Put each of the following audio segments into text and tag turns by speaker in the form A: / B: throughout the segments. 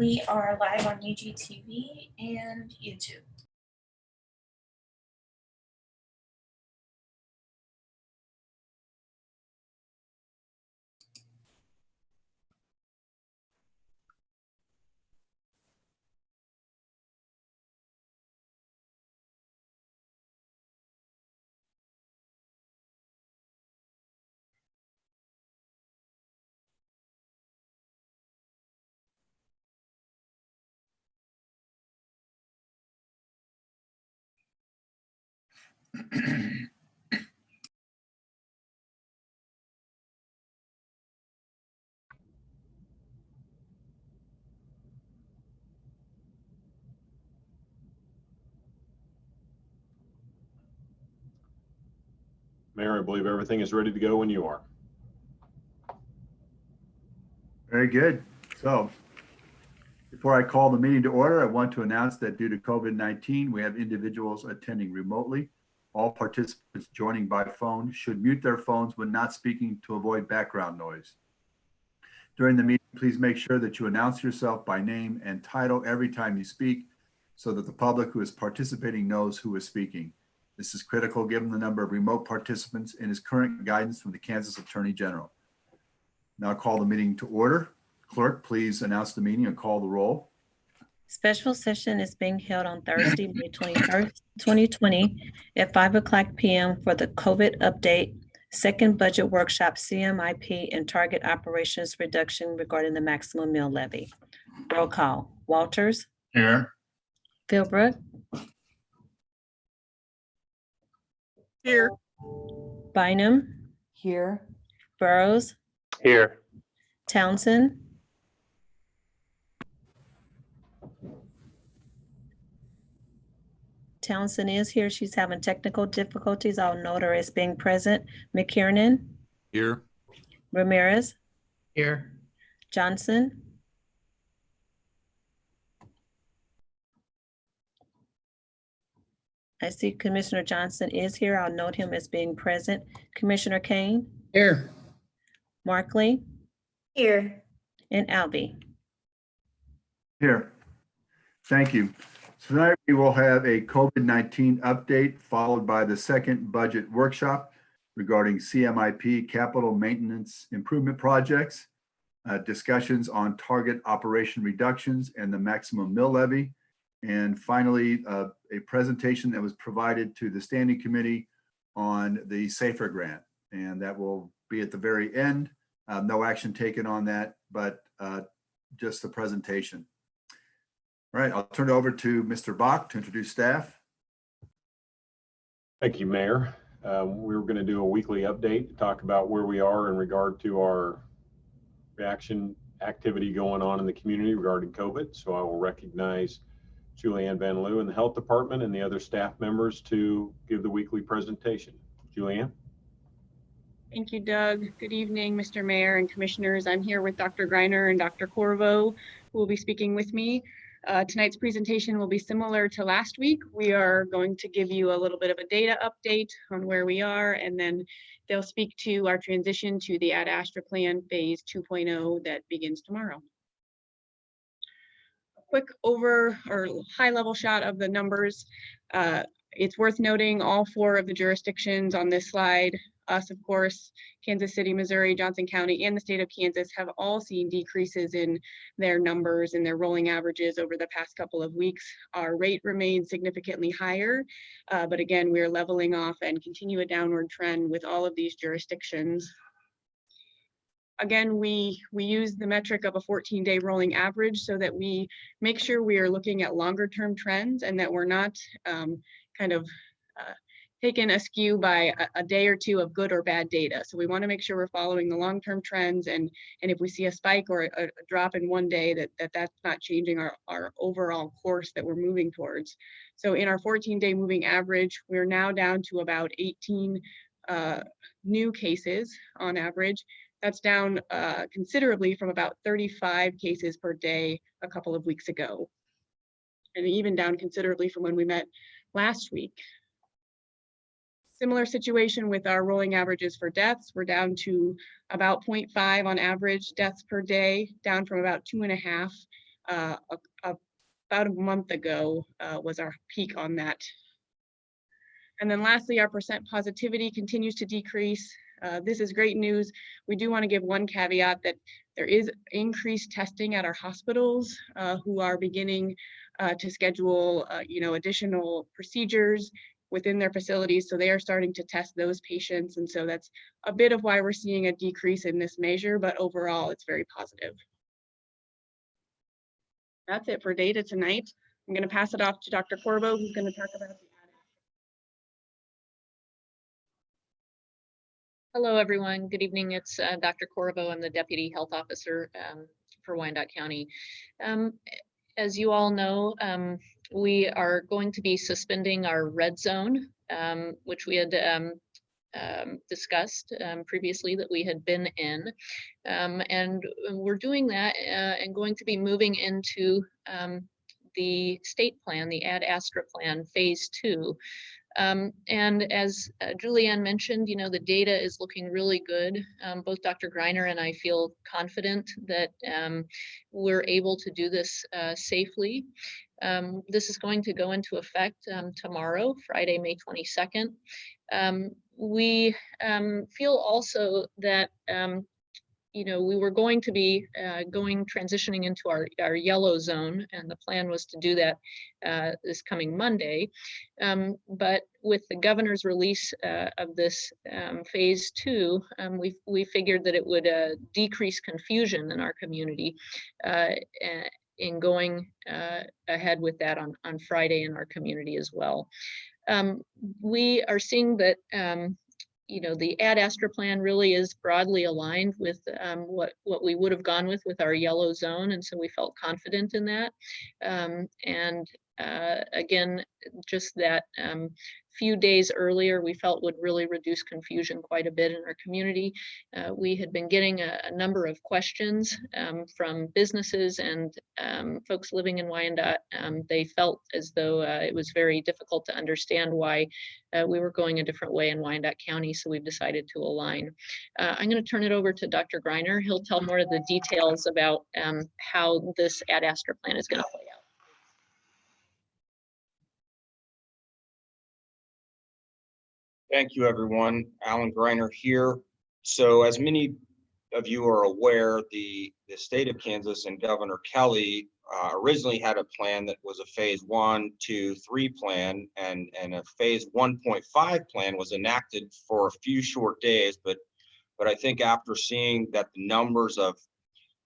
A: We are live on UGTV and YouTube.
B: Mayor, I believe everything is ready to go when you are.
C: Very good. So before I call the meeting to order, I want to announce that due to COVID-19, we have individuals attending remotely. All participants joining by phone should mute their phones when not speaking to avoid background noise. During the meeting, please make sure that you announce yourself by name and title every time you speak so that the public who is participating knows who is speaking. This is critical given the number of remote participants and is current guidance from the Kansas Attorney General. Now call the meeting to order. Clerk, please announce the meeting and call the roll.
D: Special session is being held on Thursday, May 21st, 2020 at 5:00 p.m. for the COVID update, second budget workshop, CMIP, and target operations reduction regarding the maximum mill levy. Roll call. Walters.
E: Here.
D: Philbrook.
E: Here.
D: Bynum.
F: Here.
D: Burrows.
E: Here.
D: Townsend. Townsend is here. She's having technical difficulties. I'll note her as being present. McKiernan.
E: Here.
D: Ramirez.
E: Here.
D: Johnson. I see Commissioner Johnson is here. I'll note him as being present. Commissioner Kane.
E: Here.
D: Markley.
A: Here.
D: And Albee.
C: Here. Thank you. So tonight we will have a COVID-19 update followed by the second budget workshop regarding CMIP capital maintenance improvement projects, discussions on target operation reductions and the maximum mill levy, and finally a presentation that was provided to the standing committee on the SAFER grant, and that will be at the very end. No action taken on that, but just the presentation. All right, I'll turn it over to Mr. Bach to introduce staff.
B: Thank you, Mayor. We're going to do a weekly update to talk about where we are in regard to our reaction activity going on in the community regarding COVID. So I will recognize Julianne Van Loo in the Health Department and the other staff members to give the weekly presentation. Julianne?
G: Thank you, Doug. Good evening, Mr. Mayor and Commissioners. I'm here with Dr. Greiner and Dr. Corvo, who will be speaking with me. Tonight's presentation will be similar to last week. We are going to give you a little bit of a data update on where we are, and then they'll speak to our transition to the Astra plan phase 2.0 that begins tomorrow. A quick high level shot of the numbers. It's worth noting all four of the jurisdictions on this slide, us, of course, Kansas City, Missouri, Johnson County, and the state of Kansas have all seen decreases in their numbers and their rolling averages over the past couple of weeks. Our rate remains significantly higher, but again, we are leveling off and continue a downward trend with all of these jurisdictions. Again, we use the metric of a 14-day rolling average so that we make sure we are looking at longer term trends and that we're not taken askew by a day or two of good or bad data. So we want to make sure we're following the long-term trends, and if we see a spike or a drop in one day, that's not changing our overall course that we're moving towards. So in our 14-day moving average, we're now down to about 18 new cases on average. That's down considerably from about 35 cases per day a couple of weeks ago, and even down considerably from when we met last week. Similar situation with our rolling averages for deaths. We're down to about 0.5 on average deaths per day, down from about 2.5 About a month ago was our peak on that. And then lastly, our percent positivity continues to decrease. This is great news. We do want to give one caveat that there is increased testing at our hospitals who are beginning to schedule additional procedures within their facilities. So they are starting to test those patients. And so that's a bit of why we're seeing a decrease in this measure, but overall it's very positive. That's it for data tonight. I'm going to pass it off to Dr. Corbo, who's going to talk about the
F: Hello, everyone. Good evening. It's Dr. Corvo. I'm the Deputy Health Officer for Wyandotte County. As you all know, we are going to be suspending our red zone, which we had discussed previously that we had been in. And we're doing that and going to be moving into the state plan, the Astra plan, phase 2. And as Julianne mentioned, the data is looking really good. Both Dr. Greiner and I feel confident that we're able to do this safely. This is going to go into effect tomorrow, Friday, May 22nd. We feel also that we were going to be transitioning into our yellow zone, and the plan was to do that this coming Monday. But with the governor's release of this phase 2, we figured that it would decrease confusion in our community in going ahead with that on Friday in our community as well. We are seeing that the Astra plan really is broadly aligned with what we would have gone with our yellow zone, and so we felt confident in that. Again, just that few days earlier, we felt would really reduce confusion quite a bit in our community. We had been getting a number of questions from businesses and folks living in Wyandotte. They felt as though it was very difficult to understand why we were going a different way in Wyandotte County, so we've decided to align. I'm going to turn it over to Dr. Greiner. He'll tell more of the details about how this Astra plan is going to play out.
H: Thank you, everyone. Alan Greiner here. So as many of you are aware, the state of Kansas and Governor Kelly originally had a plan that was a phase 1, 2, 3 plan, and a phase 1.5 plan was enacted for a few short days. But I think after seeing that the numbers of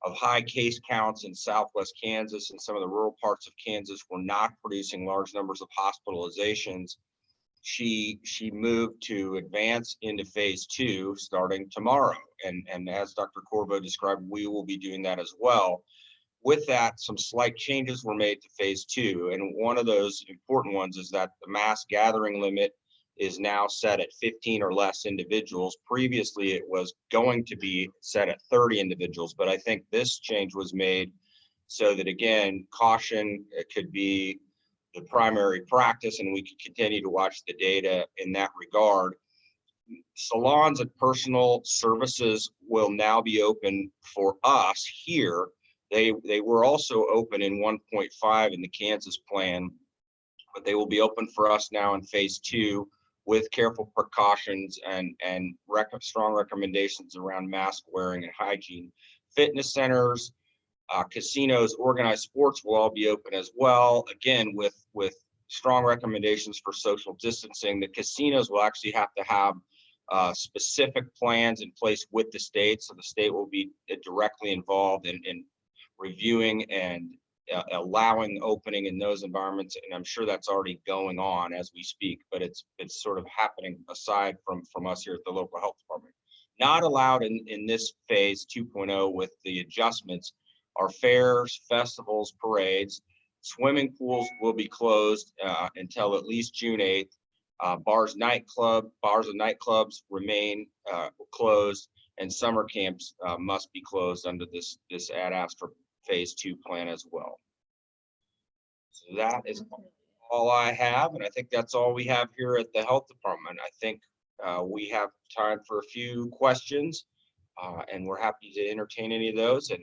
H: high case counts in Southwest Kansas and some of the rural parts of Kansas were not producing large numbers of hospitalizations, she moved to advance into phase 2 starting tomorrow. And as Dr. Corbo described, we will be doing that as well. With that, some slight changes were made to phase 2. And one of those important ones is that the mass gathering limit is now set at 15 or less individuals. Previously, it was going to be set at 30 individuals, but I think this change was made so that, again, caution could be the primary practice, and we can continue to watch the data in that regard. Salons and personal services will now be open for us here. They were also open in 1.5 in the Kansas plan, but they will be open for us now in phase 2 with careful precautions and strong recommendations around mask wearing and hygiene. Fitness centers, casinos, organized sports will all be open as well, again with strong recommendations for social distancing. The casinos will actually have to have specific plans in place with the state, so the state will be directly involved in reviewing and allowing opening in those environments, and I'm sure that's already going on as we speak, but it's sort of happening aside from us here at the local health department. Not allowed in this phase 2.0 with the adjustments are fairs, festivals, parades. Swimming pools will be closed until at least June 8th. Bars and nightclubs remain closed, and summer camps must be closed under this Astra phase 2 plan as well. So that is all I have, and I think that's all we have here at the health department. I think we have time for a few questions, and we're happy to entertain any of those. And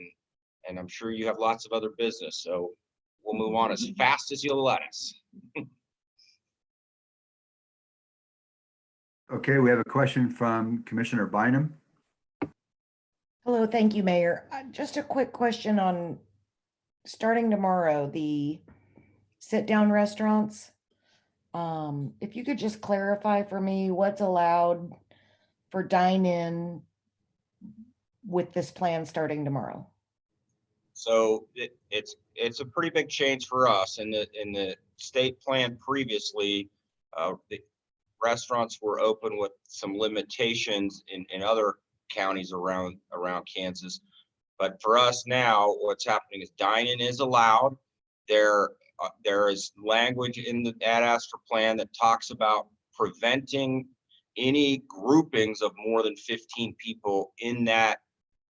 H: and I'm sure you have lots of other business, so we'll move on as fast as you'll let us.
C: Okay, we have a question from Commissioner Bynum.
I: Hello, thank you, Mayor. Just a quick question on starting tomorrow, the sit-down restaurants. If you could just clarify for me what's allowed for dine-in with this plan starting tomorrow.
H: So it's a pretty big change for us. In the state plan previously, the restaurants were open with some limitations in other counties around Kansas. But for us now, what's happening is dine-in is allowed. There is language in the Ad Astra plan that talks about preventing any groupings of more than 15 people in that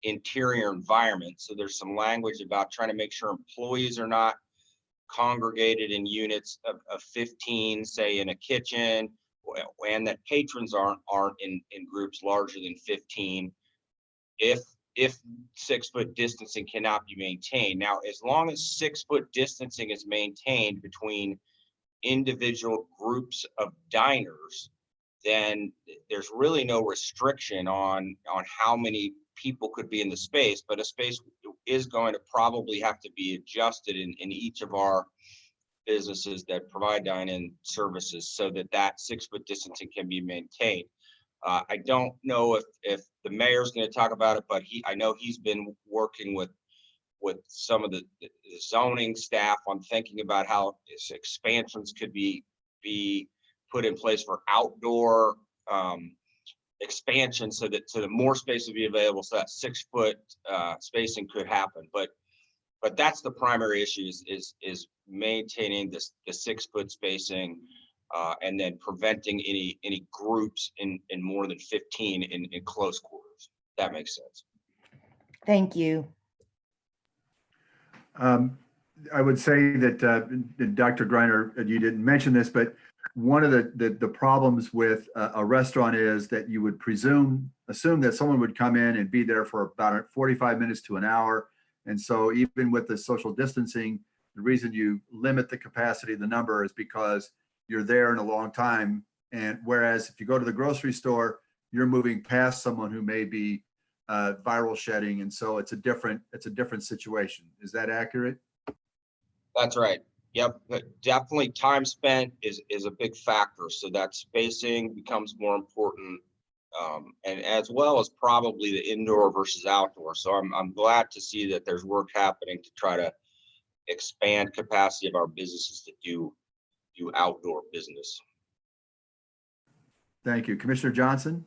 H: interior environment. So there's some language about trying to make sure employees are not congregated in units of 15, say in a kitchen, and that patrons aren't in groups larger than 15. If 6 foot distancing cannot be maintained. Now, as long as 6 foot distancing is maintained between individual groups of diners, then there's really no restriction on how many people could be in the space, but a space is going to probably have to be adjusted in each of our businesses that provide dine-in services so that 6 foot distancing can be maintained. I don't know if the mayor's going to talk about it, but I know he's been working with some of the zoning staff on thinking about how expansions could be put in place for outdoor expansion so that more space would be available, so that 6 foot spacing could happen. But that's the primary issue is maintaining the 6 foot spacing. And then preventing any groups in more than 15 in close quarters. That makes sense.
I: Thank you.
C: I would say that Dr. Greiner, you didn't mention this, but one of the problems with a restaurant is that you would assume that someone would come in and be there for about 45 minutes to an hour. And so even with the social distancing, the reason you limit the capacity, the number, is because you're there in a long time. And whereas if you go to the grocery store, you're moving past someone who may be viral shedding. And so it's a different situation. Is that accurate?
H: That's right. Yep. But definitely time spent is a big factor. So that spacing becomes more important. And as well as probably the indoor versus outdoor. So I'm glad to see that there's work happening to try to expand capacity of our businesses to do outdoor business.
C: Thank you. Commissioner Johnson?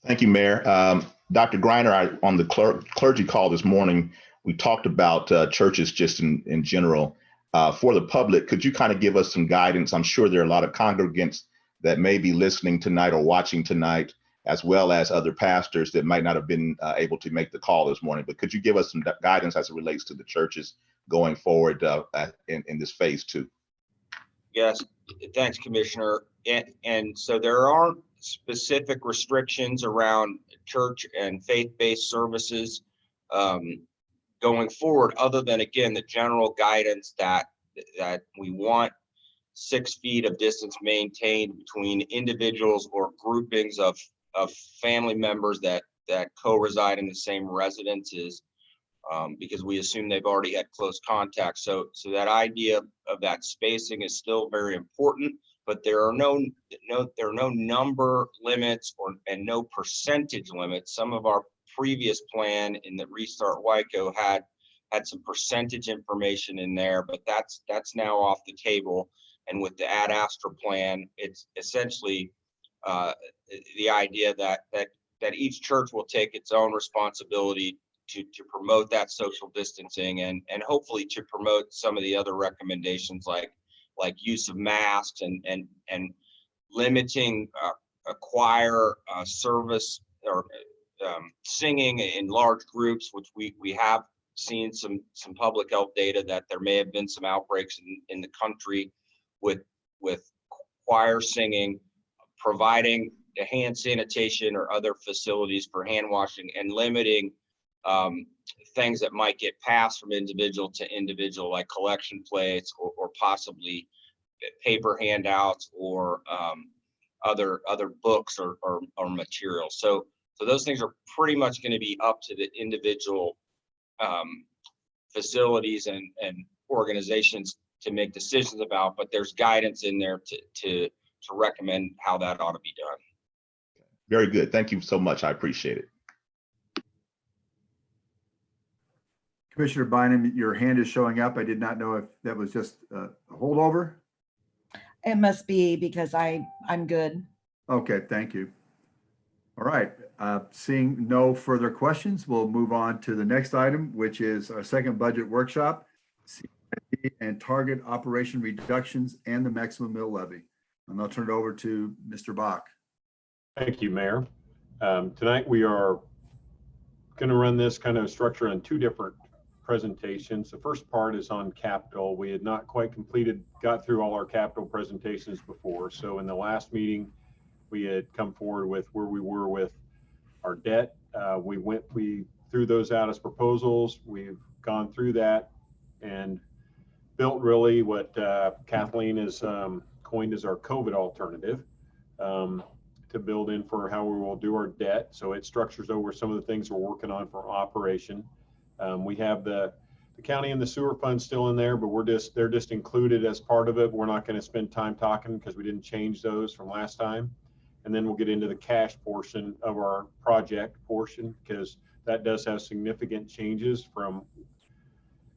J: Thank you, Mayor. Dr. Greiner, on the clergy call this morning, we talked about churches just in general. For the public, could you kind of give us some guidance? I'm sure there are a lot of congregants that may be listening tonight or watching tonight, as well as other pastors that might not have been able to make the call this morning. But could you give us some guidance as it relates to the churches going forward in this phase 2?
H: Yes, thanks, Commissioner. And so there aren't specific restrictions around church and faith-based services going forward, other than, again, the general guidance that we want 6 feet of distance maintained between individuals or groupings of family members that co-reside in the same residences. Because we assume they've already had close contact. So that idea of that spacing is still very important, but there are no number limits and no percentage limits. Some of our previous plan in the Restart Wyco had some percentage information in there, but that's now off the table. And with the Ad Astra plan, it's essentially the idea that each church will take its own responsibility to promote that social distancing and hopefully to promote some of the other recommendations like use of masks and limiting a choir service or singing in large groups, which we have seen some public health data that there may have been some outbreaks in the country with choir singing, providing hand sanitation or other facilities for hand washing, and limiting things that might get passed from individual to individual, like collection plates or possibly paper handouts or other books or materials. So those things are pretty much going to be up to the individual facilities and organizations to make decisions about, but there's guidance in there to recommend how that ought to be done.
J: Very good. Thank you so much. I appreciate it.
C: Commissioner Bynum, your hand is showing up. I did not know if that was just a holdover.
I: It must be because I'm good.
C: Okay, thank you. All right, seeing no further questions, we'll move on to the next item, which is our second budget workshop, CMIP and target operation reductions and the maximum mill levy. And I'll turn it over to Mr. Bach.
B: Thank you, Mayor. Tonight we are going to run this kind of structure on two different presentations. The first part is on capital. We had not quite got through all our capital presentations before. So in the last meeting, we had come forward with where we were with our debt. We threw those out as proposals. We've gone through that and built really what Kathleen has coined as our COVID alternative to build in for how we will do our debt. So it structures over some of the things we're working on for operation. We have the county and the sewer fund still in there, but they're just included as part of it. We're not going to spend time talking because we didn't change those from last time. And then we'll get into the cash portion of our project portion, because that does have significant changes from,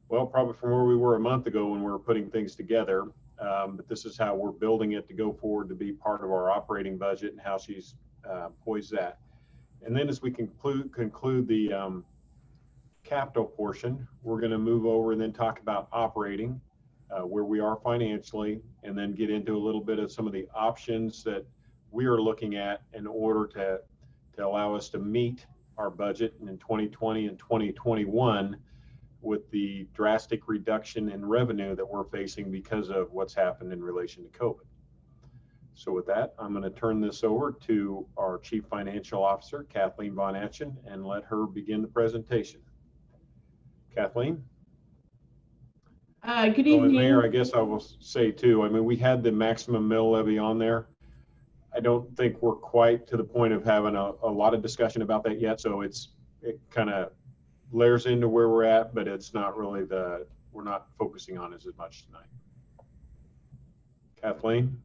B: well, probably from where we were a month ago when we were putting things together. But this is how we're building it to go forward to be part of our operating budget and how she's poised that. And then as we conclude the capital portion, we're going to move over and then talk about operating, where we are financially, and then get into a little bit of some of the options that we are looking at in order to allow us to meet our budget in 2020 and 2021 with the drastic reduction in revenue that we're facing because of what's happened in relation to COVID. So with that, I'm going to turn this over to our Chief Financial Officer, Kathleen Von Atchen, and let her begin the presentation. Kathleen?
K: Good evening.
B: Mayor, I guess I will say too, I mean, we had the maximum mill levy on there. I don't think we're quite to the point of having a lot of discussion about that yet. So it kind of layers into where we're at, but it's not really we're not focusing on it as much tonight. Kathleen?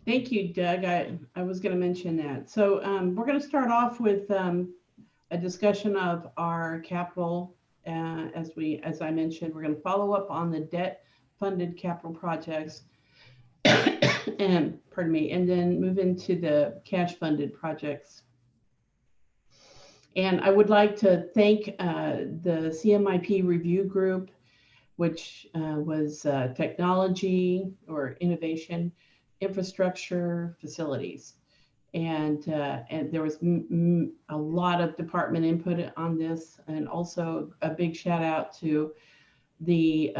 K: Thank you, Doug. I was going to mention that. So we're going to start off with a discussion of our capital. As I mentioned, we're going to follow up on the debt funded capital projects and pardon me, and then move into the cash funded projects. And I would like to thank the CMIP review group, which was technology or innovation, infrastructure, facilities. And there was a lot of department input on this, and also a big shout out to the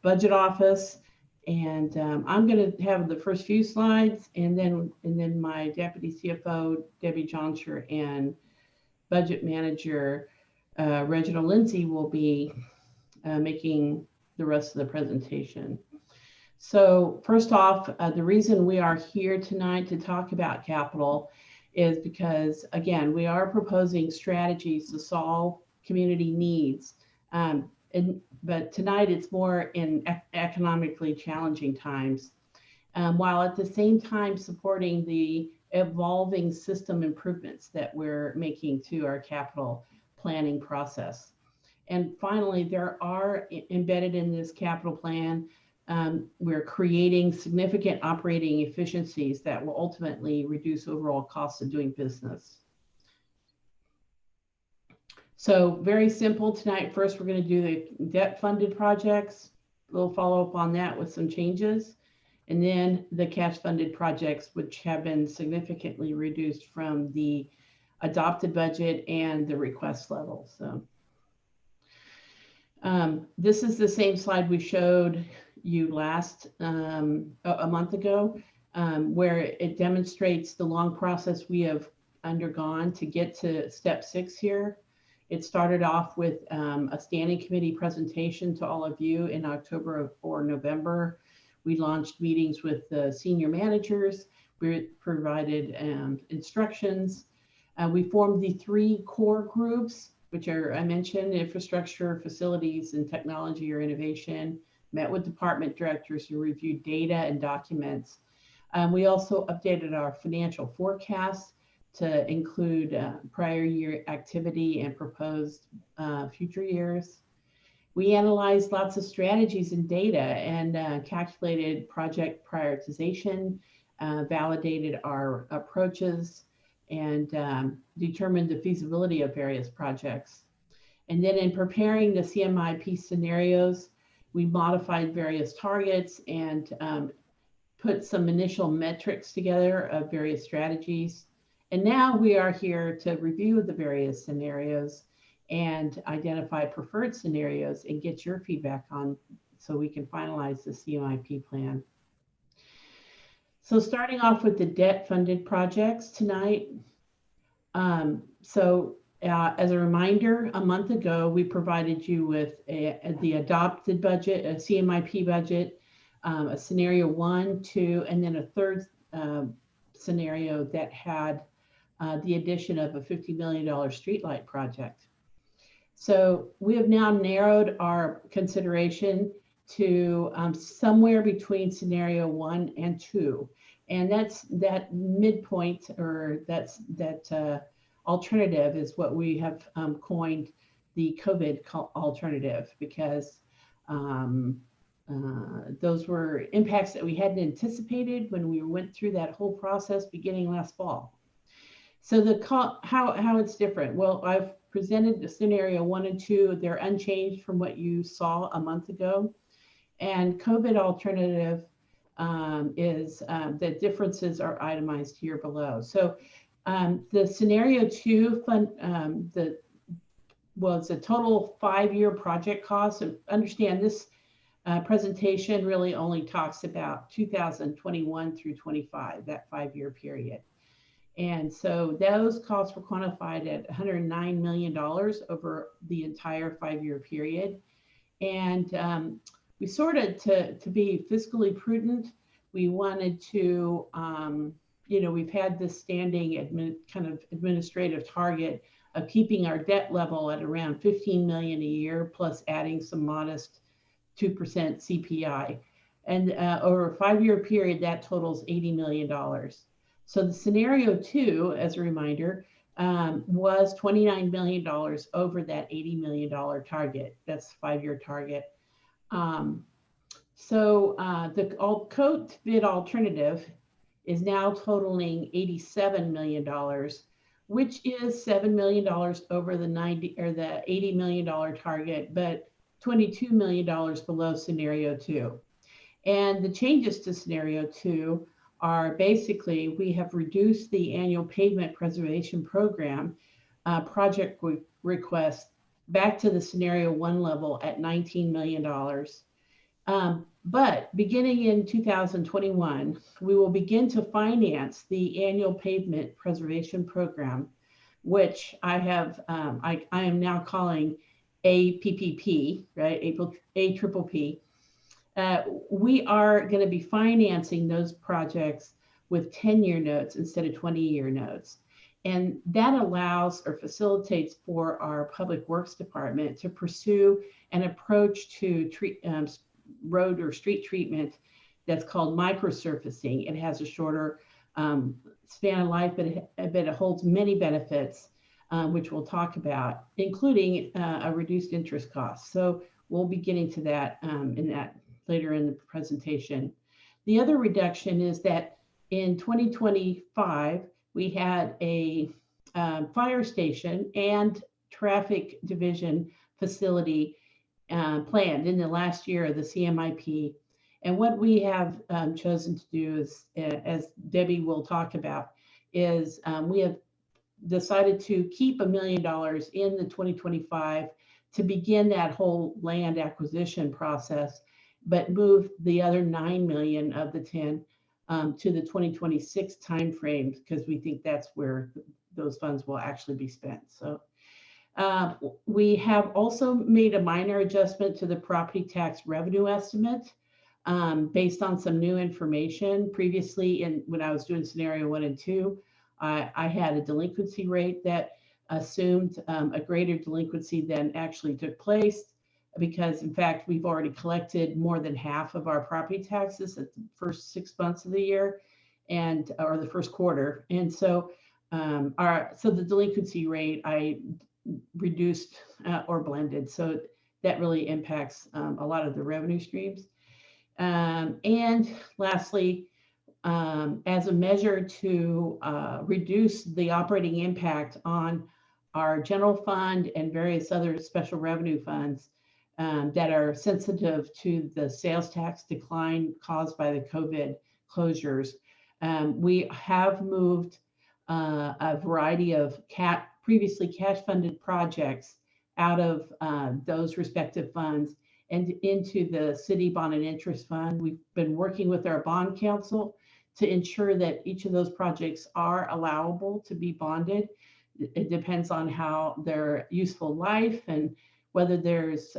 K: budget office. And I'm going to have the first few slides, and then my deputy CFO Debbie Johnsher and budget manager Reginald Lindsay will be making the rest of the presentation. So first off, the reason we are here tonight to talk about capital is because, again, we are proposing strategies to solve community needs. But tonight it's more in economically challenging times, while at the same time supporting the evolving system improvements that we're making to our capital planning process. And finally, there are embedded in this capital plan, we're creating significant operating efficiencies that will ultimately reduce overall costs of doing business. So very simple tonight. First, we're going to do the debt funded projects. We'll follow up on that with some changes. And then the cash funded projects, which have been significantly reduced from the adopted budget and the request level. So this is the same slide we showed you last a month ago, where it demonstrates the long process we have undergone to get to step 6 here. It started off with a standing committee presentation to all of you in October or November. We launched meetings with the senior managers. We provided instructions. We formed the 3 core groups, which are, I mentioned, infrastructure, facilities, and technology or innovation. Met with department directors who reviewed data and documents. We also updated our financial forecast to include prior year activity and proposed future years. We analyzed lots of strategies and data and calculated project prioritization, validated our approaches, and determined the feasibility of various projects. And then in preparing the CMIP scenarios, we modified various targets and put some initial metrics together of various strategies. And now we are here to review the various scenarios and identify preferred scenarios and get your feedback on so we can finalize the CMIP plan. So starting off with the debt-funded projects tonight. As a reminder, a month ago, we provided you with the adopted budget, a CMIP budget, a scenario 1, 2, and then a third scenario that had the addition of a $50 million streetlight project. So we have now narrowed our consideration to somewhere between scenario 1 and 2. And that's that midpoint, or that alternative is what we have coined the COVID alternative, because those were impacts that we hadn't anticipated when we went through that whole process beginning last fall. So how it's different. Well, I've presented the scenario 1 and 2. They're unchanged from what you saw a month ago. And COVID alternative is the differences are itemized here below. So the scenario 2 was a total 5-year project cost. And understand this presentation really only talks about 2021 through 25, that 5-year period. And so those costs were quantified at $109 million over the entire 5-year period. And we sort of, to be fiscally prudent, we wanted to, we've had this standing kind of administrative target of keeping our debt level at around 15 million a year, plus adding some modest 2% CPI. And over a 5-year period, that totals $80 million. So the scenario 2, as a reminder, was $29 million over that $80 million target. That's the 5-year target. So the COVID alternative is now totaling $87 million, which is $7 million over the $80 million target, but $22 million below scenario 2. And the changes to scenario 2 are basically, we have reduced the annual pavement preservation program project request back to the scenario 1 level at $19 million. But beginning in 2021, we will begin to finance the annual pavement preservation program, which I am now calling APPP, right? APPP. We are going to be financing those projects with 10-year notes instead of 20-year notes. And that allows or facilitates for our Public Works Department to pursue an approach to road or street treatment that's called microsurfacing. It has a shorter span of life, but it holds many benefits, which we'll talk about, including a reduced interest cost. So we'll be getting to that later in the presentation. The other reduction is that in 2025, we had a fire station and traffic division facility planned in the last year of the CMIP. And what we have chosen to do is, as Debbie will talk about, is we have decided to keep $1 million in the 2025 to begin that whole land acquisition process, but move the other 9 million of the 10 to the 2026 timeframe, because we think that's where those funds will actually be spent. So We have also made a minor adjustment to the property tax revenue estimate based on some new information. Previously, when I was doing scenario 1 and 2, I had a delinquency rate that assumed a greater delinquency than actually took place, because in fact, we've already collected more than half of our property taxes at the first 6 months of the year, or the first quarter. And so the delinquency rate I reduced or blended. So that really impacts a lot of the revenue streams. And lastly, as a measure to reduce the operating impact on our general fund and various other special revenue funds that are sensitive to the sales tax decline caused by the COVID closures, we have moved a variety of previously cash-funded projects out of those respective funds and into the City Bond and Interest Fund. We've been working with our bond counsel to ensure that each of those projects are allowable to be bonded. It depends on how their useful life and whether there's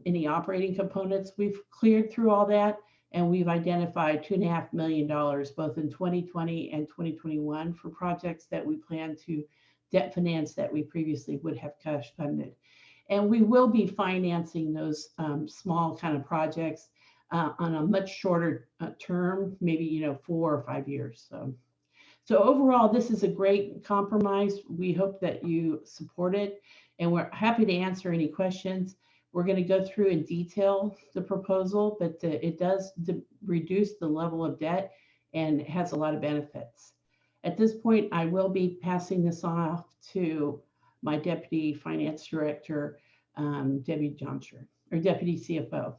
K: any operating components. We've cleared through all that, and we've identified $2.5 million both in 2020 and 2021 for projects that we plan to debt finance that we previously would have cash funded. And we will be financing those small kind of projects on a much shorter term, maybe 4 or 5 years. So overall, this is a great compromise. We hope that you support it, and we're happy to answer any questions. We're going to go through in detail the proposal, but it does reduce the level of debt and it has a lot of benefits. At this point, I will be passing this off to my Deputy Finance Director, Debbie Johnsher, or Deputy CFO.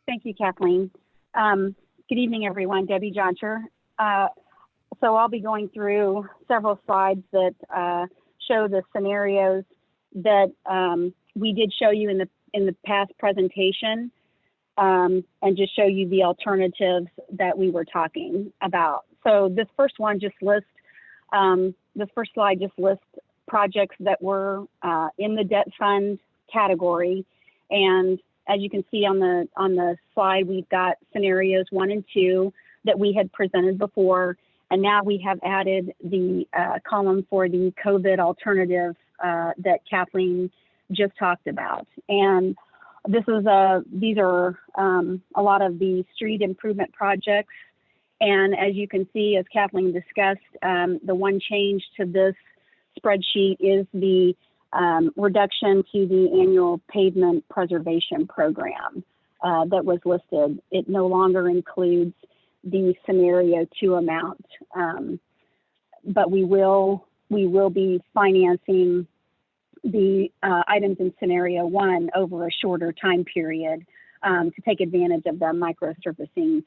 L: Thank you, Kathleen. Good evening, everyone. Debbie Johnsher. So I'll be going through several slides that show the scenarios that we did show you in the past presentation, and just show you the alternatives that we were talking about. So this first one just lists, this first slide just lists projects that were in the debt fund category. And as you can see on the slide, we've got scenarios 1 and 2 that we had presented before. And now we have added the column for the COVID alternative that Kathleen just talked about. And these are a lot of the street improvement projects. And as you can see, as Kathleen discussed, the one change to this spreadsheet is the reduction to the annual pavement preservation program that was listed. It no longer includes the scenario 2 amount, but we will be financing the items in scenario 1 over a shorter time period to take advantage of the microsurfacing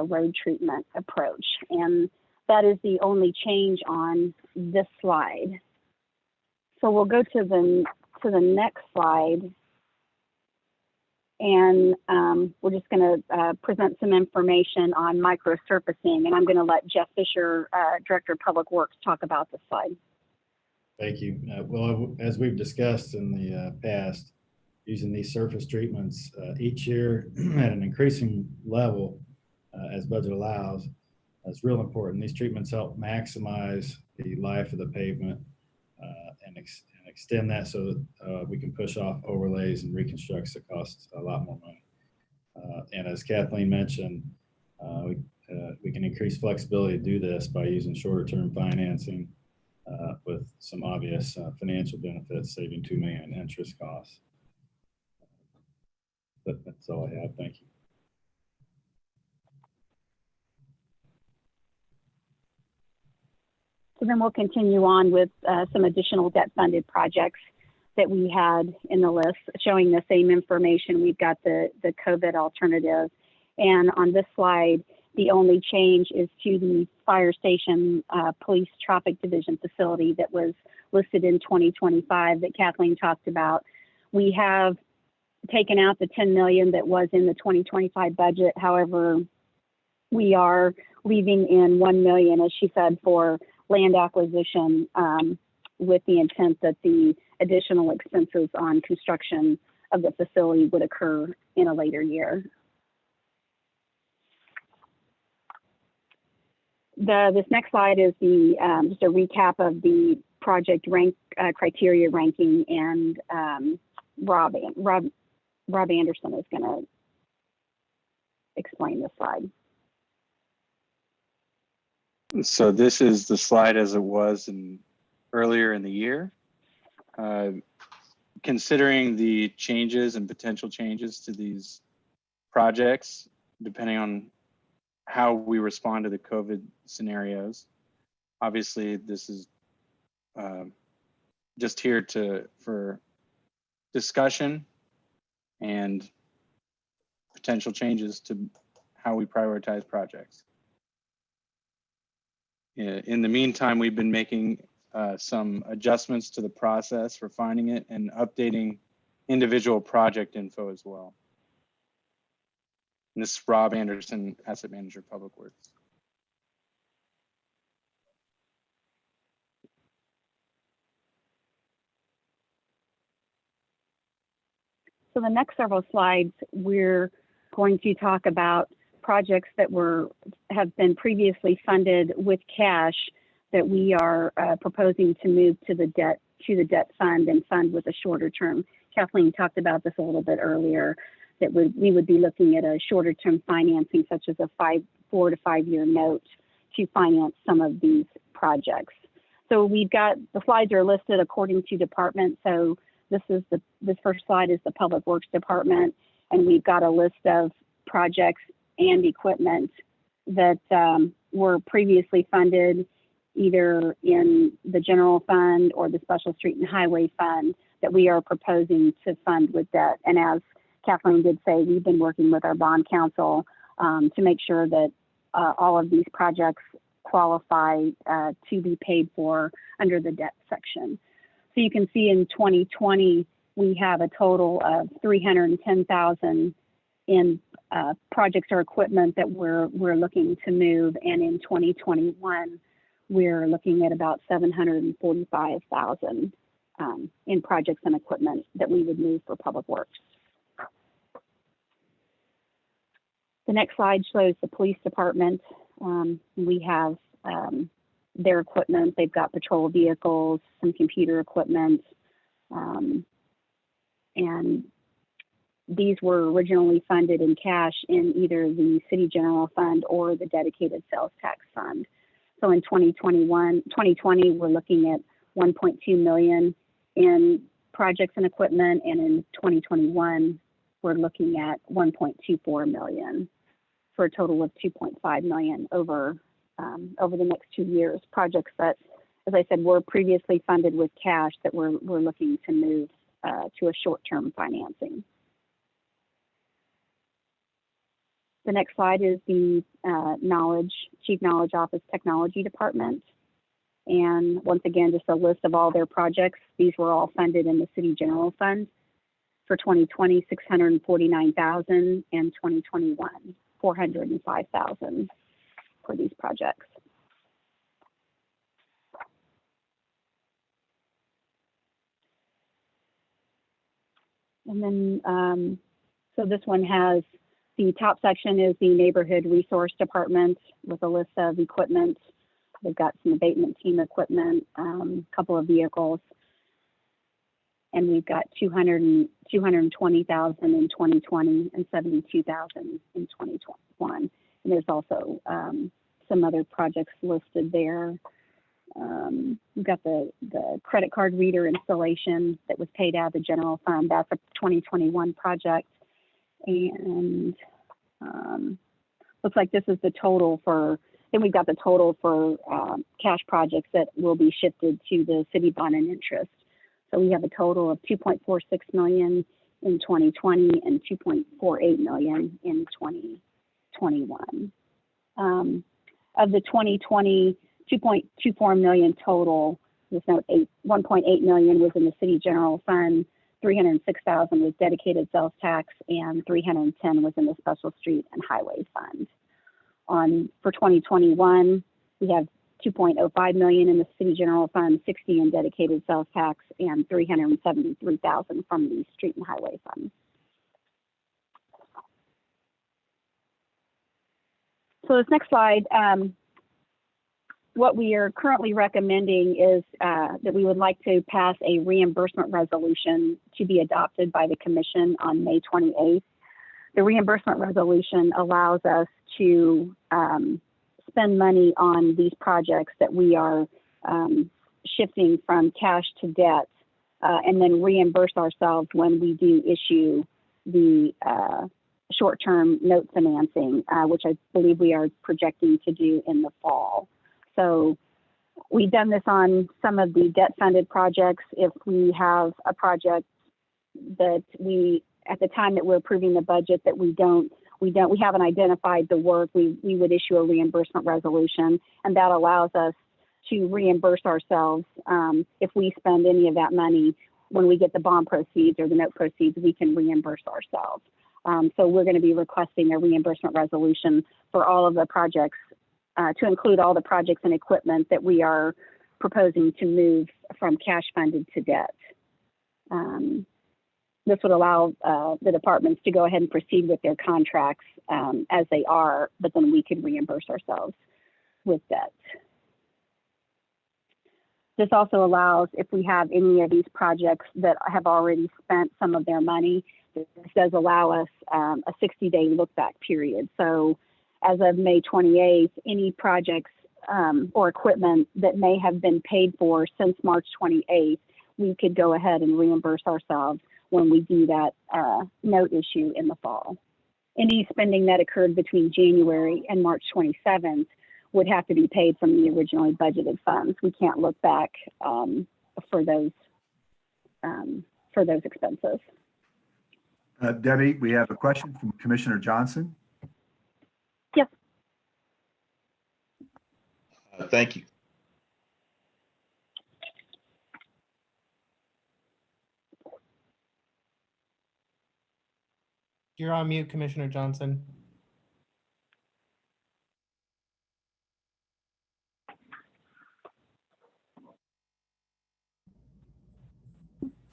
L: road treatment approach. And that is the only change on this slide. So we'll go to the next slide, and we're just going to present some information on microsurfacing, and I'm going to let Jeff Fisher, Director of Public Works, talk about this slide.
M: Thank you. Well, as we've discussed in the past, using these surface treatments each year at an increasing level as budget allows, is real important. These treatments help maximize the life of the pavement and extend that so that we can push off overlays and reconstructs that cost a lot more money. And as Kathleen mentioned, we can increase flexibility to do this by using shorter term financing with some obvious financial benefits, saving $2 million in interest costs. But that's all I have. Thank you.
L: So then we'll continue on with some additional debt-funded projects that we had in the list, showing the same information. We've got the COVID alternative. And on this slide, the only change is to the fire station police traffic division facility that was listed in 2025 that Kathleen talked about. We have taken out the $10 million that was in the 2025 budget. However, we are leaving in $1 million, as she said, for land acquisition with the intent that the additional expenses on construction of the facility would occur in a later year. This next slide is the just a recap of the project criteria ranking, and Rob Anderson is going to explain this slide.
N: So this is the slide as it was earlier in the year. Considering the changes and potential changes to these projects, depending on how we respond to the COVID scenarios, obviously this is just here for discussion and potential changes to how we prioritize projects. In the meantime, we've been making some adjustments to the process for finding it and updating individual project info as well. And this is Rob Anderson, Asset Manager, Public Works.
L: So the next several slides, we're going to talk about projects that have been previously funded with cash that we are proposing to move to the debt fund and fund with a shorter term. Kathleen talked about this a little bit earlier, that we would be looking at a shorter term financing, such as a 4 to 5 year note to finance some of these projects. So we've got, the slides are listed according to department. So this first slide is the Public Works Department, and we've got a list of projects and equipment that were previously funded either in the general fund or the Special Street and Highway Fund that we are proposing to fund with debt. And as Kathleen did say, we've been working with our bond counsel to make sure that all of these projects qualify to be paid for under the debt section. So you can see in 2020, we have a total of $310,000 in projects or equipment that we're looking to move. And in 2021, we're looking at about $745,000 in projects and equipment that we would move for Public Works. The next slide shows the police department. We have their equipment. They've got patrol vehicles, some computer equipment, and these were originally funded in cash in either the city general fund or the dedicated sales tax fund. So in 2020, we're looking at $1.2 million in projects and equipment, and in 2021, we're looking at $1.24 million for a total of $2.5 million over the next 2 years. Projects that, as I said, were previously funded with cash that we're looking to move to a short-term financing. The next slide is the Chief Knowledge Office Technology Department. And once again, just a list of all their projects. These were all funded in the City General Fund. For 2020, $649,000, and 2021, $405,000 for these projects. And then, so this one has, the top section is the Neighborhood Resource Department with a list of equipment. They've got some abatement team equipment, a couple of vehicles, and we've got $220,000 in 2020 and $72,000 in 2021. And there's also some other projects listed there. We've got the credit card reader installation that was paid out of the general fund. That's a 2021 project. And looks like this is the total for, then we've got the total for cash projects that will be shifted to the city bond and interest. So we have a total of $2.46 million in 2020 and $2.48 million in 2021. Of the 2020, $2.24 million total, this note, $1.8 million was in the city general fund, $306,000 was dedicated sales tax, and $310,000 was in the Special Street and Highway Fund. For 2021, we have 2.05 million in the city general fund, 60 in dedicated sales tax, and 373,000 from the street and highway fund. So this next slide, what we are currently recommending is that we would like to pass a reimbursement resolution to be adopted by the commission on May 28th. The reimbursement resolution allows us to spend money on these projects that we are shifting from cash to debt, and then reimburse ourselves when we do issue the short-term note financing, which I believe we are projecting to do in the fall. So we've done this on some of the debt-funded projects. If we have a project that we, at the time that we're approving the budget, that we haven't identified the work, we would issue a reimbursement resolution, and that allows us to reimburse ourselves. If we spend any of that money, when we get the bond proceeds or the note proceeds, we can reimburse ourselves. So we're going to be requesting a reimbursement resolution for all of the projects, to include all the projects and equipment that we are proposing to move from cash funded to debt. This would allow the departments to go ahead and proceed with their contracts as they are, but then we can reimburse ourselves with debt. This also allows, if we have any of these projects that have already spent some of their money, this does allow us a 60-day look-back period. So as of May 28th, any projects or equipment that may have been paid for since March 28th, we could go ahead and reimburse ourselves when we do that note issue in the fall. Any spending that occurred between January and March 27th would have to be paid from the originally budgeted funds. We can't look back for those expenses.
C: Debbie, we have a question from Commissioner Johnson.
L: Yes.
J: Thank you.
E: You're on mute, Commissioner Johnson.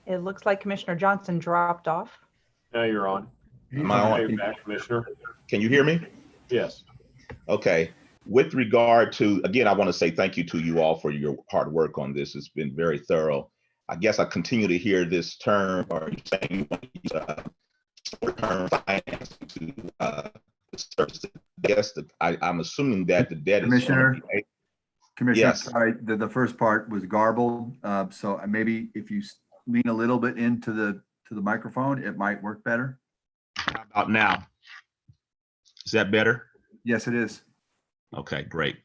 O: It looks like Commissioner Johnson dropped off.
B: Now you're on.
J: Am I on?
B: Hey, back, Commissioner.
J: Can you hear me?
B: Yes.
J: Okay. With regard to, again, I want to say thank you to you all for your hard work on this. It's been very thorough. I guess I continue to hear this term, or you saying you want to use short-term financing to service it. I guess I'm assuming that the debt
C: Commissioner,
J: is going to be.
C: Commissioner,
J: Yes.
C: sorry, the first part was garbled. So maybe if you lean a little bit into the microphone, it might work better.
J: How about now? Is that better?
C: Yes, it is.
J: Okay, great.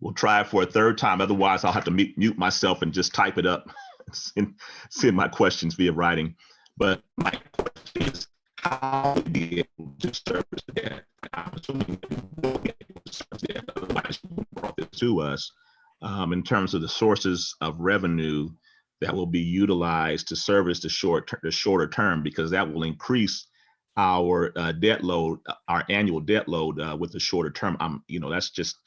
J: We'll try it for a third time. Otherwise, I'll have to mute myself and just type it up, send my questions via writing. But my question is, how will we be able to service the debt? I'm assuming we'll be able to service the debt. Otherwise, you brought this to us in terms of the sources of revenue that will be utilized to service the shorter term, because that will increase our debt load, our annual debt load with the shorter term. That's just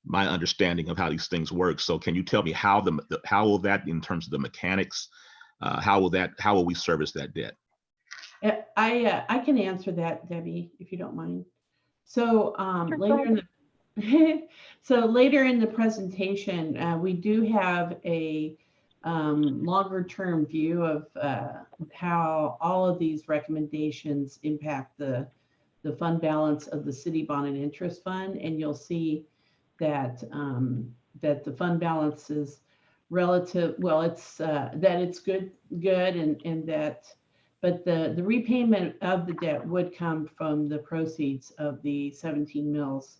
J: my understanding of how these things work. So can you tell me how will that, in terms of the mechanics, how will we service that debt?
K: I can answer that, Debbie, if you don't mind. So
L: Sure,
K: later in the presentation, we do have a longer term view of how all of these recommendations impact the fund balance of the city bond and interest fund, and you'll see that that the fund balance is relative. Well, it's that it's good, and that, but the repayment of the debt would come from the proceeds of the 17 mills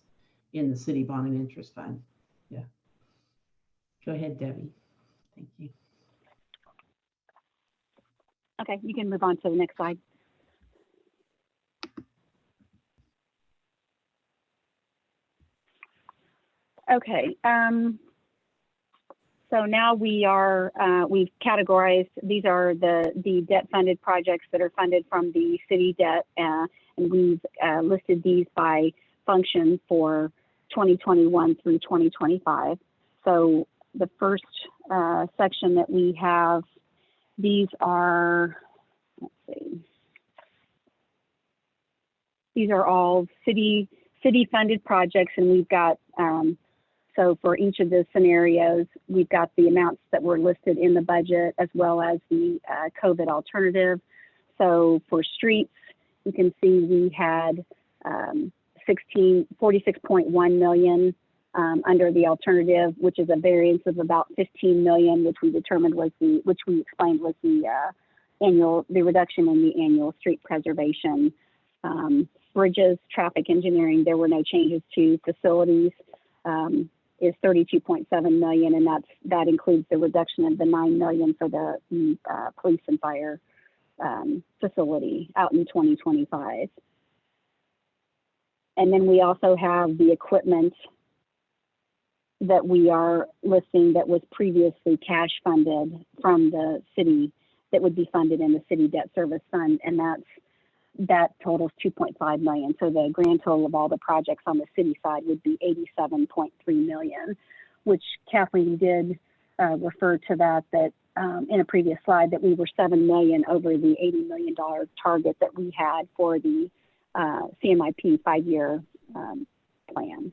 K: in the city bond and interest fund. Yeah. Go ahead, Debbie. Thank you.
L: Okay, you can move on to the next slide. Okay, so now we've categorized, these are the debt funded projects that are funded from the city debt, and we've listed these by function for 2021 through 2025. So the first section that we have, these are, let's see, these are all city funded projects, and we've got, so for each of the scenarios, we've got the amounts that were listed in the budget as well as the COVID alternative. So for streets, you can see we had 46.1 million under the alternative, which is a variance of about 15 million, which we determined was which we explained was the reduction in the annual street preservation. Bridges, traffic engineering, there were no changes to. Facilities is 32.7 million, and that includes the reduction of the 9 million for the police and fire facility out in 2025. And then we also have the equipment that we are listing that was previously cash funded from the city, that would be funded in the city debt service fund, and that totals 2.5 million. So the grand total of all the projects on the city side would be 87.3 million, which Kathleen did refer to that in a previous slide, that we were 7 million over the $80 million target that we had for the CMIP 5-year plan.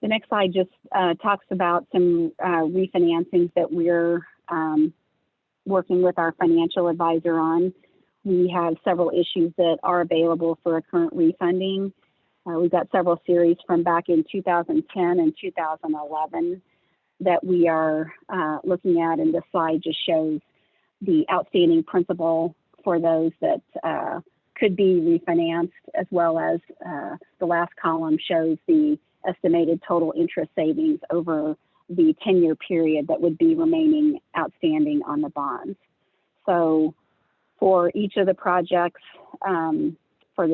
L: The next slide just talks about some refinancings that we're working with our financial advisor on. We have several issues that are available for a current refunding. We've got several series from back in 2010 and 2011 that we are looking at, and this slide just shows the outstanding principal for those that could be refinanced, as well as the last column shows the estimated total interest savings over the 10-year period that would be remaining outstanding on the bonds. So for each of the projects, for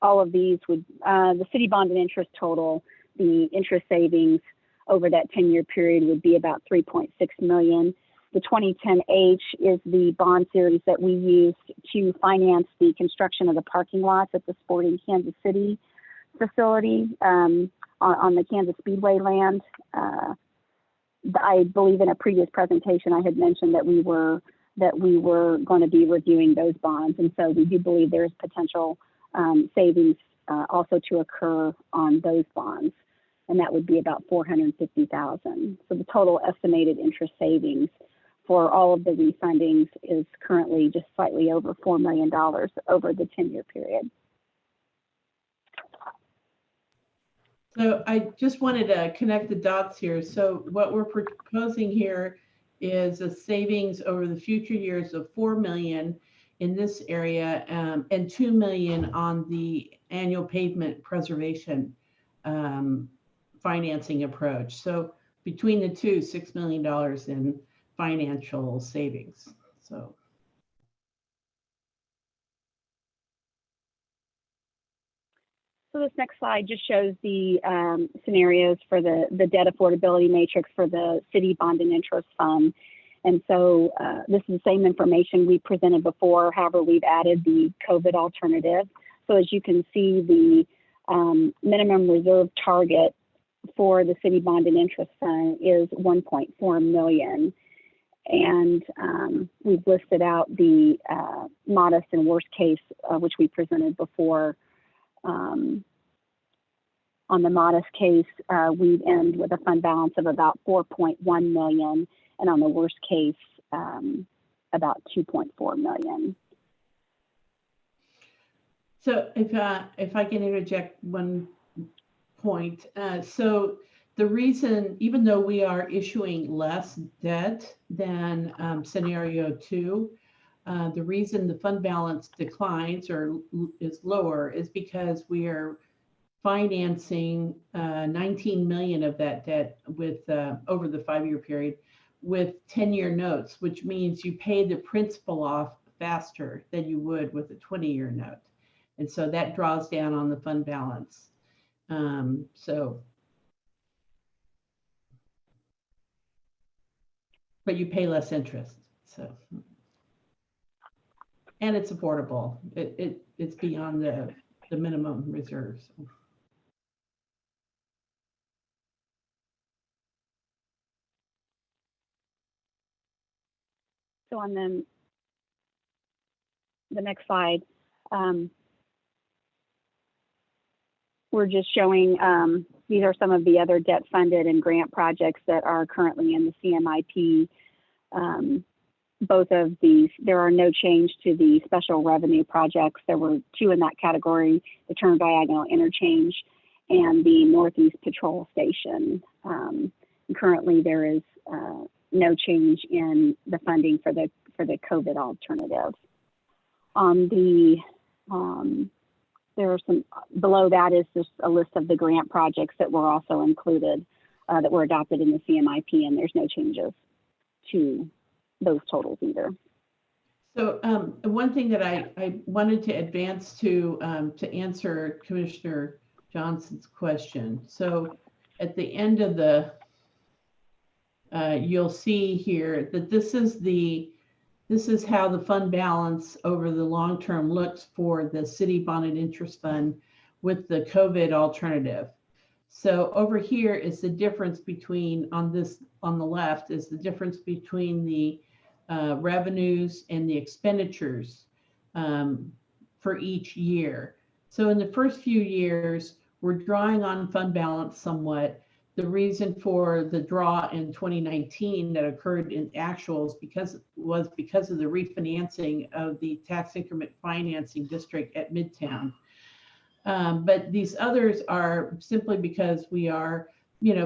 L: all of these would, the city bond and interest total, the interest savings over that 10-year period would be about 3.6 million. The 2010H is the bond series that we used to finance the construction of the parking lots at the Sporting Kansas City facility on the Kansas Speedway land. I believe in a previous presentation I had mentioned that we were going to be reviewing those bonds, and so we do believe there is potential savings also to occur on those bonds, and that would be about 450,000. So the total estimated interest savings for all of the refundings is currently just slightly over $4 million over the 10-year period.
K: So I just wanted to connect the dots here. So what we're proposing here is a savings over the future years of 4 million in this area, and 2 million on the annual pavement preservation financing approach. So between the two, $6 million in financial savings. So
L: this next slide just shows the scenarios for the debt affordability matrix for the city bond and interest fund. And so this is the same information we presented before. However, we've added the COVID alternative. So as you can see, the minimum reserve target for the city bond and interest fund is 1.4 million. And we've listed out the modest and worst case, which we presented before. On the modest case, we'd end with a fund balance of about 4.1 million, and on the worst case, about 2.4 million.
K: So if I can interject one point, so the reason, even though we are issuing less debt than scenario 2, the reason the fund balance declines or is lower is because we are financing 19 million of that debt with over the 5-year period with 10-year notes, which means you pay the principal off faster than you would with a 20-year note. And so that draws down on the fund balance. But you pay less interest. So, and it's affordable. It's beyond the the minimum reserves.
L: So on the next slide, we're just showing, these are some of the other debt funded and grant projects that are currently in the CMIP. Both of these, there are no change to the special revenue projects. There were 2 in that category, the turn diagonal interchange and the Northeast Patrol Station. Currently there is no change in the funding for the COVID alternative. On the, there are some, below that is just a list of the grant projects that were also included, that were adopted in the CMIP, and there's no changes to those totals either.
K: So one thing that I wanted to advance to answer Commissioner Johnson's question. So at the end of the, you'll see here that this is how the fund balance over the long term looks for the city bonded interest fund with the COVID alternative. So over here is the difference between, on the left is the difference between the revenues and the expenditures for each year. So in the first few years, we're drawing on fund balance somewhat. The reason for the draw in 2019 that occurred in actuals was because of the refinancing of the tax increment financing district at Midtown. But these others are simply because we are,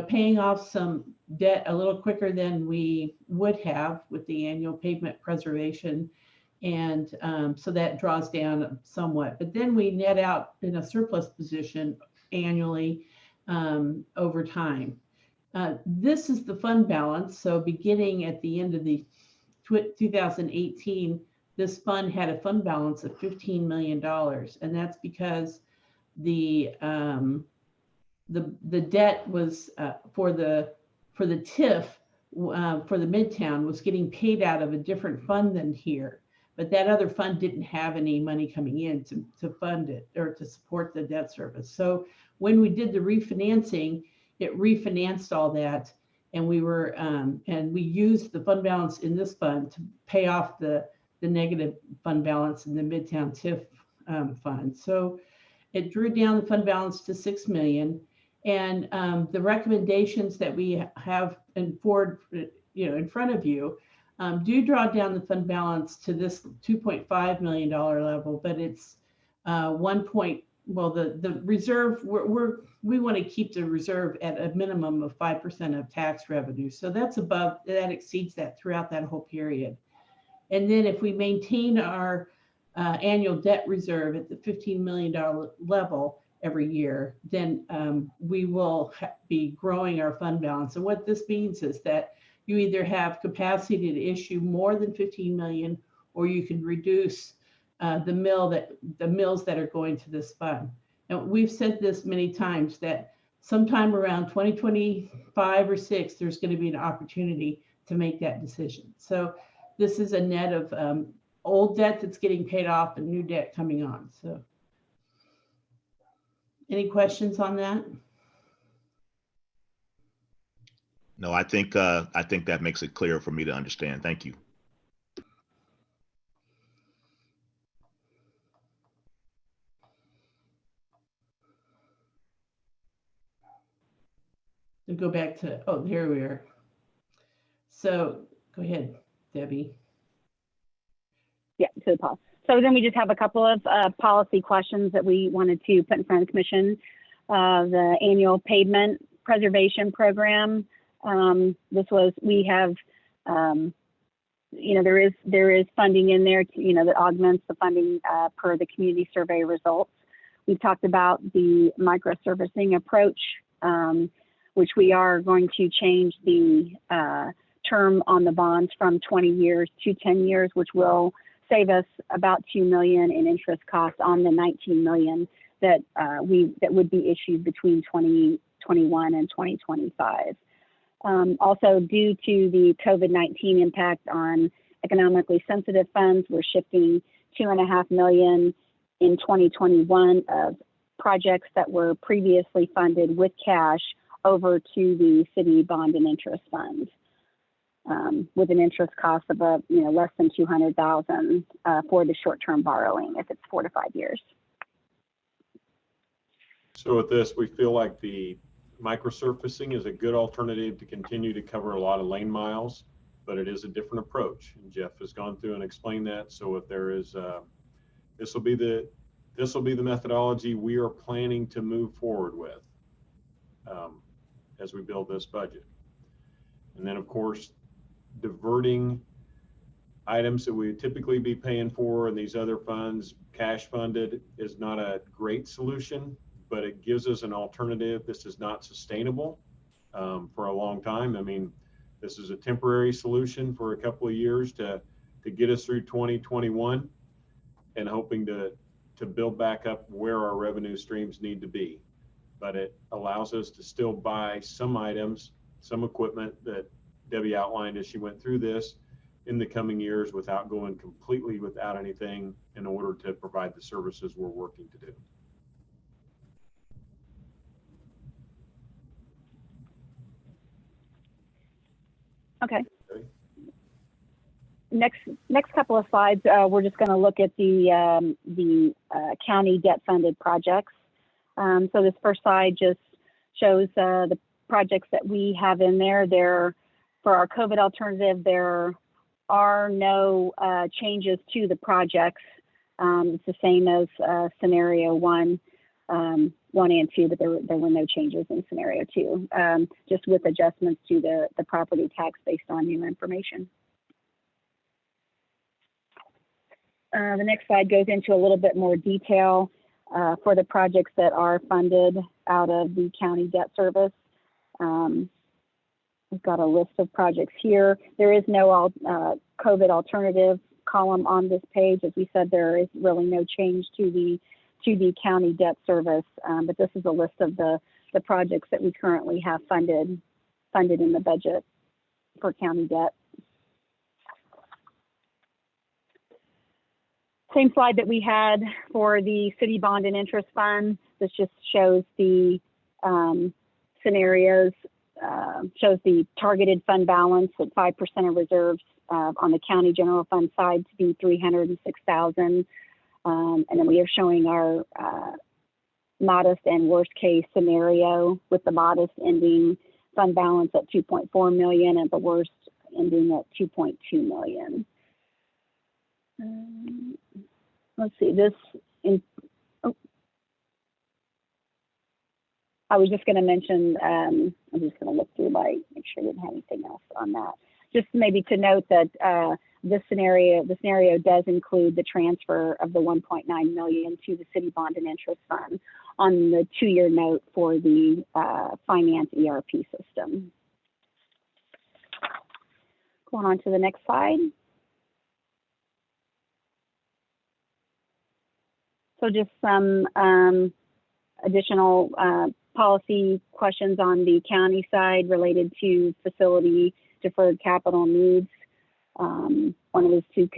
K: paying off some debt a little quicker than we would have with the annual pavement preservation. And so that draws down somewhat, but then we net out in a surplus position annually over time. This is the fund balance. So beginning at the end of the 2018, this fund had a fund balance of $15 million. And that's because the debt was for the TIF for the Midtown was getting paid out of a different fund than here, but that other fund didn't have any money coming in to fund it or to support the debt service. So when we did the refinancing, it refinanced all that, and we were and we used the fund balance in this fund to pay off the negative fund balance in the Midtown TIF fund. So it drew down the fund balance to $6 million. And the recommendations that we have in front of you do draw down the fund balance to this $2.5 million level, but it's the reserve, we want to keep the reserve at a minimum of 5% of tax revenue. So that's above, that exceeds that throughout that whole period. And then if we maintain our annual debt reserve at the $15 million level every year, then we will be growing our fund balance. And what this means is that you either have capacity to issue more than 15 million, or you can reduce the mills that are going to this fund. And we've said this many times that sometime around 2025 or 6, there's going to be an opportunity to make that decision. So this is a net of old debt that's getting paid off and new debt coming on. So any questions on that?
J: No, I think that makes it clear for me to understand. Thank you.
K: To go back to, oh, here we are. So go ahead, Debbie.
L: Yeah, to the pause. So then we just have a couple of policy questions that we wanted to put in front of the commission. The annual pavement preservation program. We have, there is funding in there, that augments the funding per the community survey results. We've talked about the microservicing approach, which we are going to change the term on the bonds from 20 years to 10 years, which will save us about $2 million in interest costs on the $19 million that would be issued between 2021 and 2025. Also, due to the COVID-19 impact on economically sensitive funds, we're shifting $2.5 million in 2021 of projects that were previously funded with cash over to the city bond and interest fund, with an interest cost of less than $200,000 for the short-term borrowing if it's 4 to 5 years.
B: So with this, we feel like the microsurfacing is a good alternative to continue to cover a lot of lane miles, but it is a different approach. And Jeff has gone through and explained that. So if there is, this will be the methodology we are planning to move forward with as we build this budget. And then of course, diverting items that we would typically be paying for in these other funds, cash funded, is not a great solution, but it gives us an alternative. This is not sustainable for a long time. I mean, this is a temporary solution for a couple of years to get us through 2021 and hoping to build back up where our revenue streams need to be. But it allows us to still buy some items, some equipment that Debbie outlined as she went through this in the coming years without going completely without anything in order to provide the services we're working to do.
L: Okay. Next couple of slides, we're just going to look at the county debt-funded projects. So this first slide just shows the projects that we have in there. For our COVID alternative, there are no changes to the projects. It's the same as scenario 1 and 2, but there were no changes in scenario 2, just with adjustments to the property tax based on new information. The next slide goes into a little bit more detail for the projects that are funded out of the county debt service. We've got a list of projects here. There is no COVID alternative column on this page. As we said, there is really no change to the county debt service, but this is a list of the projects that we currently have funded in the budget for county debt. Same slide that we had for the city bond and interest fund. This just shows the scenarios, shows the targeted fund balance at 5% of reserves on the county general fund side to be $306,000. And then we are showing our modest and worst case scenario, with the modest ending fund balance at $2.4 million and the worst ending at $2.2 million. Let's see, I was just going to mention, I'm just going to look through make sure I didn't have anything else on that. Just maybe to note that the scenario does include the transfer of the $1.9 million to the city bond and interest fund on the 2-year note for the finance ERP system. Going on to the next slide. So just some additional policy questions on the county side related to facility deferred capital needs. One was to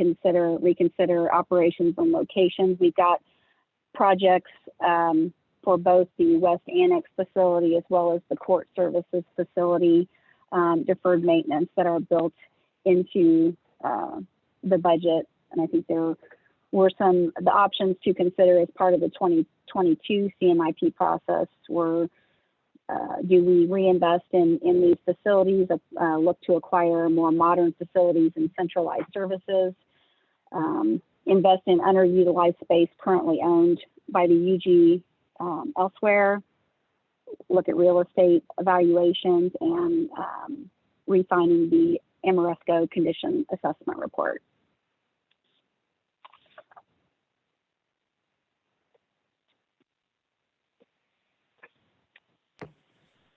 L: reconsider operations and locations. We've got projects for both the West Annex facility as well as the court services facility, deferred maintenance that are built into the budget. And I think there were the options to consider as part of the 2022 CMIP process were, do we reinvest in these facilities, look to acquire more modern facilities and centralized services, invest in underutilized space currently owned by the UG elsewhere, look at real estate evaluations, and refining the Amoresco condition assessment report.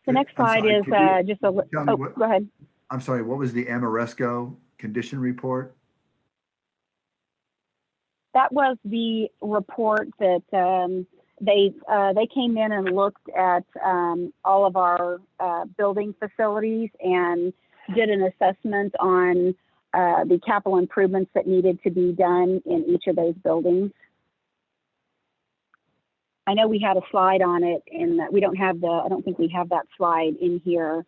L: The next slide is just a, go ahead.
C: I'm sorry, what was the Amoresco condition report?
L: That was the report that they came in and looked at all of our building facilities and did an assessment on the capital improvements that needed to be done in each of those buildings. I know we had a slide on it, and we don't have I don't think we have that slide in here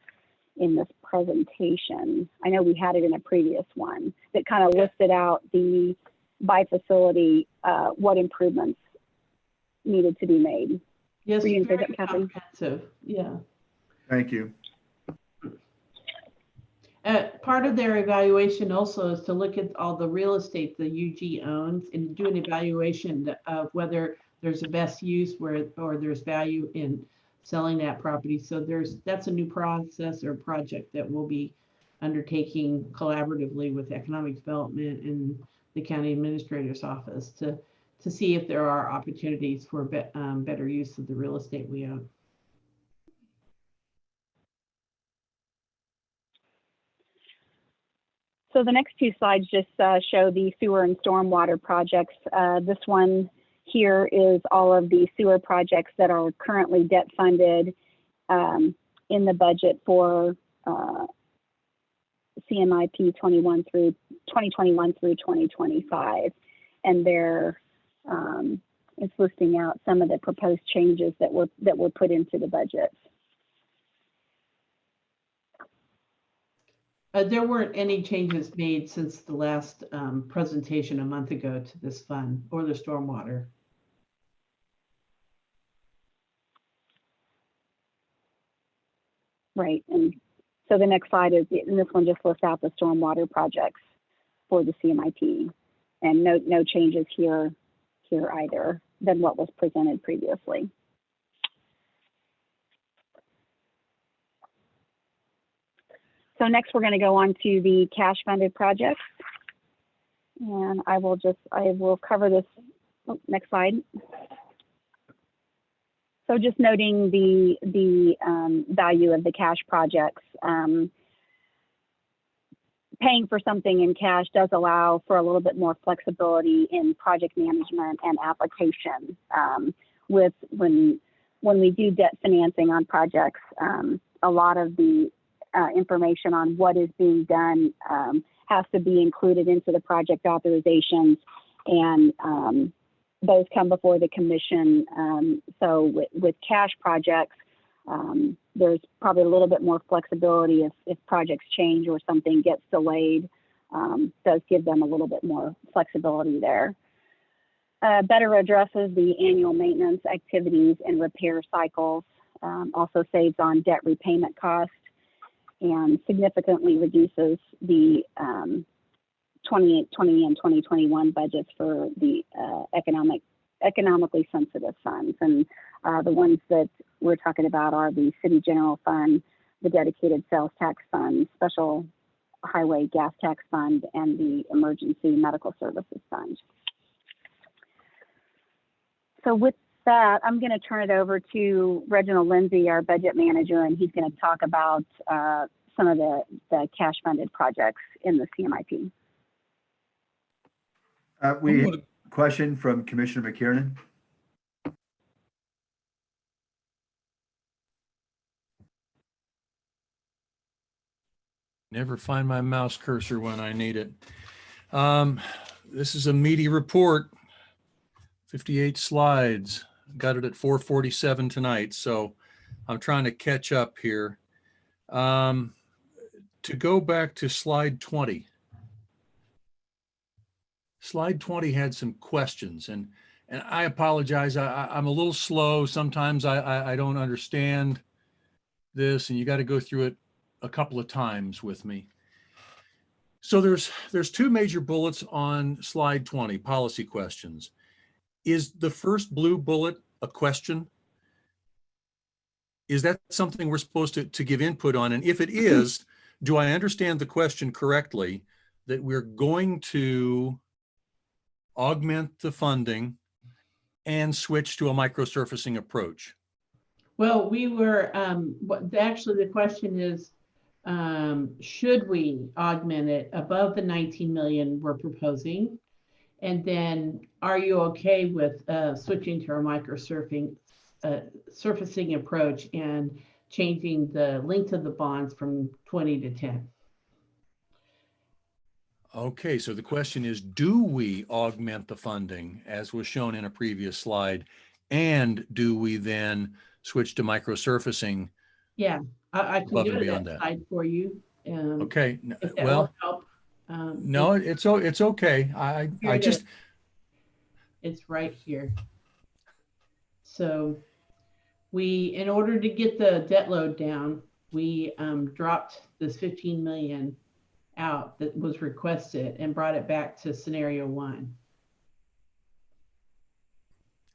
L: in this presentation. I know we had it in a previous one that kind of listed out by facility, what improvements needed to be made.
K: Yes,
L: Were you gonna say
K: very
L: that, Kathleen?
K: comprehensive. Yeah.
C: Thank you.
K: Part of their evaluation also is to look at all the real estate the UG owns and do an evaluation of whether there's a best use or there's value in selling that property. So that's a new process or project that we'll be undertaking collaboratively with economic development and the county administrator's office to see if there are opportunities for better use of the real estate we own.
L: So the next two slides just show the sewer and stormwater projects. This one here is all of the sewer projects that are currently debt funded in the budget for CMIP 2021 through 2025. And it's listing out some of the proposed changes that were put into the budget.
K: There weren't any changes made since the last presentation a month ago to this fund or the stormwater.
L: Right, and so the next slide is, and this one just lists out the stormwater projects for the CMIP, and no changes here either than what was presented previously. So next we're going to go on to the cash funded projects, and I will cover this. Oh, next slide. So just noting the value of the cash projects. Paying for something in cash does allow for a little bit more flexibility in project management and application. When we do debt financing on projects, a lot of the information on what is being done has to be included into the project authorizations, and those come before the commission. So with cash projects, there's probably a little bit more flexibility if projects change or something gets delayed. Does give them a little bit more flexibility there. Better addresses the annual maintenance activities and repair cycles. Also saves on debt repayment costs, and significantly reduces the 2020 and 2021 budgets for the economically sensitive funds. And the ones that we're talking about are the City General Fund, the Dedicated Sales Tax Fund, Special Highway Gas Tax Fund, and the Emergency Medical Services Fund. So with that, I'm going to turn it over to Reginald Lindsay, our budget manager, and he's going to talk about some of the cash funded projects in the CMIP.
C: We have a question from Commissioner McKiernan.
P: Never find my mouse cursor when I need it. This is a meaty report, 58 slides. Got it at 4:47 tonight, so I'm trying to catch up here. To go back to slide 20. Slide 20 had some questions, and I apologize. I'm a little slow. Sometimes I don't understand this, and you got to go through it a couple of times with me. So there's two major bullets on slide 20, policy questions. Is the first blue bullet a question? Is that something we're supposed to give input on? And if it is, do I understand the question correctly, that we're going to augment the funding and switch to a microsurfacing approach?
K: Well, we were, actually the question is, should we augment it above the 19 million we're proposing? And then are you okay with switching to a surfacing approach and changing the length of the bonds from 20 to 10?
P: Okay, so the question is, do we augment the funding as was shown in a previous slide? And do we then switch to microsurfacing?
K: Yeah, I can
P: Above
K: go
P: and
K: to
P: beyond
K: that
P: that.
K: slide for you.
P: Okay,
K: If that will
P: well,
K: help.
P: no, it's okay. I
K: Here it
P: just,
K: is. It's right here. So in order to get the debt load down, we dropped this 15 million out that was requested and brought it back to scenario 1.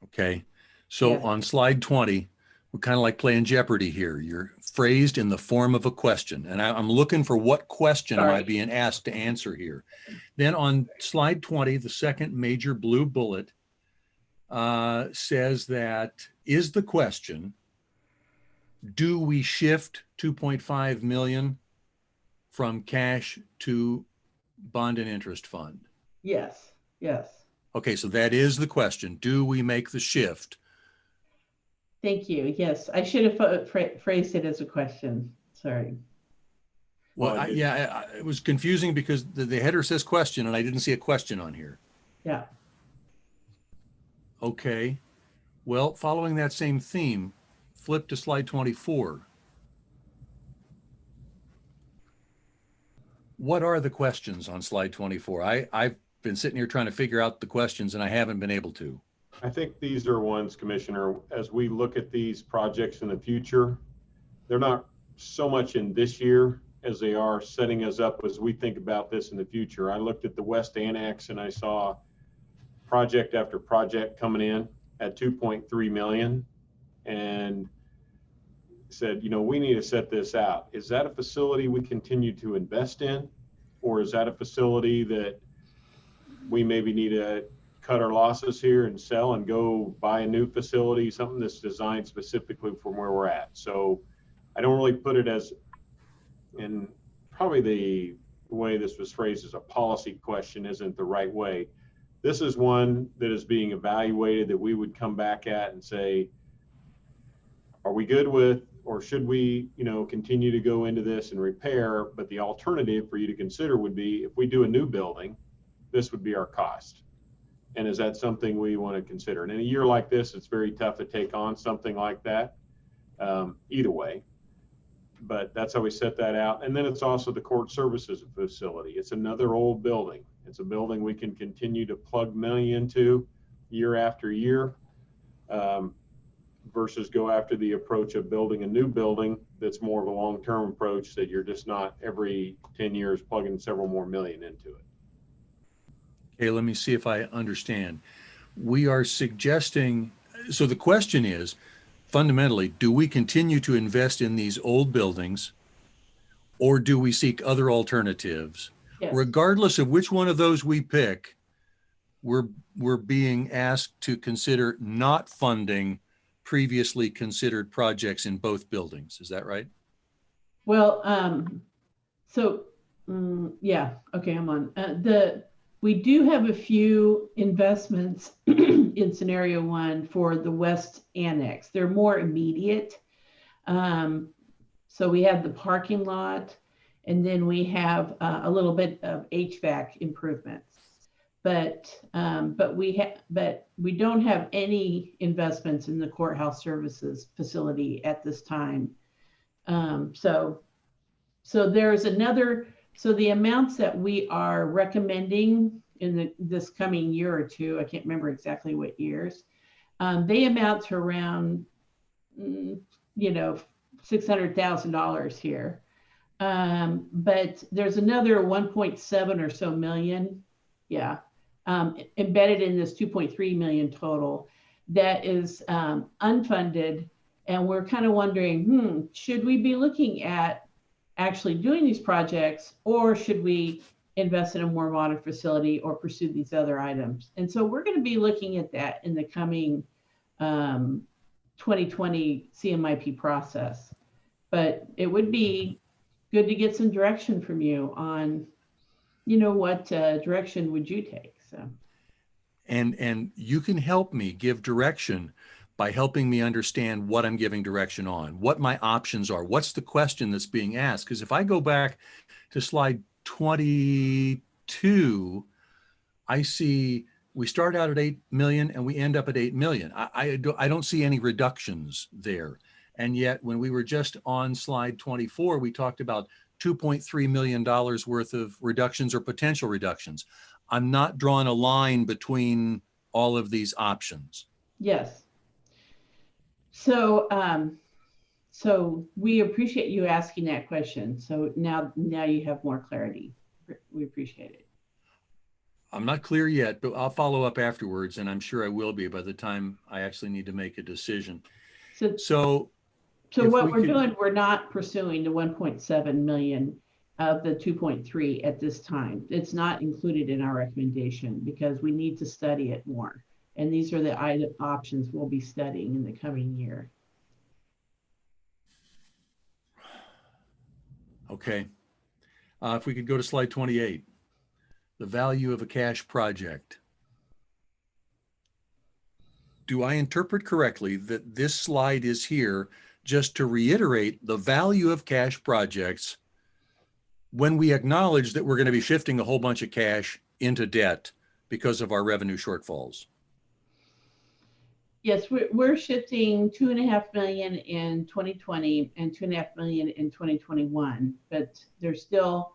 P: okay. So
K: Yes.
P: on slide 20, we're kind of like playing Jeopardy here. You're phrased in the form of a question. And I'm looking for what question am I
K: Sorry.
P: being asked to answer here. Then on slide 20, the second major blue bullet says that is the question, do we shift 2.5 million from cash to bond and interest fund?
K: Yes, yes.
P: Okay, so that is the question. Do we make the shift?
K: Thank you. Yes, I should have phrased it as a question. Sorry.
P: Well, it was confusing because the header says question and I didn't see a question on here.
K: Yeah.
P: Okay. Well, following that same theme, flip to slide 24. What are the questions on slide 24? I've been sitting here trying to figure out the questions and I haven't been able to.
B: I think these are ones, Commissioner, as we look at these projects in the future, they're not so much in this year as they are setting us up as we think about this in the future. I looked at the West Annex and I saw project after project coming in at 2.3 million and said, you know, we need to set this out. Is that a facility we continue to invest in? Or is that a facility that we maybe need to cut our losses here and sell and go buy a new facility, something that's designed specifically from where we're at? So I don't really put it as, and probably the way this was phrased as a policy question isn't the right way. This is one that is being evaluated that we would come back at and say, are we good with, or should we, you know, continue to go into this and repair? But the alternative for you to consider would be if we do a new building, this would be our cost. And is that something we want to consider? And in a year like this, it's very tough to take on something like that, either way. But that's how we set that out. And then it's also the court services facility. It's another old building. It's a building we can continue to plug money into year after year, versus go after the approach of building a new building that's more of a long-term approach that you're just not every 10 years plugging several more million into it.
P: Okay, let me see if I understand. We are suggesting, so the question is, fundamentally, do we continue to invest in these old buildings or do we seek other alternatives?
K: Yes.
P: Regardless of which one of those we pick, we're being asked to consider not funding previously considered projects in both buildings. Is that right?
K: Well, yeah, okay, I'm on. We do have a few investments in scenario 1 for the West Annex. They're more immediate. So we have the parking lot, and then we have a little bit of HVAC improvements. But we don't have any investments in the courthouse services facility at this time. So there's another. So the amounts that we are recommending in this coming year or two, I can't remember exactly what years, they amount to around, $600,000 here. But there's another 1.7 or so million, embedded in this 2.3 million total that is unfunded. And we're kind of wondering, should we be looking at actually doing these projects, or should we invest in a more modern facility or pursue these other items? And so we're going to be looking at that in the coming 2020 CMIP process. But it would be good to get some direction from you on, what direction would you take? So.
P: And you can help me give direction by helping me understand what I'm giving direction on, what my options are, what's the question that's being asked. Because if I go back to slide 22, I see We start out at 8 million and we end up at 8 million. I don't see any reductions there. And yet when we were just on slide 24, we talked about $2.3 million worth of reductions or potential reductions. I'm not drawing a line between all of these options.
K: Yes. So, so we appreciate you asking that question. So now you have more clarity. We appreciate it.
P: I'm not clear yet, but I'll follow up afterwards, and I'm sure I will be by the time I actually need to make a decision. So
K: what we're doing, we're not pursuing the 1.7 million of the 2.3 at this time. It's not included in our recommendation because we need to study it more. And these are the options we'll be studying in the coming year.
P: Okay. If we could go to slide 28, the value of a cash project. Do I interpret correctly that this slide is here just to reiterate the value of cash projects when we acknowledge that we're going to be shifting a whole bunch of cash into debt because of our revenue shortfalls?
K: Yes, we're shifting 2.5 million in 2020 and 2.5 million in 2021, but there's still,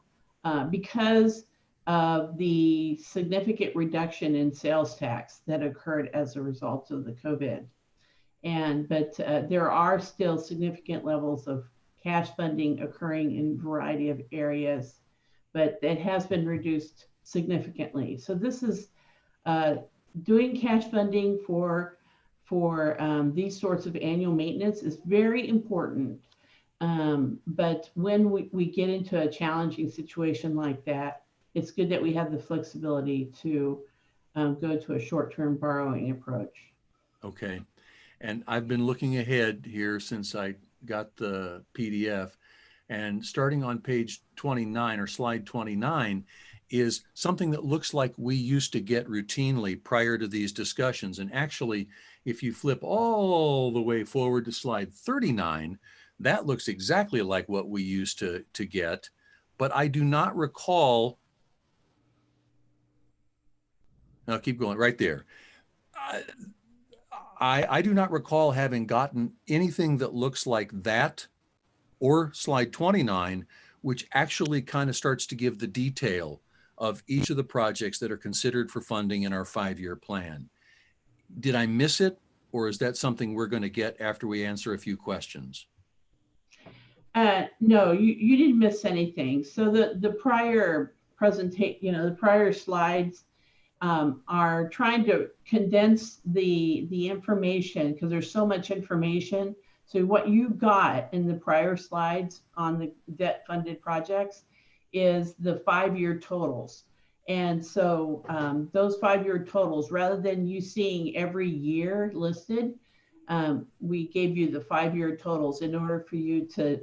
K: because of the significant reduction in sales tax that occurred as a result of the COVID. But there are still significant levels of cash funding occurring in a variety of areas, but it has been reduced significantly. So this is doing cash funding for these sorts of annual maintenance is very important. But when we get into a challenging situation like that, it's good that we have the flexibility to go to a short-term borrowing approach.
P: Okay. And I've been looking ahead here since I got the PDF, and starting on page 29 or slide 29 is something that looks like we used to get routinely prior to these discussions. And actually, if you flip all the way forward to slide 39, that looks exactly like what we used to get, but I do not recall. Now keep going right there. I do not recall having gotten anything that looks like that or slide 29, which actually kind of starts to give the detail of each of the projects that are considered for funding in our 5-year plan. Did I miss it, or is that something we're going to get after we answer a few questions?
K: No, you didn't miss anything. So the prior presentation, the prior slides are trying to condense the information because there's so much information. So what you got in the prior slides on the debt funded projects is the 5-year totals. And so those 5-year totals, rather than you seeing every year listed, we gave you the 5-year totals in order for you to,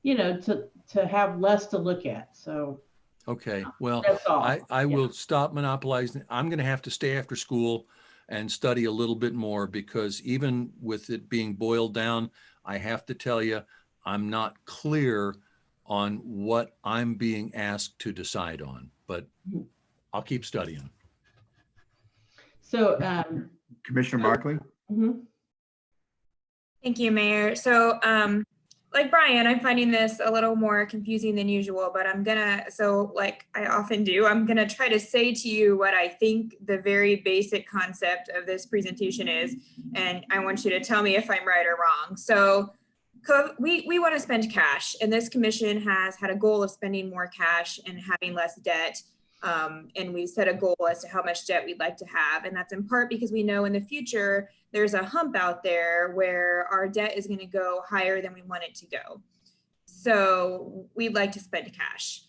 K: to have less to look at. So
P: okay, well,
K: that's all.
P: I will stop monopolizing. I'm going to have to stay after school and study a little bit more, because even with it being boiled down, I have to tell you, I'm not clear on what I'm being asked to decide on, but I'll keep studying.
K: So
C: Commissioner Markley?
Q: Thank you, Mayor. So like Brian, I'm finding this a little more confusing than usual, but like I often do, I'm gonna try to say to you what I think the very basic concept of this presentation is, and I want you to tell me if I'm right or wrong. So we want to spend cash, and this commission has had a goal of spending more cash and having less debt. And we set a goal as to how much debt we'd like to have. And that's in part because we know in the future, there's a hump out there where our debt is going to go higher than we want it to go. So we'd like to spend cash.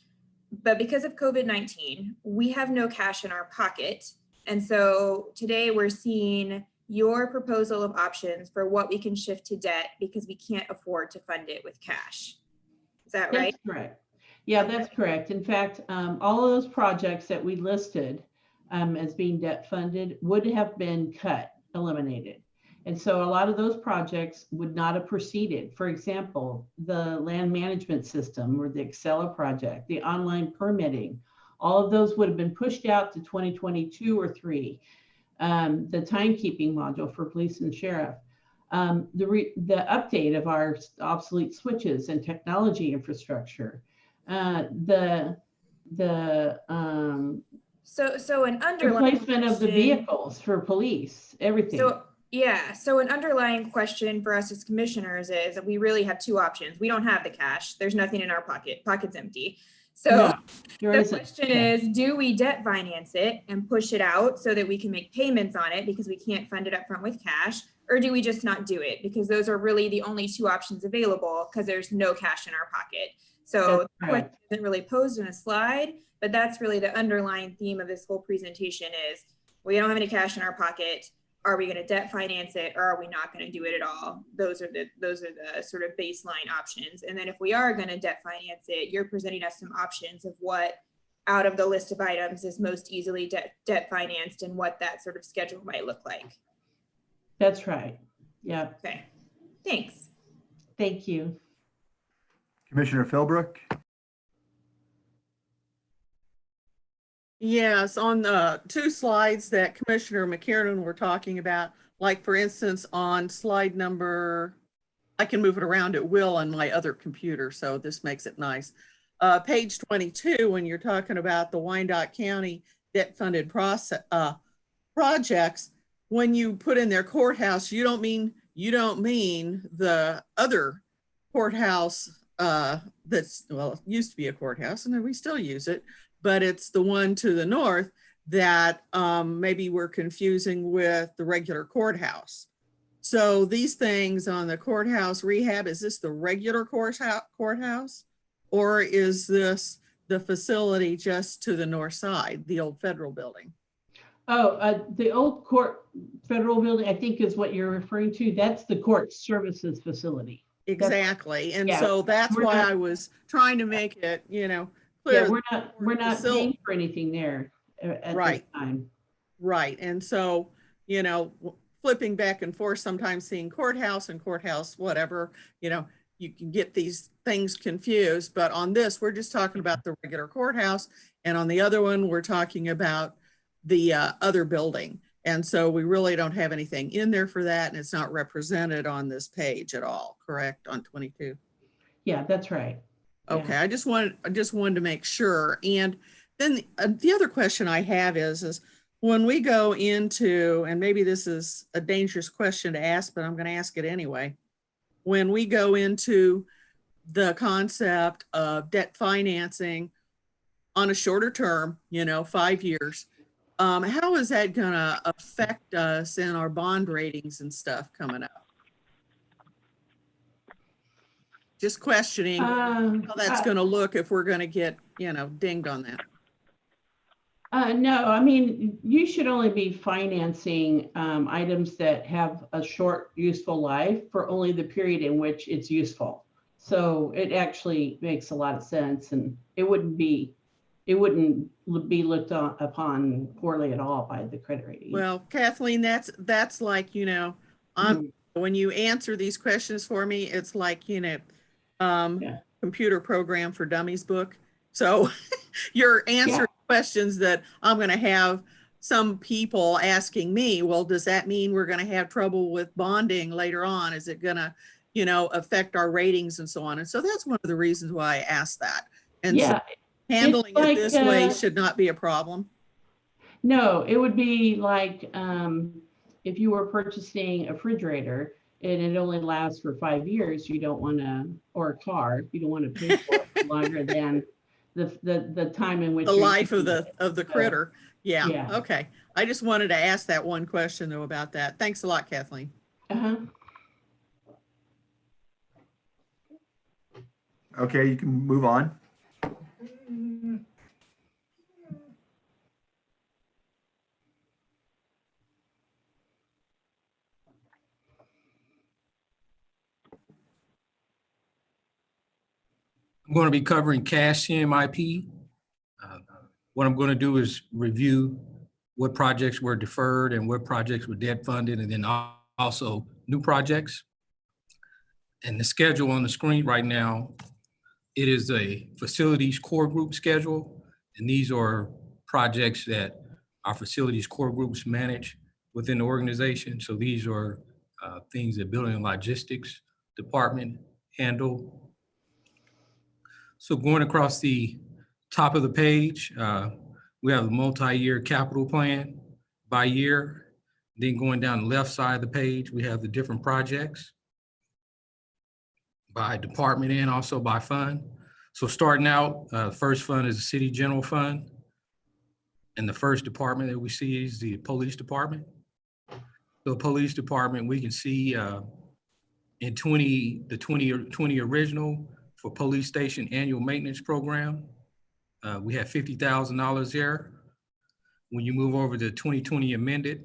Q: But because of COVID-19, we have no cash in our pocket. And so today we're seeing your proposal of options for what we can shift to debt because we can't afford to fund it with cash. Is that right?
K: That's correct. Yeah, that's correct. In fact, all of those projects that we listed as being debt funded would have been eliminated. And so a lot of those projects would not have proceeded. For example, the land management system or the Excella project, the online permitting, all of those would have been pushed out to 2022 or 3. the timekeeping module for police and sheriff, the update of our obsolete switches and technology infrastructure, the
Q: So an underlying
K: replacement of the
Q: question-
K: vehicles for police, everything.
Q: So an underlying question for us as commissioners is that we really have two options. We don't have the cash. There's nothing in our pocket's empty. So
K: No, there
Q: the
K: isn't.
Q: question
K: Yeah.
Q: is, do we debt finance it and push it out so that we can make payments on it because we can't fund it up front with cash? Or do we just not do it? Because those are really the only two options available because there's no cash in our pocket. So
K: That's
Q: the question
K: correct.
Q: isn't really posed in a slide, but that's really the underlying theme of this whole presentation is we don't have any cash in our pocket. Are we going to debt finance it or are we not going to do it at all? Those are the sort of baseline options. And then if we are going to debt finance it, you're presenting us some options of what out of the list of items is most easily debt financed and what that sort of schedule might look like.
K: That's right. Yeah.
Q: Okay. Thanks.
K: Thank you.
C: Commissioner Philbrook?
R: Yes, on the two slides that Commissioner McKiernan were talking about, like for instance, on slide number, I can move it around at will on my other computer, so this makes it nice. Page 22, when you're talking about the Wyandotte County debt funded projects, when you put in their courthouse, you don't mean the other courthouse that's, well, it used to be a courthouse and then we still use it, but it's the one to the north that maybe we're confusing with the regular courthouse. So these things on the courthouse rehab, is this the regular courthouse? Or is this the facility just to the north side, the old federal building?
K: Oh, the old federal building, I think is what you're referring to. That's the court services facility.
R: Exactly. And
K: yeah,
R: so that's why
K: not,
R: I was trying to make it, clear.
K: Yeah, we're not paying for anything there at this time.
R: Right. And so, flipping back and forth, sometimes seeing courthouse and courthouse, whatever, you can get these things confused. But on this, we're just talking about the regular courthouse. And on the other one, we're talking about the other building. And so we really don't have anything in there for that. And it's not represented on this page at all, correct? On 22.
K: Yeah, that's right.
R: Okay, yeah. I just wanted to make sure. And then the other question I have is when we go into, and maybe this is a dangerous question to ask, but I'm going to ask it anyway. When we go into the concept of debt financing on a shorter term, 5 years, how is that going to affect us in our bond ratings and stuff coming up? Just questioning how that's going to look if we're going to get, dinged on that.
K: No, I mean, you should only be financing items that have a short useful life for only the period in which it's useful. So it actually makes a lot of sense, and it wouldn't be looked upon poorly at all by the credit rating.
R: Well, Kathleen, that's like, when you answer these questions for me, it's like, computer program for dummies book. So you're answering questions that I'm going to have some people asking me, well, does that mean we're going to have trouble with bonding later on? Is it going to, affect our ratings and so on? And so that's one of the reasons why I asked that. And so handling it this way should not be a problem.
K: No, it would be like if you were purchasing a refrigerator and it only lasts for 5 years, you don't want to, or a car, you don't want to pay for it longer than the time in which
R: the life of the critter. Yeah. Okay. I just wanted to ask that one question though about that. Thanks a lot, Kathleen.
C: Okay, you can move on.
S: I'm going to be covering cash CMIP. What I'm going to do is review what projects were deferred and what projects were debt funded, and then also new projects. And the schedule on the screen right now, it is a facilities core group schedule. And these are projects that our facilities core groups manage. within the organization. So these are things that Building and Logistics Department handle. So going across the top of the page, we have a multi-year capital plan by year. Then going down the left side of the page, we have the different projects by department and also by fund. So starting out, first fund is the City General Fund. And the first department that we see is the Police Department. The Police Department, we can see in 2020 original for Police Station Annual Maintenance Program, we have $50,000 there. When you move over to 2020 amended,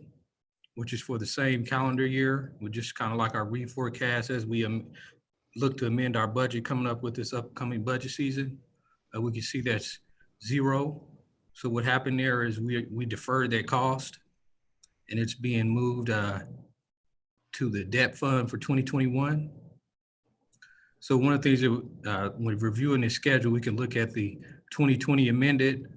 S: which is for the same calendar year, which is kind of like our reforecast as we look to amend our budget coming up with this upcoming budget season, we can see that's zero. So what happened there is we deferred that cost and it's being moved to the debt fund for 2021. So one of the things that when reviewing the schedule, we can look at the 2020 amended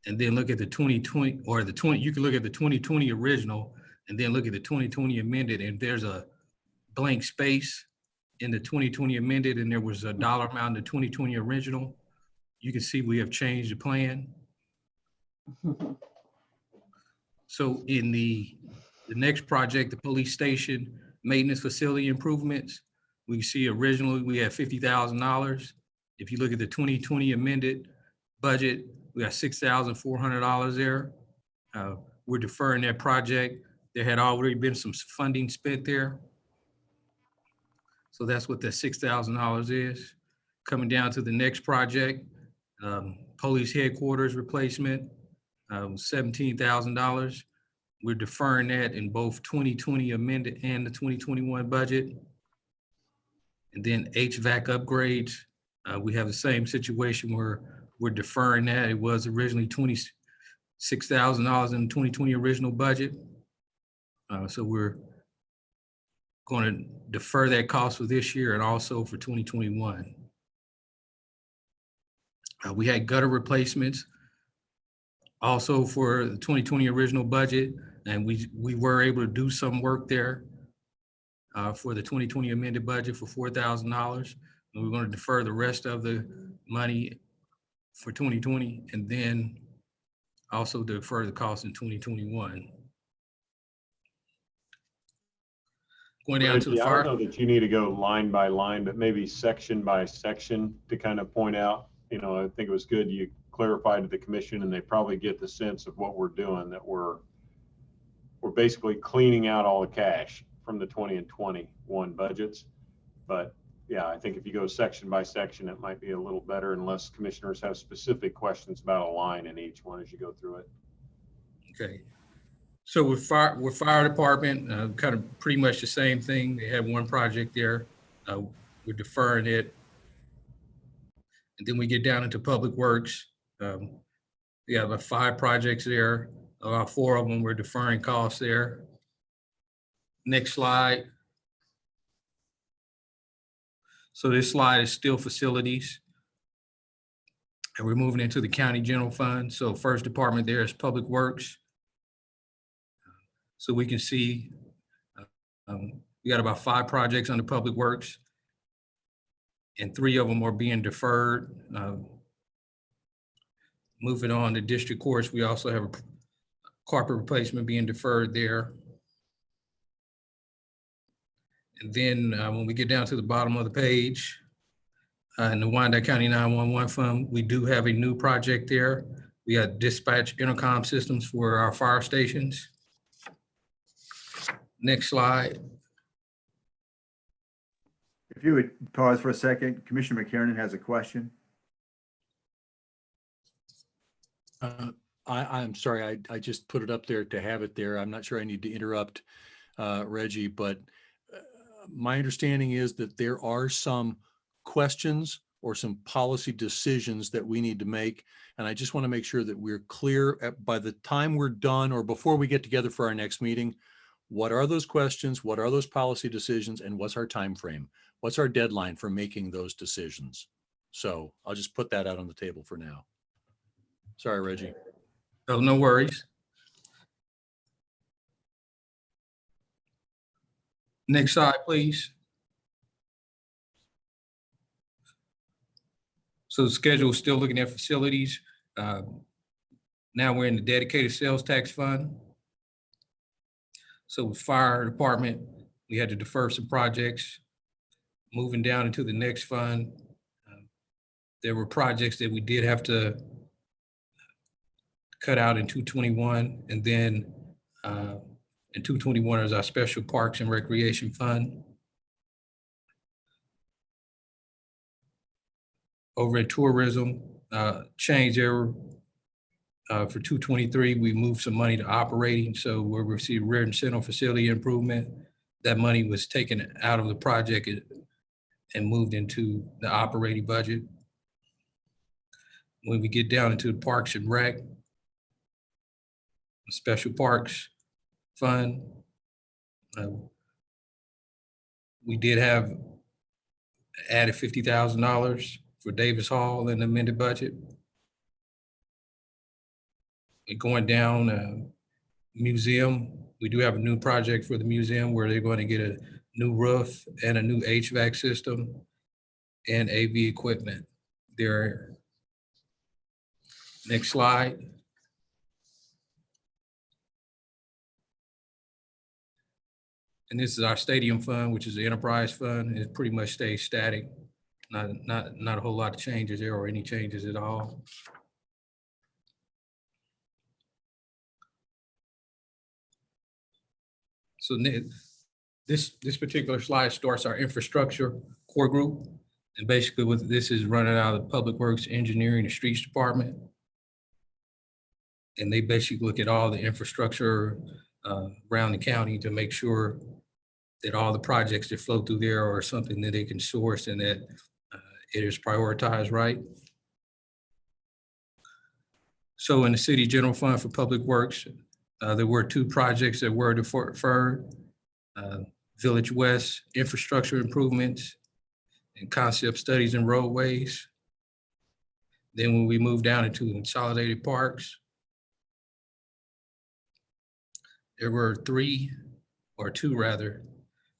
S: and then look at the 2020 or you can look at the 2020 original and then look at the 2020 amended, and there's a blank space in the 2020 amended and there was a dollar amount in the 2020 original. You can see we have changed the plan. So in the next project, the police station maintenance facility improvements, we see originally we had $50,000. If you look at the 2020 amended budget, we got $6,400 there. We're deferring that project. There had already been some funding spent there. So that's what that $6,000 is. Coming down to the next project, police headquarters replacement, $17,000. We're deferring that in both 2020 amended and the 2021 budget. And then HVAC upgrades, we have the same situation where we're deferring that. It was originally $26,000 in the 2020 original budget. So we're going to defer that cost for this year and also for 2021. We had gutter replacements also for the 2020 original budget, and we were able to do some work there for the 2020 amended budget for $4,000. And we're going to defer the rest of the money for 2020 and then also defer the cost in 2021. Going down to the fire.
B: I don't know that you need to go line by line, but maybe section by section to kind of point out, I think it was good you clarified to the commission and they probably get the sense of what we're doing, that we're basically cleaning out all the cash from the 20 and 21 budgets. But yeah, I think if you go section by section, it might be a little better unless commissioners have specific questions about a line in each one as you go through it.
S: Okay. So with fire department, kind of pretty much the same thing. They have one project there. We're deferring it. And then we get down into public works. We have about 5 projects there. About 4 of them we're deferring costs there. Next slide. So this slide is still facilities. And we're moving into the county general fund. So first department there is public works. So we can see we got about 5 projects under public works and 3 of them are being deferred. Moving on to district courts, we also have a carpet replacement being deferred there. And then when we get down to the bottom of the page, in the Wyandotte County 911 Fund, we do have a new project there. We got dispatch intercom systems for our fire stations. Next slide.
C: If you would pause for a second, Commissioner McKiernan has a question.
P: I'm sorry, I just put it up there to have it there. I'm not sure I need to interrupt Reggie, but my understanding is that there are some questions or some policy decisions that we need to make. And I just want to make sure that we're clear by the time we're done or before we get together for our next meeting. What are those questions? What are those policy decisions? And what's our time frame? What's our deadline for making those decisions? So I'll just put that out on the table for now. Sorry, Reggie.
S: Oh, no worries. Next slide, please. So the schedule is still looking at facilities. Now we're in the dedicated sales tax fund. So with fire department, we had to defer some projects. Moving down into the next fund, there were projects that we did have to cut out in 221, and then in 221 is our special parks and recreation fund. Over in tourism, change there for 223, we moved some money to operating, so we'll receive rear and center facility improvement. That money was taken out of the project and moved into the operating budget. When we get down into the parks and rec, special parks fund, we did have added $50,000 for Davis Hall in the amended budget. And going down, museum, we do have a new project for the museum where they're going to get a new roof and a new HVAC system and AV equipment there. Next slide. And this is our stadium fund, which is the enterprise fund. It pretty much stays static. Not a whole lot of changes there or any changes at all. So this particular slide starts our infrastructure core group. And basically what this is running out of the Public Works, Engineering, and Streets Department. And they basically look at all the infrastructure around the county to make sure that all the projects that flow through there are something that they can source and that it is prioritized right. So in the city general fund for public works, there were 2 projects that were deferred, Village West infrastructure improvements and concept studies and roadways. Then when we move down into consolidated parks, there were 2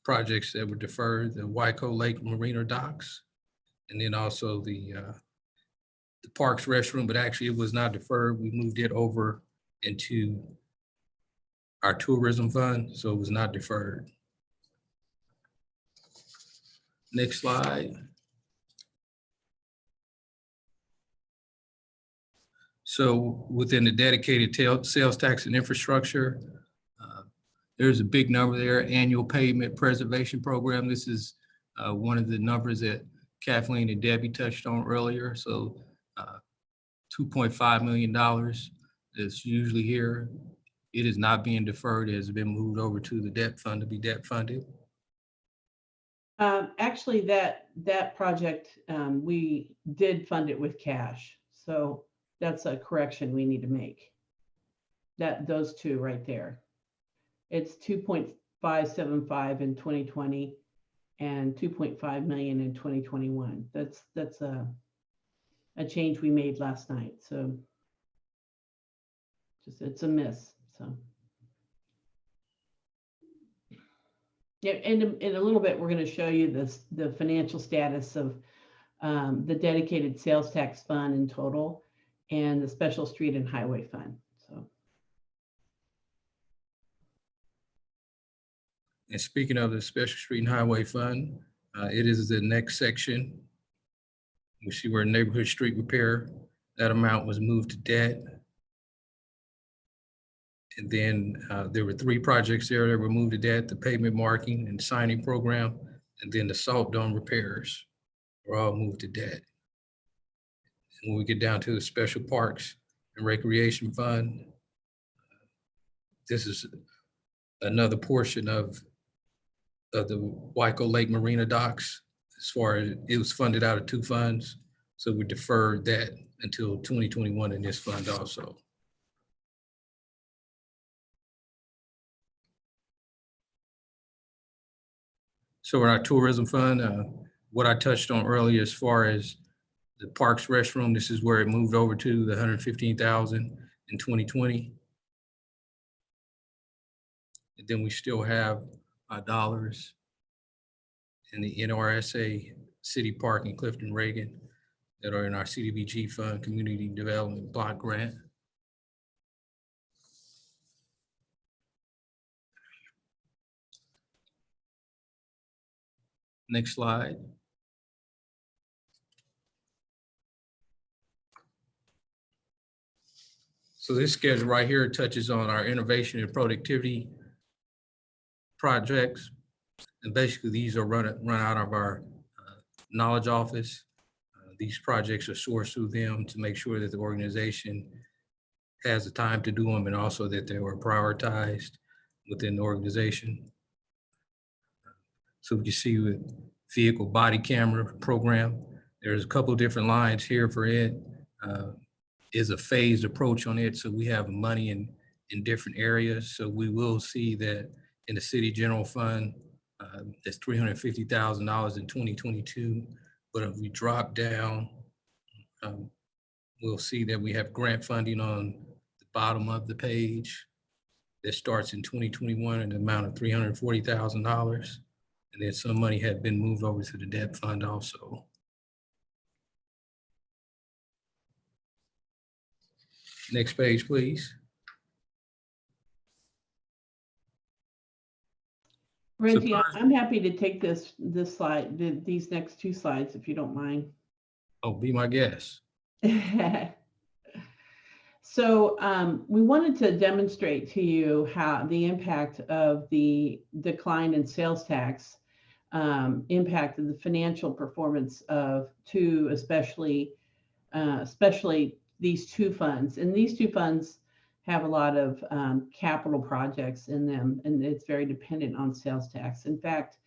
S: projects that were deferred, the Wyandotte Lake Marina docks, and then also the parks restroom, but actually it was not deferred. We moved it over into our tourism fund, so it was not deferred. Next slide. So within the dedicated sales tax and infrastructure, there's a big number there, annual pavement preservation program. This is one of the numbers that Kathleen and Debbie touched on earlier. So $2.5 million is usually here. It is not being deferred. It has been moved over to the debt fund to be debt funded.
K: Actually, that project, we did fund it with cash. So that's a correction we need to make. Those 2 right there. It's 2.575 in 2020 and 2.5 million in 2021. That's a change we made last night. So it's a miss. So yeah, and in a little bit we're going to show you the financial status of the dedicated sales tax fund in total and the special street and highway fund. So.
S: And speaking of the Special Street and Highway Fund, it is the next section. We see where neighborhood street repair, that amount was moved to debt. And then there were 3 projects there that were moved to debt, the pavement marking and signing program, and then the salt dome repairs were all moved to debt. And when we get down to the Special Parks and Recreation Fund, this is another portion of the Wyandotte Lake Marina docks. As far as it was funded out of 2 funds. So we deferred that until 2021 in this fund also. So in our tourism fund, what I touched on earlier as far as the parks restroom, this is where it moved over to the 115,000 in 2020. And then we still have dollars in the NRSA City Park in Clifton Reagan that are in our CDBG Fund Community Development Block Grant. Next slide. So this schedule right here touches on our innovation and productivity projects. And basically these are run out of our knowledge office. These projects are sourced through them to make sure that the organization has the time to do them and also that they were prioritized within the organization. So you see with vehicle body camera program, there's a couple different lines here for it. Is a phased approach on it. So we have money in different areas. So we will see that in the city general fund, that's $350,000 in 2022. But if we drop down, we'll see that we have grant funding on the bottom of the page that starts in 2021 in the amount of $340,000. And then some money had been moved over to the debt fund also. Next page, please.
K: Renty, I'm happy to take this slide, these next two slides, if you don't mind.
S: Oh, be my guest.
K: So we wanted to demonstrate to you how the impact of the decline in sales tax impacted the financial performance of two, especially these two funds. And these two funds have a lot of capital projects in them, and it's very dependent on sales tax. In fact,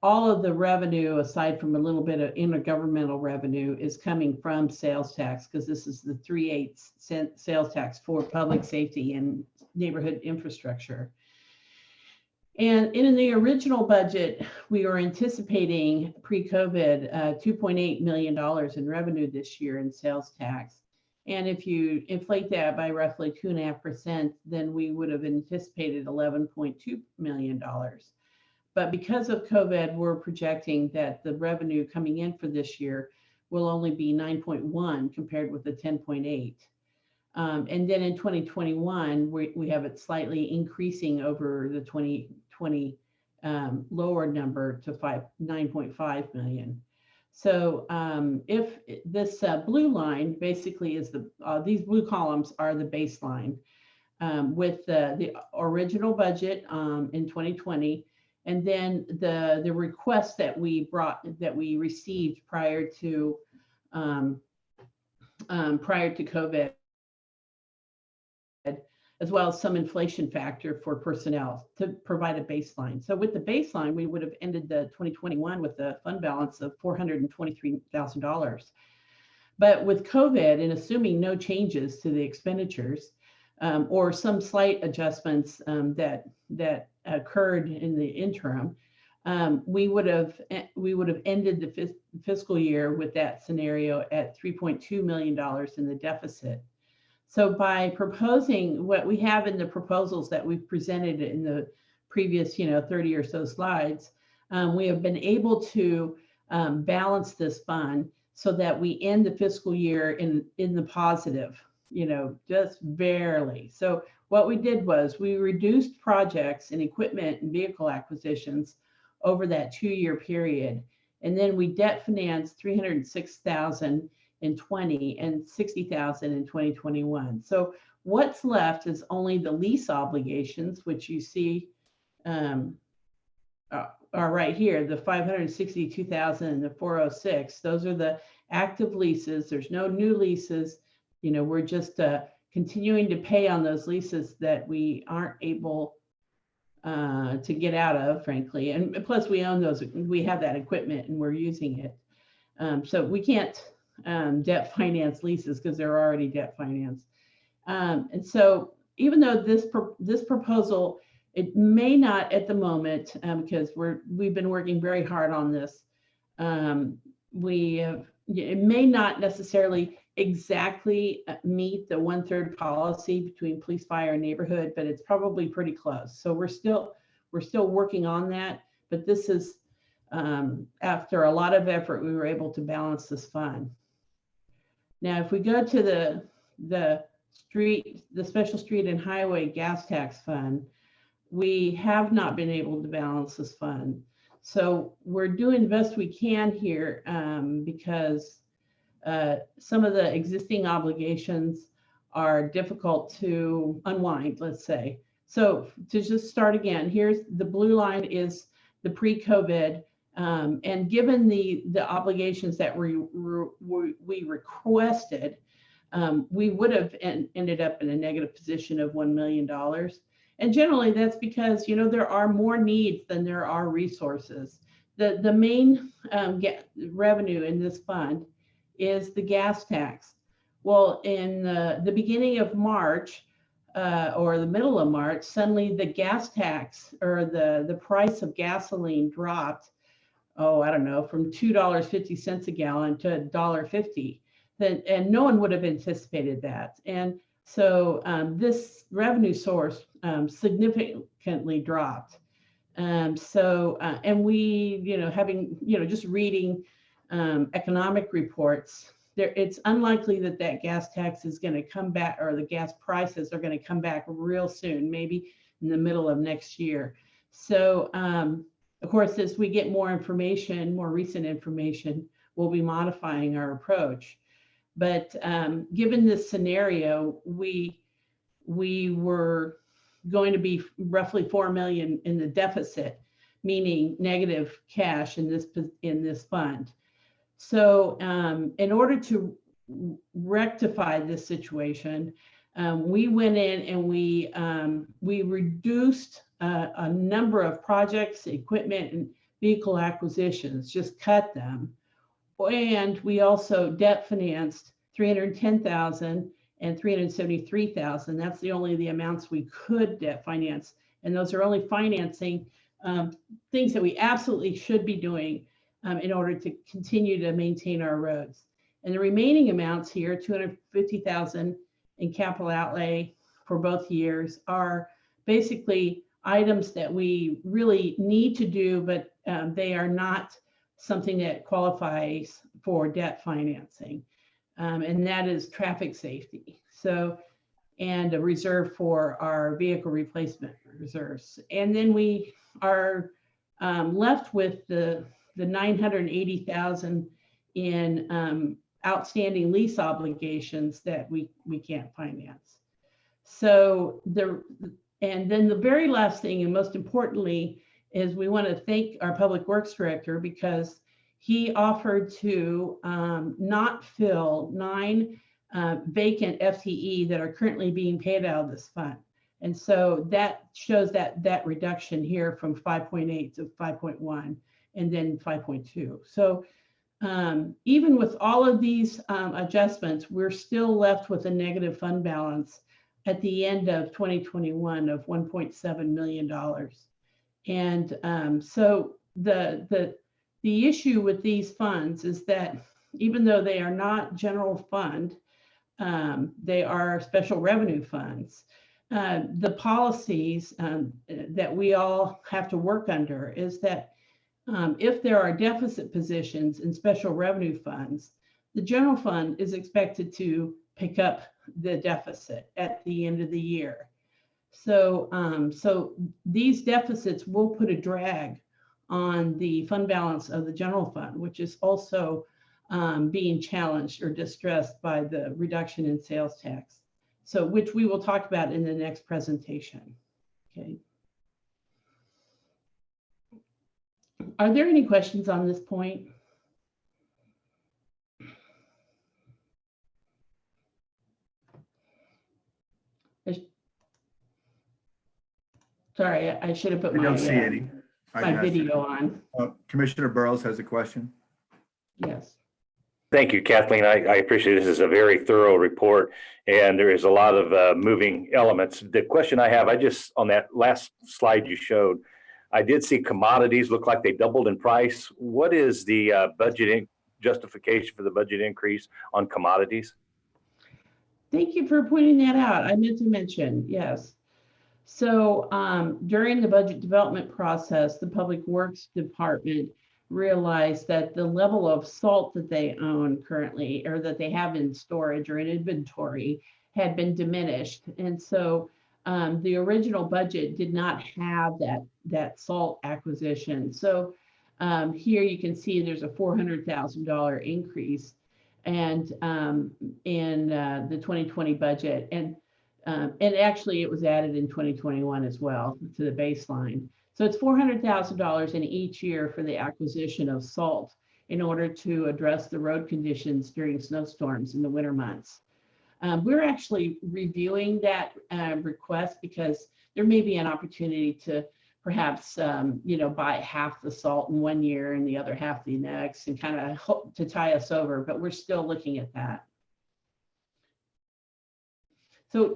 K: all of the revenue, aside from a little bit of intergovernmental revenue, is coming from sales tax, because this is the 3/8 sales tax for public safety and neighborhood infrastructure. And in the original budget, we were anticipating pre-COVID $2.8 million in revenue this year in sales tax. And if you inflate that by roughly 2.5%, then we would have anticipated $11.2 million. But because of COVID, we're projecting that the revenue coming in for this year will only be 9.1 compared with the 10.8. And then in 2021, we have it slightly increasing over the 2020 lower number to 9.5 million. So if this blue line basically is these blue columns are the baseline with the original budget in 2020, and then the request that we received prior to COVID, as well as some inflation factor for personnel to provide a baseline. So with the baseline, we would have ended the 2021 with a fund balance of $423,000. But with COVID and assuming no changes to the expenditures or some slight adjustments that occurred in the interim, we would have ended the fiscal year with that scenario at $3.2 million in the deficit. So by proposing what we have in the proposals that we've presented in the previous 30 or so slides, we have been able to balance this fund so that we end the fiscal year in the positive, just barely. So what we did was we reduced projects and equipment and vehicle acquisitions over that 2-year period. And then we debt financed $306,000 in 20 and $60,000 in 2021. So what's left is only the lease obligations, which you see are right here, the $562,000 and the $406. Those are the active leases. There's no new leases. We're just continuing to pay on those leases that we aren't able to get out of, frankly. And plus we own those, we have that equipment and we're using it. So we can't debt finance leases because they're already debt financed. And so even though this proposal, it may not at the moment, because we've been working very hard on this, it may not necessarily exactly meet the 1/3 policy between police, fire, and neighborhood, but it's probably pretty close. So we're still working on that, but this is, after a lot of effort, we were able to balance this fund. Now, if we go to the special street and highway gas tax fund, we have not been able to balance this fund. So we're doing the best we can here, because some of the existing obligations are difficult to unwind, let's say. So to just start again, here's the blue line is the pre-COVID, and given the obligations that we requested, we would have ended up in a negative position of $1 million. And generally that's because, you know, there are more needs than there are resources. The main revenue in this fund is the gas tax. Well, in the beginning of March, or the middle of March, suddenly the gas tax, or the price of gasoline dropped, I don't know, from $2.50 a gallon to $1.50. And no one would have anticipated that. And so this revenue source significantly dropped. And we, you know, having, you know, just reading economic reports, it's unlikely that gas tax is going to come back, or the gas prices are going to come back real soon, maybe in the middle of next year. So, of course, as we get more information, more recent information, we'll be modifying our approach. But given this scenario, we were going to be roughly $4 million in the deficit, meaning negative cash in this fund. So in order to rectify this situation, we went in and we reduced a number of projects, equipment, and vehicle acquisitions, just cut them. And we also debt financed $310,000 and $373,000. That's only the amounts we could debt finance. And those are only financing things that we absolutely should be doing in order to continue to maintain our roads. And the remaining amounts here, $250,000 in capital outlay for both years, are basically items that we really need to do, but they are not something that qualifies for debt financing. And that is traffic safety. So, and a reserve for our vehicle replacement reserves. And then we are left with the $980,000 in outstanding lease obligations that we can't finance. So and then the very last thing, and most importantly, is we want to thank our Public Works Director, because he offered to not fill 9 vacant FTE that are currently being paid out of this fund. And so that shows that reduction here from 5.8 to 5.1 and then 5.2. So even with all of these adjustments, we're still left with a negative fund balance at the end of 2021 of $1.7 million. And so the issue with these funds is that even though they are not general fund, they are special revenue funds. The policies that we all have to work under is that if there are deficit positions in special revenue funds, the general fund is expected to pick up the deficit at the end of the year. So, so these deficits will put a drag on the fund balance of the general fund, which is also being challenged or distressed by the reduction in sales tax. So, which we will talk about in the next presentation. Okay. Are there any questions on this point? Sorry, I should have put my, my video on.
C: Commissioner Burrows has a question.
K: Yes.
T: Thank you, Kathleen. I appreciate this. This is a very thorough report, and there is a lot of moving elements. The question I have, on that last slide you showed, I did see commodities look like they doubled in price. What is the justification for the budget increase on commodities?
K: Thank you for pointing that out. I meant to mention, yes. So during the budget development process, the Public Works Department realized that the level of salt that they own currently, or that they have in storage or in inventory, had been diminished. And so the original budget did not have that salt acquisition. So here you can see there's a $400,000 increase and in the 2020 budget. And actually it was added in 2021 as well to the baseline. So it's $400,000 in each year for the acquisition of salt in order to address the road conditions during snowstorms in the winter months. We're actually reviewing that request because there may be an opportunity to perhaps, buy half the salt in one year and the other half the next, and kind of hope to tie us over, but we're still looking at that. So,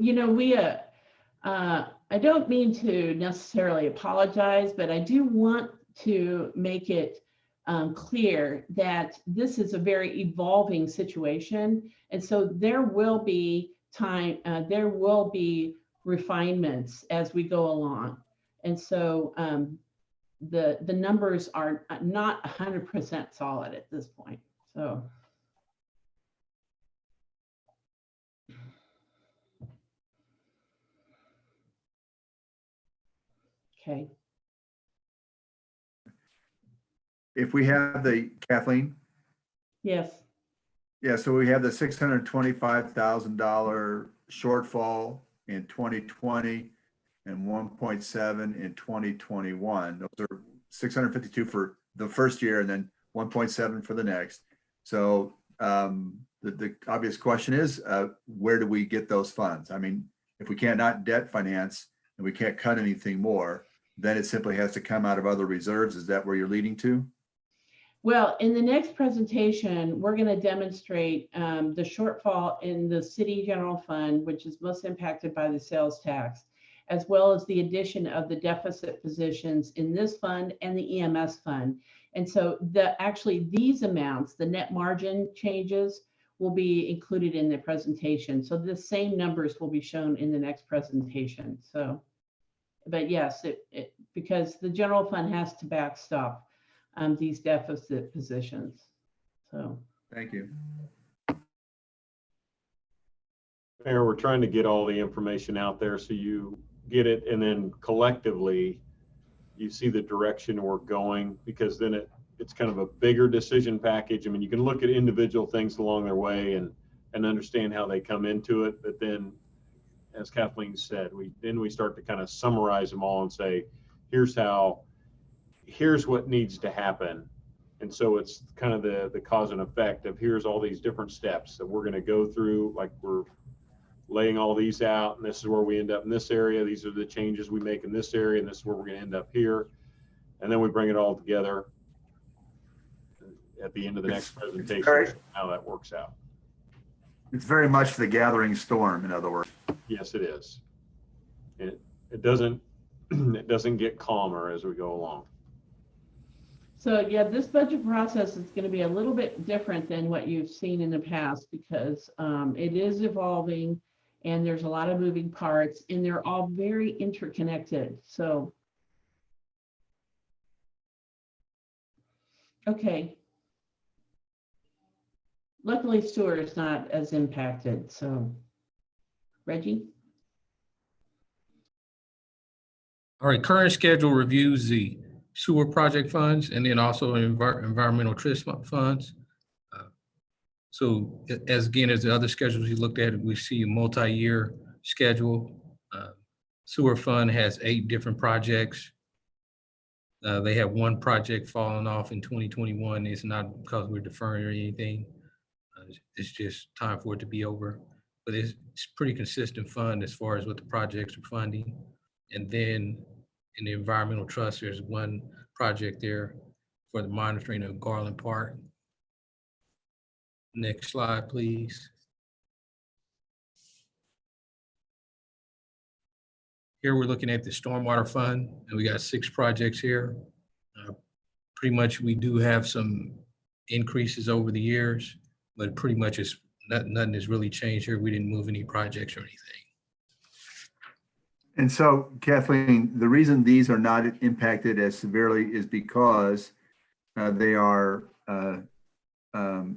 K: I don't mean to necessarily apologize, but I do want to make it clear that this is a very evolving situation. And so there will be there will be refinements as we go along. And so the numbers are not 100% solid at this point. So. Okay.
C: If we have the, Kathleen?
K: Yes.
C: Yeah, so we have the $625,000 shortfall in 2020 and 1.7 in 2021. Those are 652 for the first year and then 1.7 for the next. So the obvious question is, where do we get those funds? I mean, if we can't not debt finance and we can't cut anything more, then it simply has to come out of other reserves. Is that where you're leading to?
K: Well, in the next presentation, we're going to demonstrate the shortfall in the city general fund, which is most impacted by the sales tax, as well as the addition of the deficit positions in this fund and the EMS fund. And so actually these amounts, the net margin changes, will be included in the presentation. So the same numbers will be shown in the next presentation. So, but yes, because the general fund has to backstop these deficit positions. So.
C: Thank you.
B: Mayor, we're trying to get all the information out there so you get it, and then collectively you see the direction we're going, because then it's kind of a bigger decision package. I mean, you can look at individual things along their way and understand how they come into it, but then, as Kathleen said, we start to kind of summarize them all and say, here's what needs to happen. And so it's kind of the cause and effect of here's all these different steps that we're going to go through, like we're laying all these out, and this is where we end up in this area. These are the changes we make in this area, and this is where we're going to end up here. And then we bring it all together at the end of the next presentation, how that works out.
C: It's very much the gathering storm, in other words.
B: Yes, it is. It doesn't get calmer as we go along.
K: So yeah, this budget process is going to be a little bit different than what you've seen in the past, because it is evolving and there's a lot of moving parts and they're all very interconnected. So, okay. Luckily, Stewart is not as impacted. So, Reggie?
S: All right, current schedule reviews the sewer project funds and then also environmental trust funds. So as the other schedules you looked at, we see a multi-year schedule. Sewer fund has 8 different projects. They have 1 project falling off in 2021. It's not because we're deferring or anything. It's just time for it to be over. But it's pretty consistent fund as far as what the projects are funding. And then in the environmental trust, there's 1 project there for the monitoring of Garland Park. Next slide, please. Here we're looking at the stormwater fund, and we got 6 projects here. Pretty much we do have some increases over the years, but pretty much it's Nothing has really changed here. We didn't move any projects or anything.
C: And so Kathleen, the reason these are not impacted as severely is because they are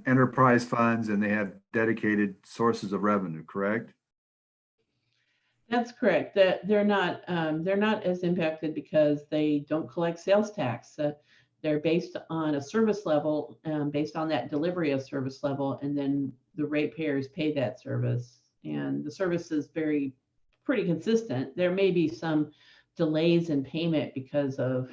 C: enterprise funds and they have dedicated sources of revenue, correct?
K: That's correct. They're not as impacted because they don't collect sales tax. They're based on a service level, based on that delivery of service level, and then the ratepayers pay that service. And the service is pretty consistent. There may be some delays in payment because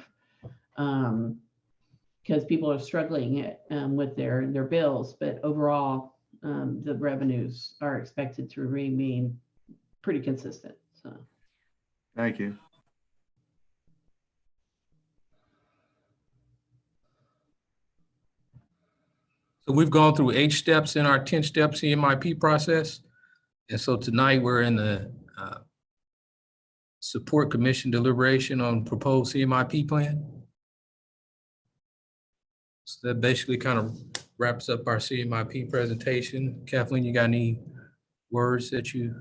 K: people are struggling with their bills, but overall, the revenues are expected to remain pretty consistent. So,
C: thank you.
S: So we've gone through 8 steps in our 10-step CMIP process. And so tonight we're in the support commission deliberation on proposed CMIP plan. So that basically kind of wraps up our CMIP presentation. Kathleen, you got any words that you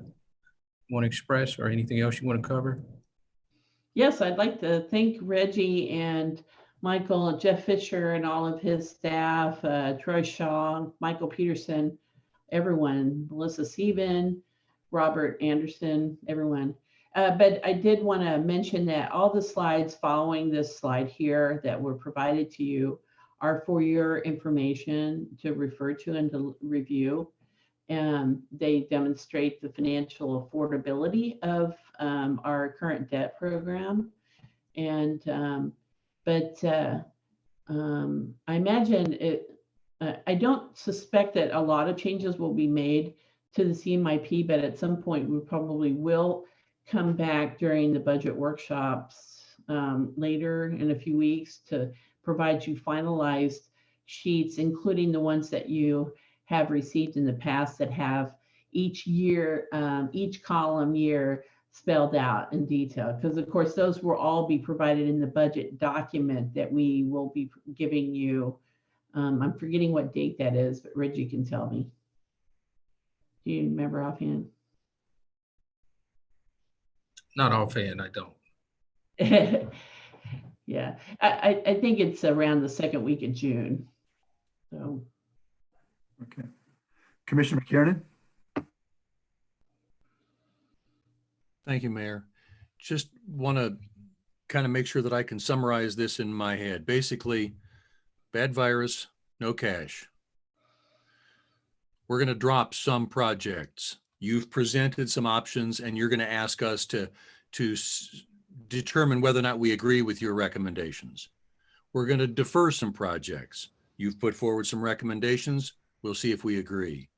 S: want to express or anything else you want to cover?
K: yes, I'd like to thank Reggie and Michael and Jeff Fisher and all of his staff, Troy Shaw, Michael Peterson, everyone, Melissa Sieben, Robert Anderson, everyone. But I did want to mention that all the slides following this slide here that were provided to you are for your information to refer to and to review. And they demonstrate the financial affordability of our current debt program. And I imagine I don't suspect that a lot of changes will be made to the CMIP, but at some point we probably will come back during the budget workshops later in a few weeks to provide you finalized sheets, including the ones that you have received in the past that have each year, each column year spelled out in detail. Because of course, those will all be provided in the budget document that we will be giving you. I'm forgetting what date that is, but Reggie can tell me. Do you remember offhand?
S: Not offhand, I don't.
K: Yeah, I think it's around the second week of June. So.
C: Okay. Commissioner McKiernan?
P: Thank you, Mayor. Just want to kind of make sure that I can summarize this in my head. Basically, bad virus, no cash. We're going to drop some projects. You've presented some options and you're going to ask us to determine whether or not we agree with your recommendations. We're going to defer some projects. You've put forward some recommendations. We'll see if we agree.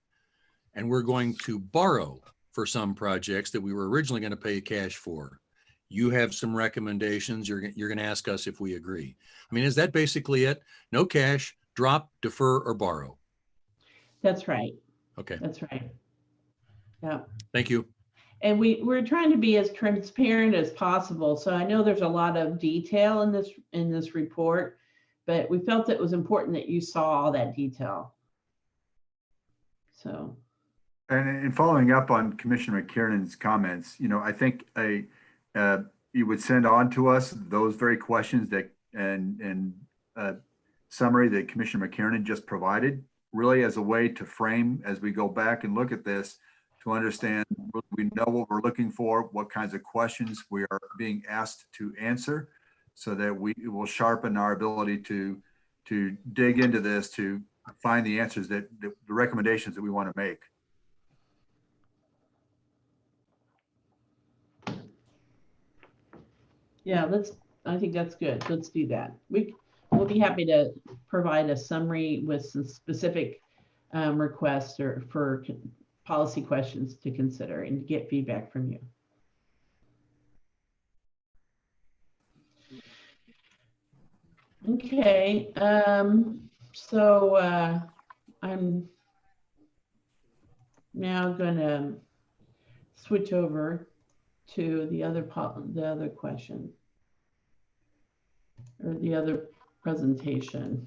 P: And we're going to borrow for some projects that we were originally going to pay cash for. You have some recommendations. You're going to ask us if we agree. I mean, is that basically it? No cash, drop, defer, or borrow?
K: That's right.
P: Okay.
K: That's right. Yeah.
P: Thank you.
K: And we're trying to be as transparent as possible. So I know there's a lot of detail in this report, but we felt it was important that you saw all that detail. So.
C: And following up on Commissioner McKiernan's comments, you know, I think you would send on to us those very questions that and summary that Commissioner McKiernan just provided, really as a way to frame as we go back and look at this, to understand we know what we're looking for, what kinds of questions we are being asked to answer, so that it will sharpen our ability to dig into this, to find the answers that the recommendations that we want to make.
K: Yeah, I think that's good. Let's do that. We'll be happy to provide a summary with some specific requests or for policy questions to consider and get feedback from you. Okay, so I'm now gonna switch over to the other question or the other presentation.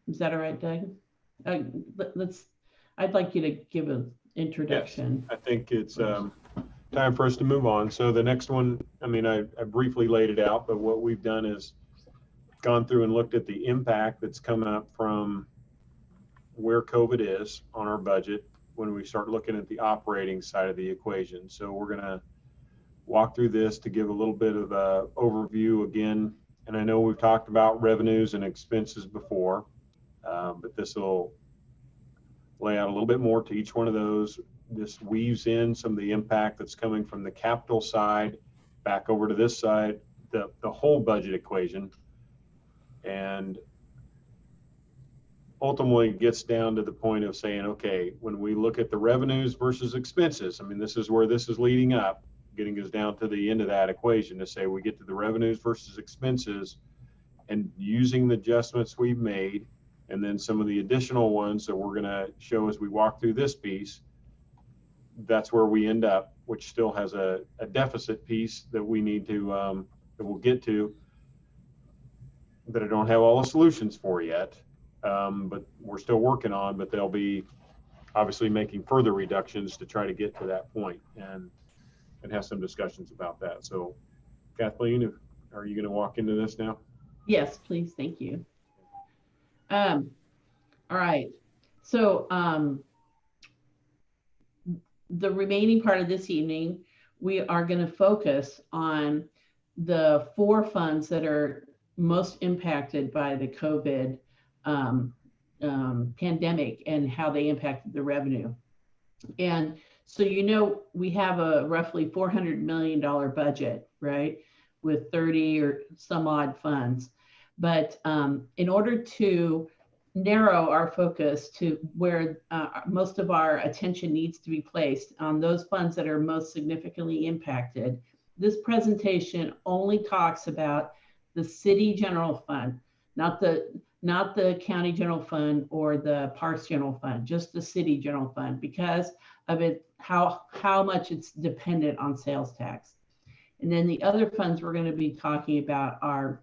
K: Is that all right, Doug? I'd like you to give an introduction.
B: I think it's time for us to move on. So the next one, I mean, I briefly laid it out, but what we've done is gone through and looked at the impact that's come up from where COVID is on our budget when we start looking at the operating side of the equation. So we're going to walk through this to give a little bit of a overview again. And I know we've talked about revenues and expenses before, but this will lay out a little bit more to each one of those. This weaves in some of the impact that's coming from the capital side back over to this side, the whole budget equation. And ultimately gets down to the point of saying, okay, when we look at the revenues versus expenses, I mean, this is where this is leading up, getting us down to the end of that equation to say we get to the revenues versus expenses, and using the adjustments we've made, and then some of the additional ones that we're going to show as we walk through this piece, that's where we end up, which still has a deficit piece that we need to, that we'll get to, that I don't have all the solutions for yet, but we're still working on, but they'll be obviously making further reductions to try to get to that point and have some discussions about that. So Kathleen, are you going to walk into this now?
K: Yes, please. Thank you. All right. So the remaining part of this evening, we are going to focus on the 4 funds that are most impacted by the COVID pandemic and how they impacted the revenue. And so, you know, we have a roughly $400 million budget, right, with 30 or some odd funds. But in order to narrow our focus to where most of our attention needs to be placed on those funds that are most significantly impacted, this presentation only talks about the city general fund, not the county general fund or the parks general fund, just the city general fund, because of how much it's dependent on sales tax. And then the other funds we're going to be talking about are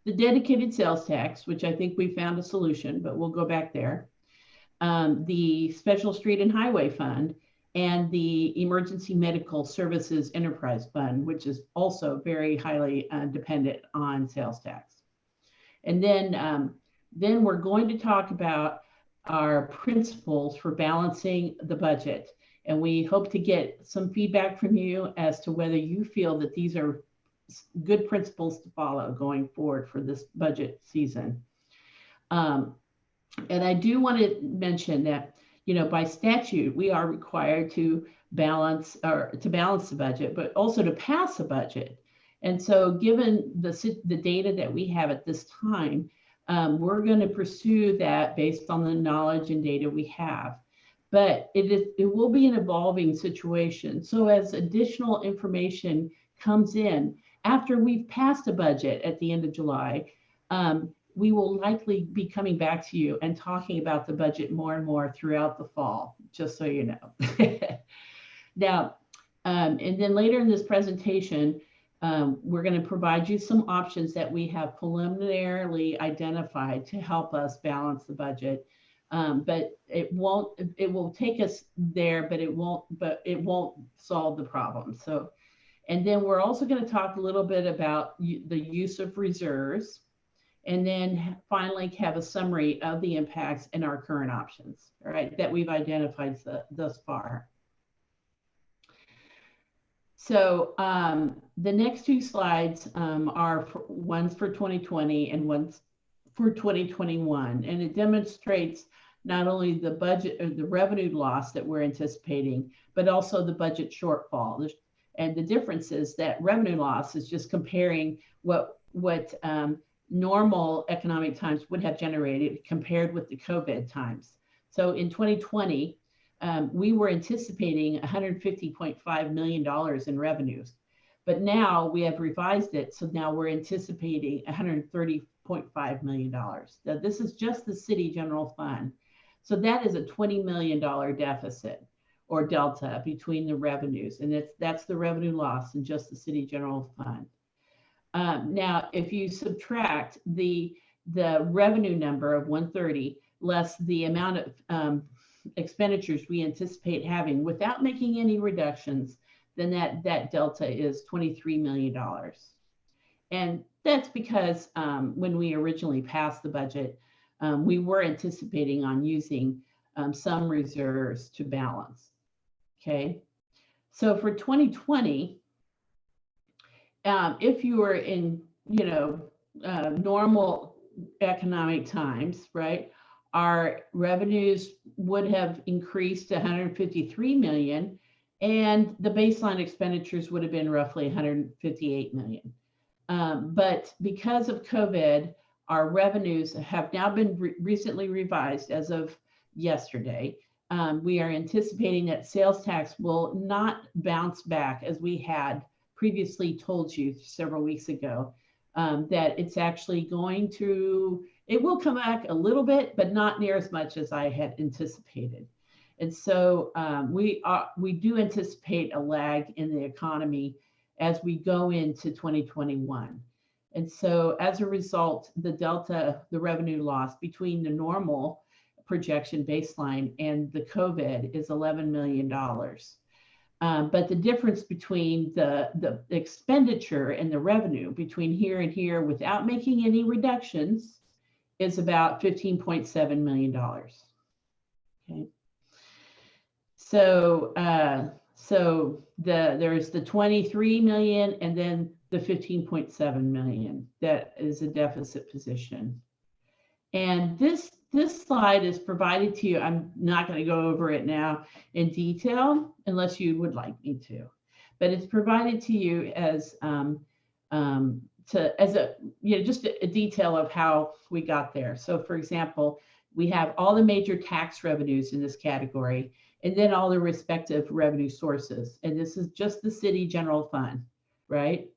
K: the dedicated sales tax, which I think we found a solution, but we'll go back there. The Special Street and Highway Fund, and the Emergency Medical Services Enterprise Fund, which is also very highly dependent on sales tax. And then we're going to talk about our principles for balancing the budget. And we hope to get some feedback from you as to whether you feel that these are good principles to follow going forward for this budget season. And I do want to mention that, you know, by statute, we are required to balance the budget, but also to pass a budget. And so given the data that we have at this time, we're going to pursue that based on the knowledge and data we have. But it will be an evolving situation. So as additional information comes in after we've passed a budget at the end of July, we will likely be coming back to you and talking about the budget more and more throughout the fall, just so you know. Now, and then later in this presentation, we're going to provide you some options that we have preliminarily identified to help us balance the budget. But it will take us there, but it won't solve the problem. So, and then we're also going to talk a little bit about the use of reserves, and then finally have a summary of the impacts and our current options, all right, that we've identified thus far. So the next 2 slides are one's for 2020 and one's for 2021, and it demonstrates not only the budget or the revenue loss that we're anticipating, but also the budget shortfall. And the difference is that revenue loss is just comparing what normal economic times would have generated compared with the COVID times. So in 2020, we were anticipating $150.5 million in revenues, but now we have revised it. So now we're anticipating $130.5 million. Now this is just the city general fund. So that is a $20 million deficit or delta between the revenues. And that's the revenue loss in just the city general fund. Now, if you subtract the revenue number of 130 less the amount of expenditures we anticipate having without making any reductions, then that delta is $23 million. And that's because when we originally passed the budget, we were anticipating on using some reserves to balance. Okay, so for 2020, if you were in, normal economic times, right, our revenues would have increased to 153 million, and the baseline expenditures would have been roughly 158 million. But because of COVID, our revenues have now been recently revised as of yesterday. We are anticipating that sales tax will not bounce back as we had previously told you several weeks ago, that it's actually it will come back a little bit, but not near as much as I had anticipated. And so we do anticipate a lag in the economy as we go into 2021. And so as a result, the delta, the revenue loss between the normal projection baseline and the COVID is $11 million. But the difference between the expenditure and the revenue between here and here without making any reductions is about $15.7 million. Okay. So there's the 23 million and then the 15.7 million. That is a deficit position. And this slide is provided to you. I'm not going to go over it now in detail unless you would like me to, but it's provided to you as just a detail of how we got there. So for example, we have all the major tax revenues in this category, and then all the respective revenue sources. And this is just the city general fund, right?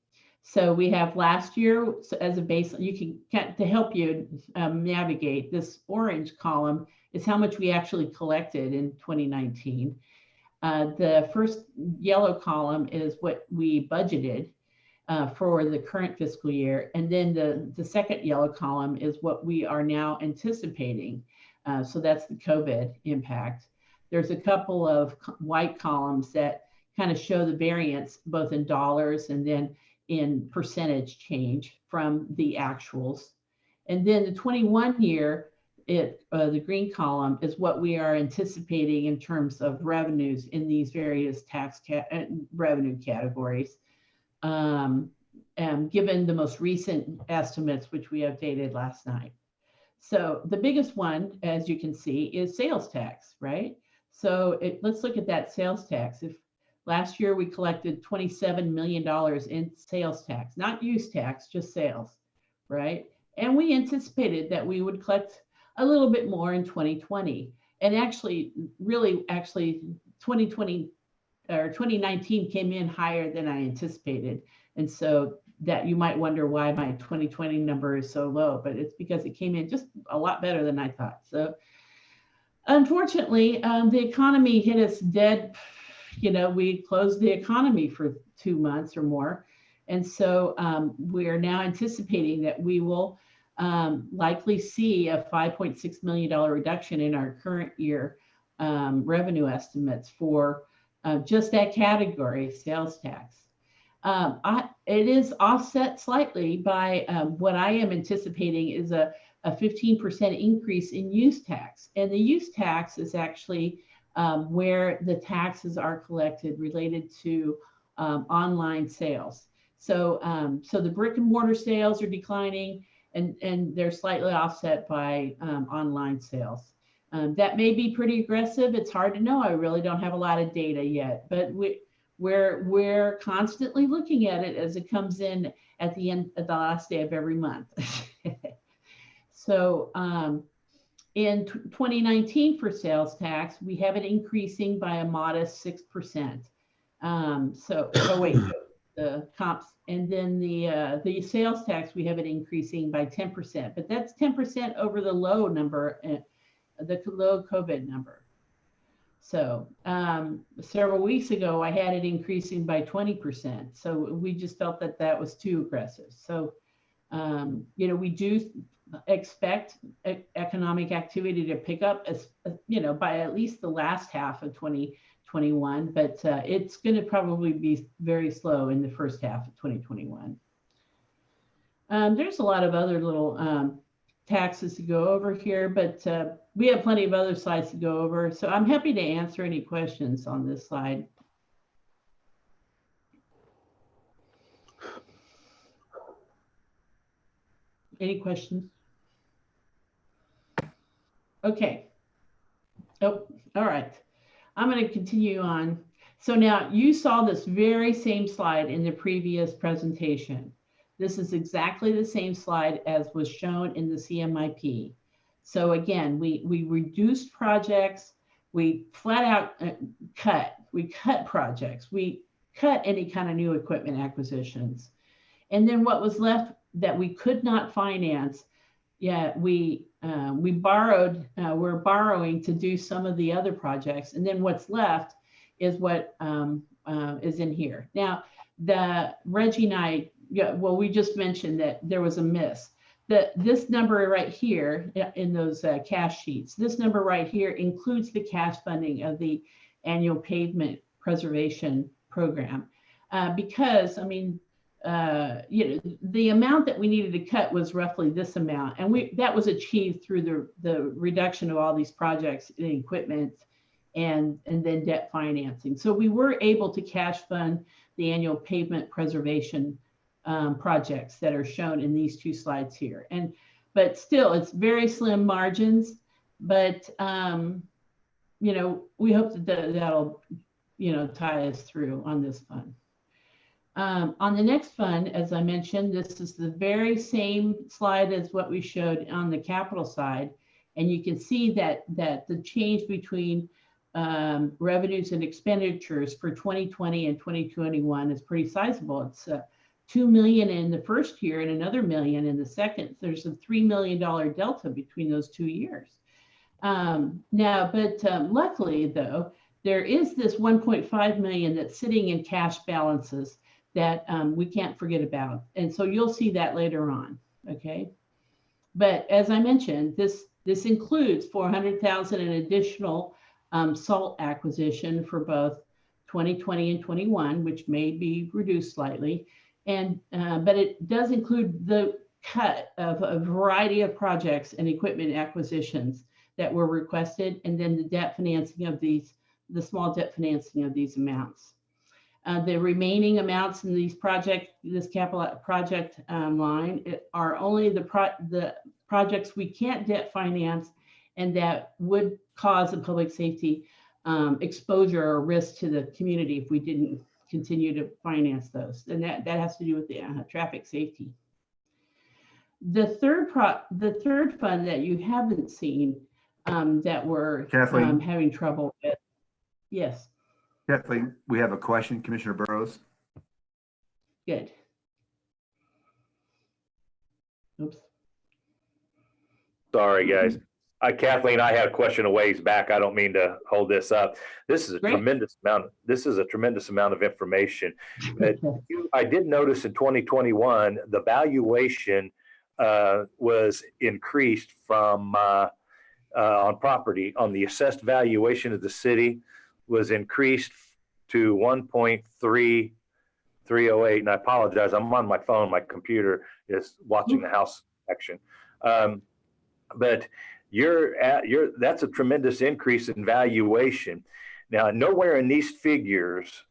K: So we have last year as a base, you can, to help you navigate, this orange column is how much we actually collected in 2019. The first yellow column is what we budgeted for the current fiscal year. And then the second yellow column is what we are now anticipating. So that's the COVID impact. There's a couple of white columns that kind of show the variance both in dollars and then in percentage change from the actuals. And then the 21 year, the green column is what we are anticipating in terms of revenues in these various tax revenue categories, given the most recent estimates, which we updated last night. So the biggest one, as you can see, is sales tax, right? So let's look at that sales tax. If last year we collected $27 million in sales tax, not use tax, just sales, right? And we anticipated that we would collect a little bit more in 2020. And actually, 2020 or 2019 came in higher than I anticipated. And so that you might wonder why my 2020 number is so low, but it's because it came in just a lot better than I thought. So unfortunately, the economy hit us dead. We closed the economy for 2 months or more. And so we are now anticipating that we will likely see a $5.6 million reduction in our current year revenue estimates for just that category, sales tax. It is offset slightly by what I am anticipating is a 15% increase in use tax. And the use tax is actually where the taxes are collected related to online sales. So the brick and mortar sales are declining, and they're slightly offset by online sales. That may be pretty aggressive. It's hard to know. I really don't have a lot of data yet, but we're constantly looking at it as it comes in at the end of the last day of every month. So in 2019 for sales tax, we have it increasing by a modest 6%. The comps, and then the sales tax, we have it increasing by 10%, but that's 10% over the low number, the low COVID number. So several weeks ago, I had it increasing by 20%. So we just felt that that was too aggressive. So, we do expect economic activity to pick up, as by at least the last half of 2021, but it's going to probably be very slow in the first half of 2021. There's a lot of other little taxes to go over here, but we have plenty of other slides to go over. So I'm happy to answer any questions on this slide. Any questions? Okay. Oh, all right. I'm going to continue on. So now you saw this very same slide in the previous presentation. This is exactly the same slide as was shown in the CMIP. So again, we reduced projects, we flat out cut projects, we cut any kind of new equipment acquisitions. And then what was left that we could not finance, we borrowed, we're borrowing to do some of the other projects. And then what's left is what is in here. Now, the Reggie and I, we just mentioned that there was a miss. This number right here in those cash sheets, this number right here includes the cash funding of the annual pavement preservation program. Because, I mean, the amount that we needed to cut was roughly this amount. And that was achieved through the reduction of all these projects in equipment and then debt financing. So we were able to cash fund the annual pavement preservation projects that are shown in these two slides here. But still, it's very slim margins, but we hope that that'll tie us through on this fund. On the next fund, as I mentioned, this is the very same slide as what we showed on the capital side. And you can see that the change between revenues and expenditures for 2020 and 2021 is pretty sizable. It's $2 million in the first year and another $1 million in the second. There's a $3 million delta between those 2 years. Luckily though, there is this 1.5 million that's sitting in cash balances that we can't forget about. And so you'll see that later on, okay? But as I mentioned, this includes 400,000 in additional salt acquisition for both 2020 and 21, which may be reduced slightly. And but it does include the cut of a variety of projects and equipment acquisitions that were requested, and then the debt financing of the small debt financing of these amounts. The remaining amounts in this capital project line are only the projects we can't debt finance and that would cause a public safety exposure or risk to the community if we didn't continue to finance those. And that has to do with the traffic safety. The third fund that you haven't seen that we're having trouble with. Yes.
C: Kathleen, we have a question, Commissioner Burrows.
K: Good. Oops.
T: Sorry, guys. Kathleen, I had a question a ways back. I don't mean to hold this up. This is a tremendous amount. This is a tremendous amount of information. I did notice in 2021, the valuation was increased from on property, on the assessed valuation of the city was increased to 1.3308. And I apologize, I'm on my phone, my computer is watching the house section. But that's a tremendous increase in valuation. Now, nowhere in these figures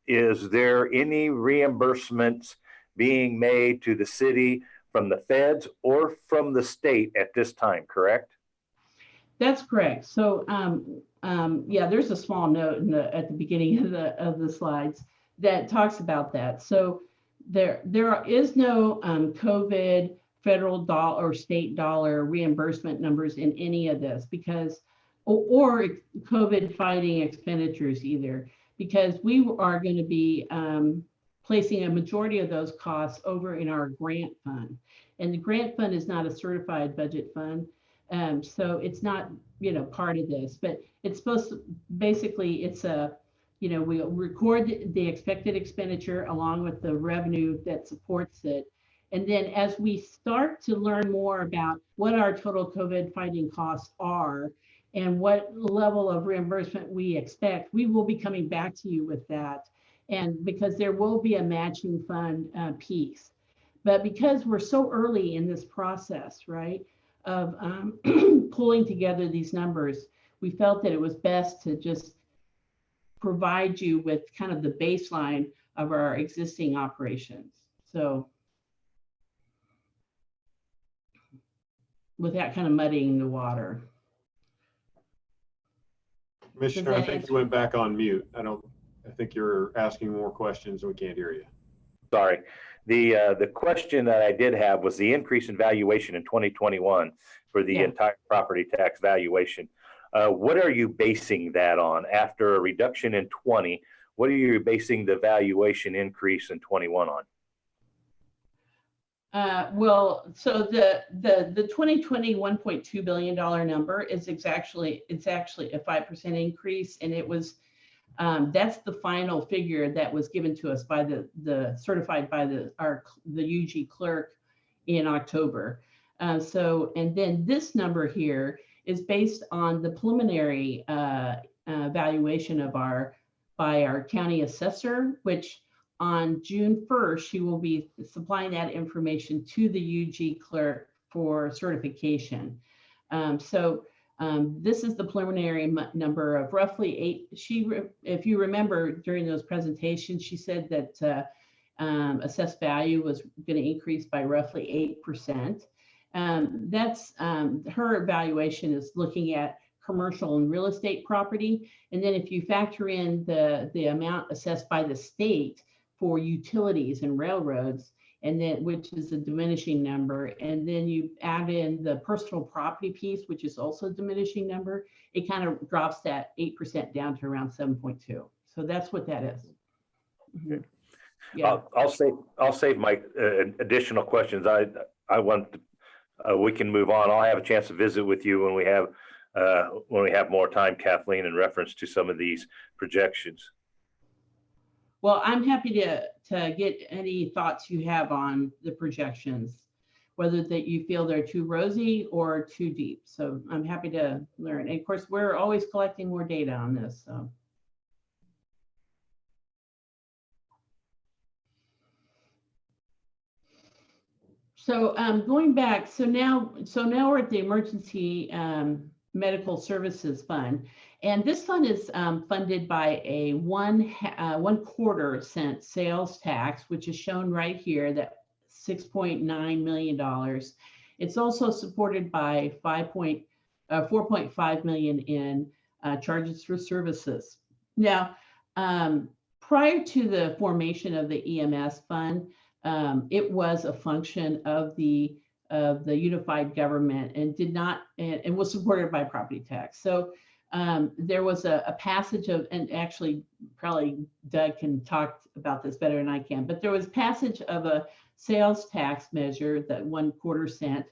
T: is there any reimbursements being made to the city from the feds or from the state at this time, correct?
K: That's correct. So, yeah, there's a small note at the beginning of the slides that talks about that. So there is no COVID federal dollar or state dollar reimbursement numbers in any of this because, or COVID fighting expenditures either, because we are going to be placing a majority of those costs over in our grant fund. And the grant fund is not a certified budget fund. So it's not, part of this, but it's supposed to, basically it's we'll record the expected expenditure along with the revenue that supports it. And then as we start to learn more about what our total COVID fighting costs are and what level of reimbursement we expect, we will be coming back to you with that. And because there will be a matching fund piece. But because we're so early in this process, right, of pulling together these numbers, we felt that it was best to just provide you with kind of the baseline of our existing operations. So without kind of muddying the water.
B: Commissioner, I think you went back on mute. I think you're asking more questions and we can't hear you.
T: Sorry. The question that I did have was the increase in valuation in 2021 for the entire property tax valuation. What are you basing that on? After a reduction in 20, what are you basing the valuation increase in 21 on?
K: Well, so the 2020 $1.2 billion number is actually a 5% increase, and it was that's the final figure that was given to us by the certified by the UG clerk in October. So, and then this number here is based on the preliminary valuation of by our county assessor, which on June 1st, she will be supplying that information to the UG clerk for certification. This is the preliminary number of roughly 8. If you remember during those presentations, she said that assessed value was going to increase by roughly 8%. That's her evaluation is looking at commercial and real estate property. And then if you factor in the amount assessed by the state for utilities and railroads, and then which is a diminishing number, and then you add in the personal property piece, which is also a diminishing number, it kind of drops that 8% down to around 7.2. So that's what that is.
T: Mm-hmm. Yeah. I'll save my additional questions. I want we can move on. I'll have a chance to visit with you when we have more time, Kathleen, in reference to some of these projections.
K: Well, I'm happy to get any thoughts you have on the projections, whether that you feel they're too rosy or too deep. So I'm happy to learn. And of course, we're always collecting more data on this. So going back, so now we're at the Emergency Medical Services Fund, and this fund is funded by a 1/4 cent sales tax, which is shown right here, that $6.9 million. It's also supported by 4.5 million in charges for services. Now, prior to the formation of the EMS fund, it was a function of the unified government and was supported by property tax. So there was a passage of, and actually probably Doug can talk about this better than I can, but there was passage of a sales tax measure, that 1/4 cent,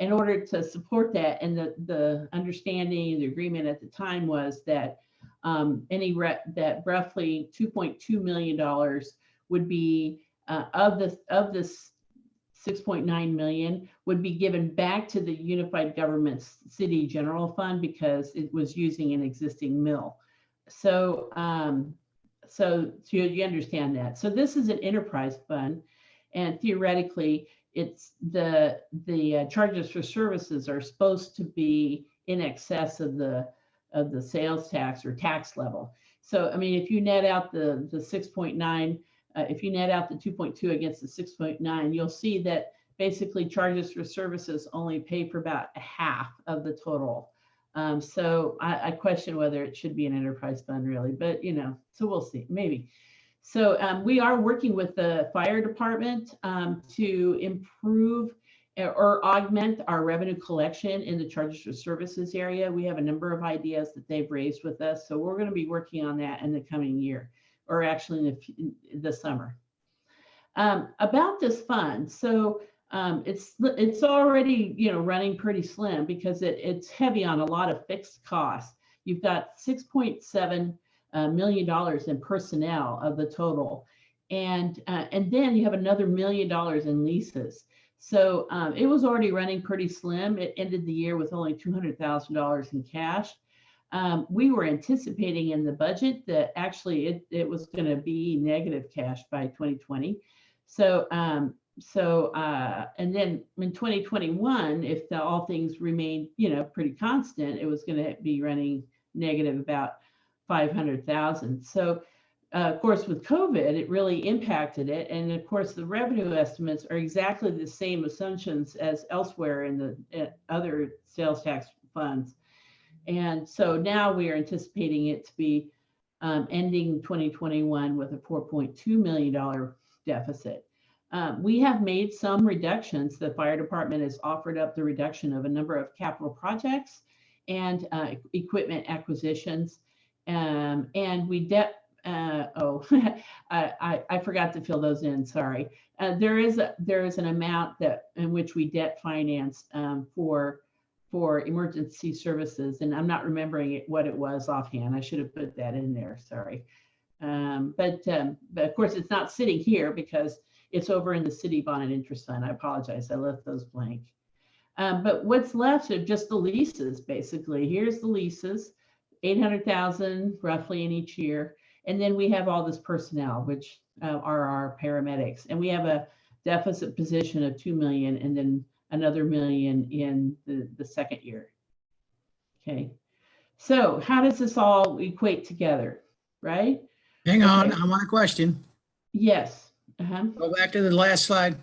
K: in order to support that. And the understanding, the agreement at the time was that that roughly $2.2 million would be of this 6.9 million would be given back to the unified government's city general fund because it was using an existing mill. So you understand that. So this is an enterprise fund, and theoretically, it's the charges for services are supposed to be in excess of the sales tax or tax level. So I mean, if you net out the 6.9. If you net out the 2.2 against the 6.9, you'll see that basically charges for services only pay for about a half of the total. So I question whether it should be an enterprise fund really, but so we'll see, maybe. So we are working with the fire department to improve or augment our revenue collection in the charges for services area. We have a number of ideas that they've raised with us. So we're going to be working on that in the coming year, or actually in the summer. About this fund, so it's already running pretty slim because it's heavy on a lot of fixed costs. You've got $6.7 million in personnel of the total, And then you have another $1 million in leases. So it was already running pretty slim. It ended the year with only $200,000 in cash. We were anticipating in the budget that actually it was going to be negative cash by 2020. So and then in 2021, if all things remained, pretty constant, it was going to be running negative about 500,000. So of course, with COVID, it really impacted it. And of course, the revenue estimates are exactly the same assumptions as elsewhere in the other sales tax funds. And so now we are anticipating it to be ending 2021 with a $4.2 million deficit. We have made some reductions. The fire department has offered up the reduction of a number of capital projects and equipment acquisitions. And we I forgot to fill those in, sorry. There is an amount in which we debt financed for emergency services, and I'm not remembering what it was offhand. I should have put that in there, sorry. But of course it's not sitting here because it's over in the city bond and interest fund. I apologize, I left those blank. But what's left are just the leases, basically. Here's the leases, 800,000 roughly in each year. And then we have all this personnel, which are our paramedics. And we have a deficit position of 2 million and then another $1 million in the second year. Okay. So how does this all equate together, right?
S: Hang on, I want a question.
K: Yes.
S: Go back to the last slide.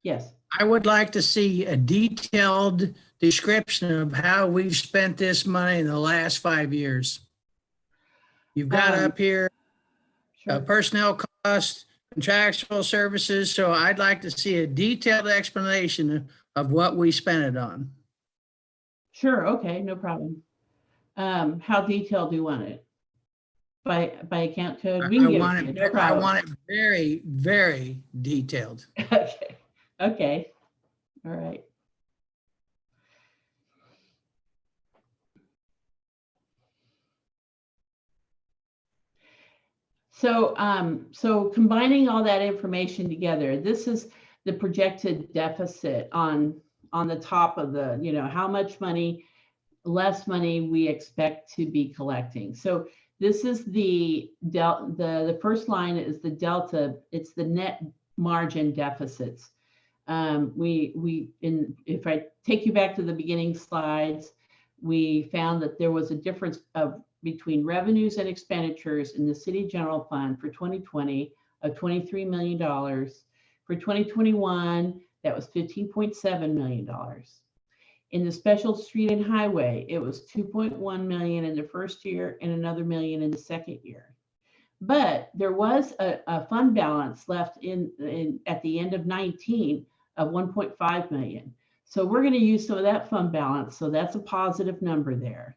K: Yes.
S: I would like to see a detailed description of how we've spent this money in the last 5 years. You've got up here personnel costs, contractual services. So I'd like to see a detailed explanation of what we spent it on.
K: Sure. Okay. No problem. How detailed do you want it? By account code? We can give it to you, no problem.
S: I want it very, very detailed.
K: Okay. Okay. All right. So combining all that information together, this is the projected deficit on the top of the, how much money, less money we expect to be collecting. So this is the first line is the delta. It's the net margin deficits. If I take you back to the beginning slides, we found that there was a difference between revenues and expenditures in the city general fund for 2020 of $23 million. For 2021, that was $15.7 million. In the special street and highway, it was $2.1 million in the first year and another $1 million in the second year. But there was a fund balance left at the end of 19 of $1.5 million. So we're going to use some of that fund balance. So that's a positive number there.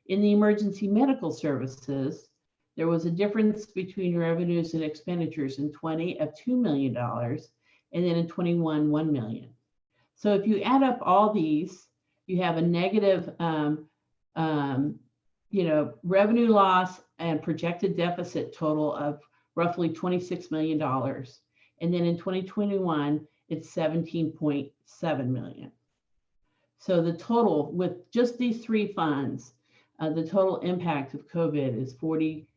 K: In the emergency medical services, there was a difference between revenues and expenditures in 20 of $2 million, and then in 21, $1 million. So if you add up all these, you have a negative, revenue loss and projected deficit total of roughly $26 million. And then in 2021, it's 17.7 million. So the total with just these three funds, the total impact of COVID is roughly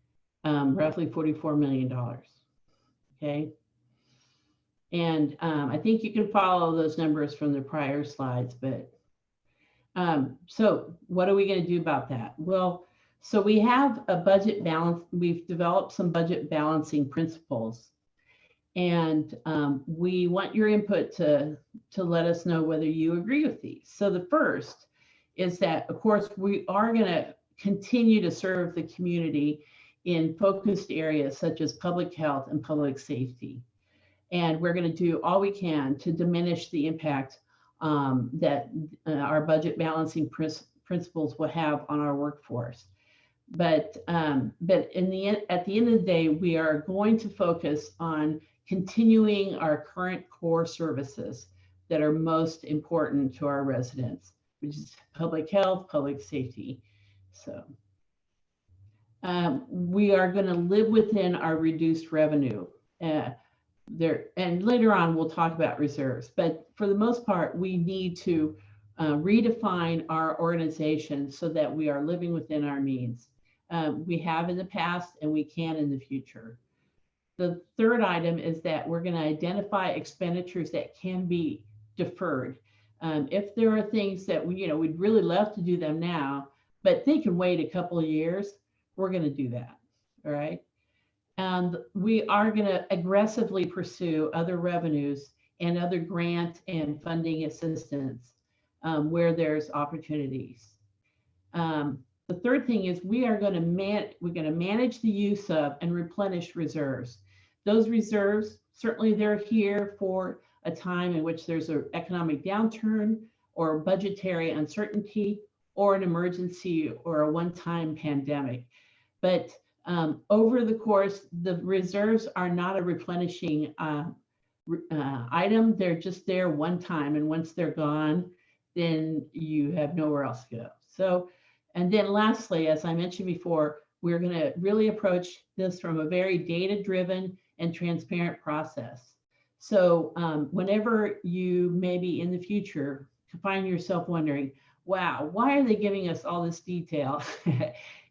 K: $44 million. Okay. And I think you can follow those numbers from the prior slides, but so what are we going to do about that? Well, so we have a budget balance. We've developed some budget balancing principles, and we want your input to let us know whether you agree with these. So the first is that, of course, we are going to continue to serve the community in focused areas such as public health and public safety. And we're going to do all we can to diminish the impact that our budget balancing principles will have on our workforce. But at the end of the day, we are going to focus on continuing our current core services that are most important to our residents, which is public health, public safety. So we are going to live within our reduced revenue There, and later on we'll talk about reserves, but for the most part, we need to redefine our organization so that we are living within our means. We have in the past and we can in the future. The third item is that we're going to identify expenditures that can be deferred. If there are things that we'd really love to do them now, but they can wait a couple of years, we're going to do that. All right. And we are going to aggressively pursue other revenues and other grant and funding assistance where there's opportunities. The third thing is we're going to manage the use of and replenish reserves. Those reserves, certainly they're here for a time in which there's an economic downturn or budgetary uncertainty or an emergency or a one-time pandemic. But over the course, the reserves are not a replenishing item. They're just there one time. And once they're gone, then you have nowhere else to go. So, and then lastly, as I mentioned before, we're going to really approach this from a very data-driven and transparent process. So whenever you maybe in the future find yourself wondering, wow, why are they giving us all this detail?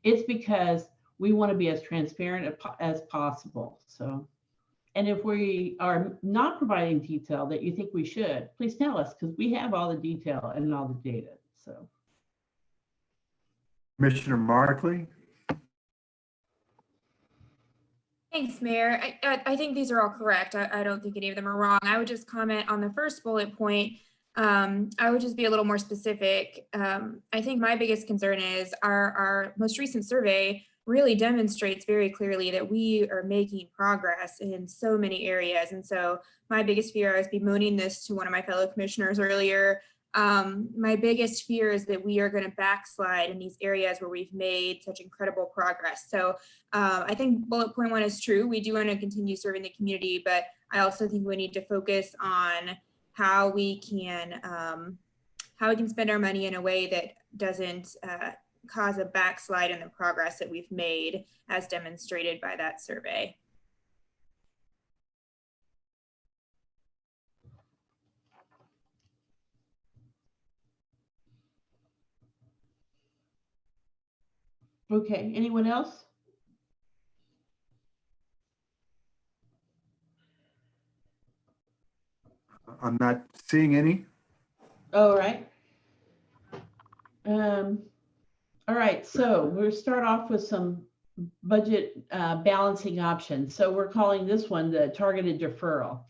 K: It's because we want to be as transparent as possible. So, and if we are not providing detail that you think we should, please tell us, because we have all the detail and all the data. So,
C: Commissioner Markley.
Q: Thanks, Mayor. I think these are all correct. I don't think any of them are wrong. I would just comment on the first bullet point. I would just be a little more specific. I think my biggest concern is our most recent survey really demonstrates very clearly that we are making progress in so many areas. And so my biggest fear, I was bemoaning this to one of my fellow commissioners earlier, my biggest fear is that we are going to backslide in these areas where we've made such incredible progress. So I think bullet point 1 is true. We do want to continue serving the community, but I also think we need to focus on how we can spend our money in a way that doesn't cause a backslide in the progress that we've made as demonstrated by that survey.
K: Okay, anyone else?
C: I'm not seeing any.
K: All right. All right, so we'll start off with some budget balancing options. So we're calling this one the targeted deferral.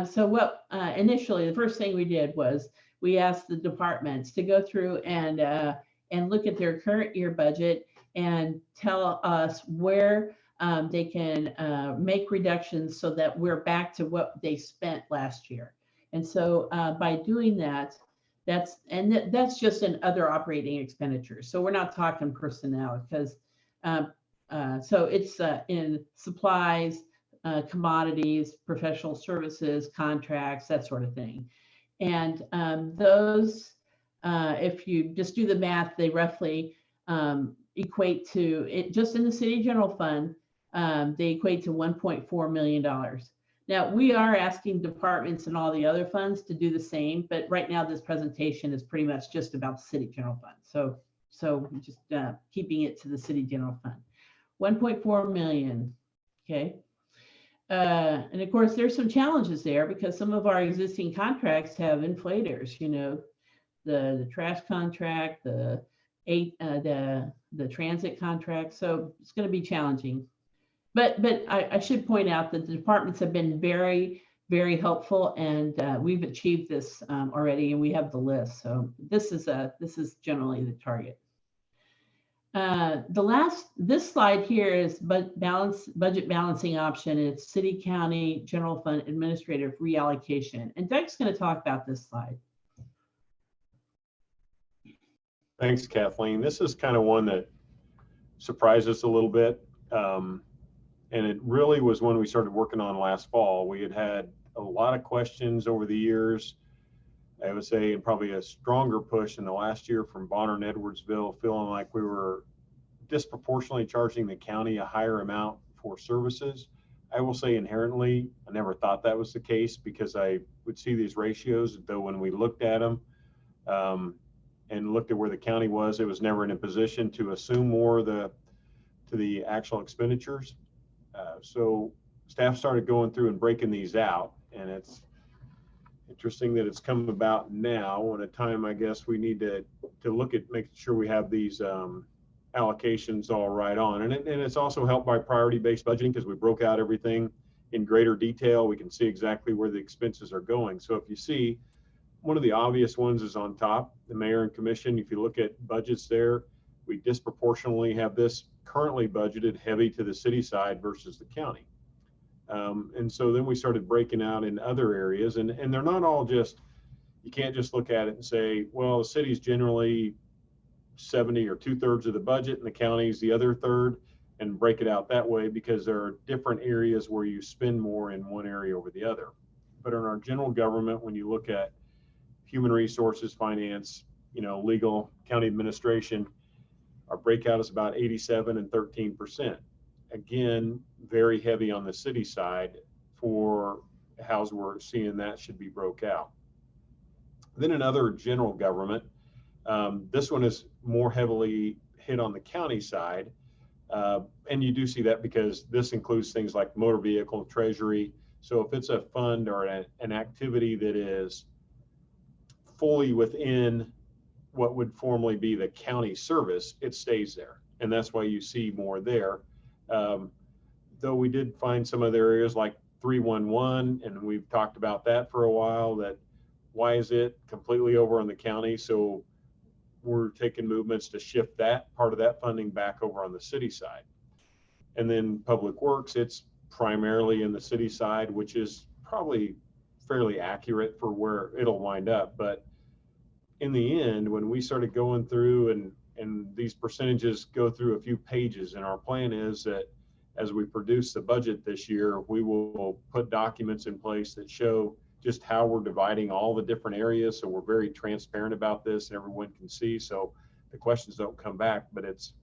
K: So what initially, the first thing we did was we asked the departments to go through and look at their current year budget and tell us where they can make reductions so that we're back to what they spent last year. And so by doing that, that's just in other operating expenditures. So we're not talking personnel because so it's in supplies, commodities, professional services, contracts, that sort of thing. And those, if you just do the math, they roughly equate to, just in the city general fund, they equate to $1.4 million. Now, we are asking departments and all the other funds to do the same, but right now this presentation is pretty much just about the city general fund. So just keeping it to the city general fund. 1.4 million, okay? And of course, there's some challenges there because some of our existing contracts have inflators, you know, the trash contract, the transit contract. So it's going to be challenging. But I should point out that the departments have been very, very helpful, and we've achieved this already, and we have the list. So this is generally the target. This slide here is budget balancing option. It's city, county, general fund, administrative reallocation. And Doug's going to talk about this slide.
B: Thanks, Kathleen. This is kind of one that surprised us a little bit. And it really was when we started working on last fall. We had a lot of questions over the years. I would say probably a stronger push in the last year from Bonner and Edwardsville, feeling like we were disproportionately charging the county a higher amount for services I will say inherently, I never thought that was the case because I would see these ratios, though when we looked at them and looked at where the county was, it was never in a position to assume more to the actual expenditures. So staff started going through and breaking these out, and it's interesting that it's come about now at a time, I guess, we need to look at making sure we have these allocations all right on. And it's also helped by priority-based budgeting because we broke out everything in greater detail. We can see exactly where the expenses are going. So if you see, one of the obvious ones is on top, the mayor and commission. If you look at budgets there, we disproportionately have this currently budgeted heavy to the city side versus the county. And so then we started breaking out in other areas, and they're not all just, you can't just look at it and say, well, the city's generally 70 or 2/3 of the budget and the county's the other third, and break it out that way, because there are different areas where you spend more in one area over the other. But in our general government, when you look at human resources, finance, legal, county administration, our breakout is about 87 and 13%. Again, very heavy on the city side for how we're seeing that should be broke out. Then another general government, this one is more heavily hit on the county side. And you do see that because this includes things like motor vehicle, treasury. So if it's a fund or an activity that is fully within what would formerly be the county service, it stays there. And that's why you see more there. Though we did find some other areas like 311, and we've talked about that for a while, that why is it completely over on the county? So we're taking movements to shift that part of that funding back over on the city side. And then public works, it's primarily in the city side, which is probably fairly accurate for where it'll wind up. But in the end, when we started going through and these percentages go through a few pages, and our plan is that as we produce the budget this year, we will put documents in place that show just how we're dividing all the different areas. So we're very transparent about this and everyone can see. So the questions don't come back, but it's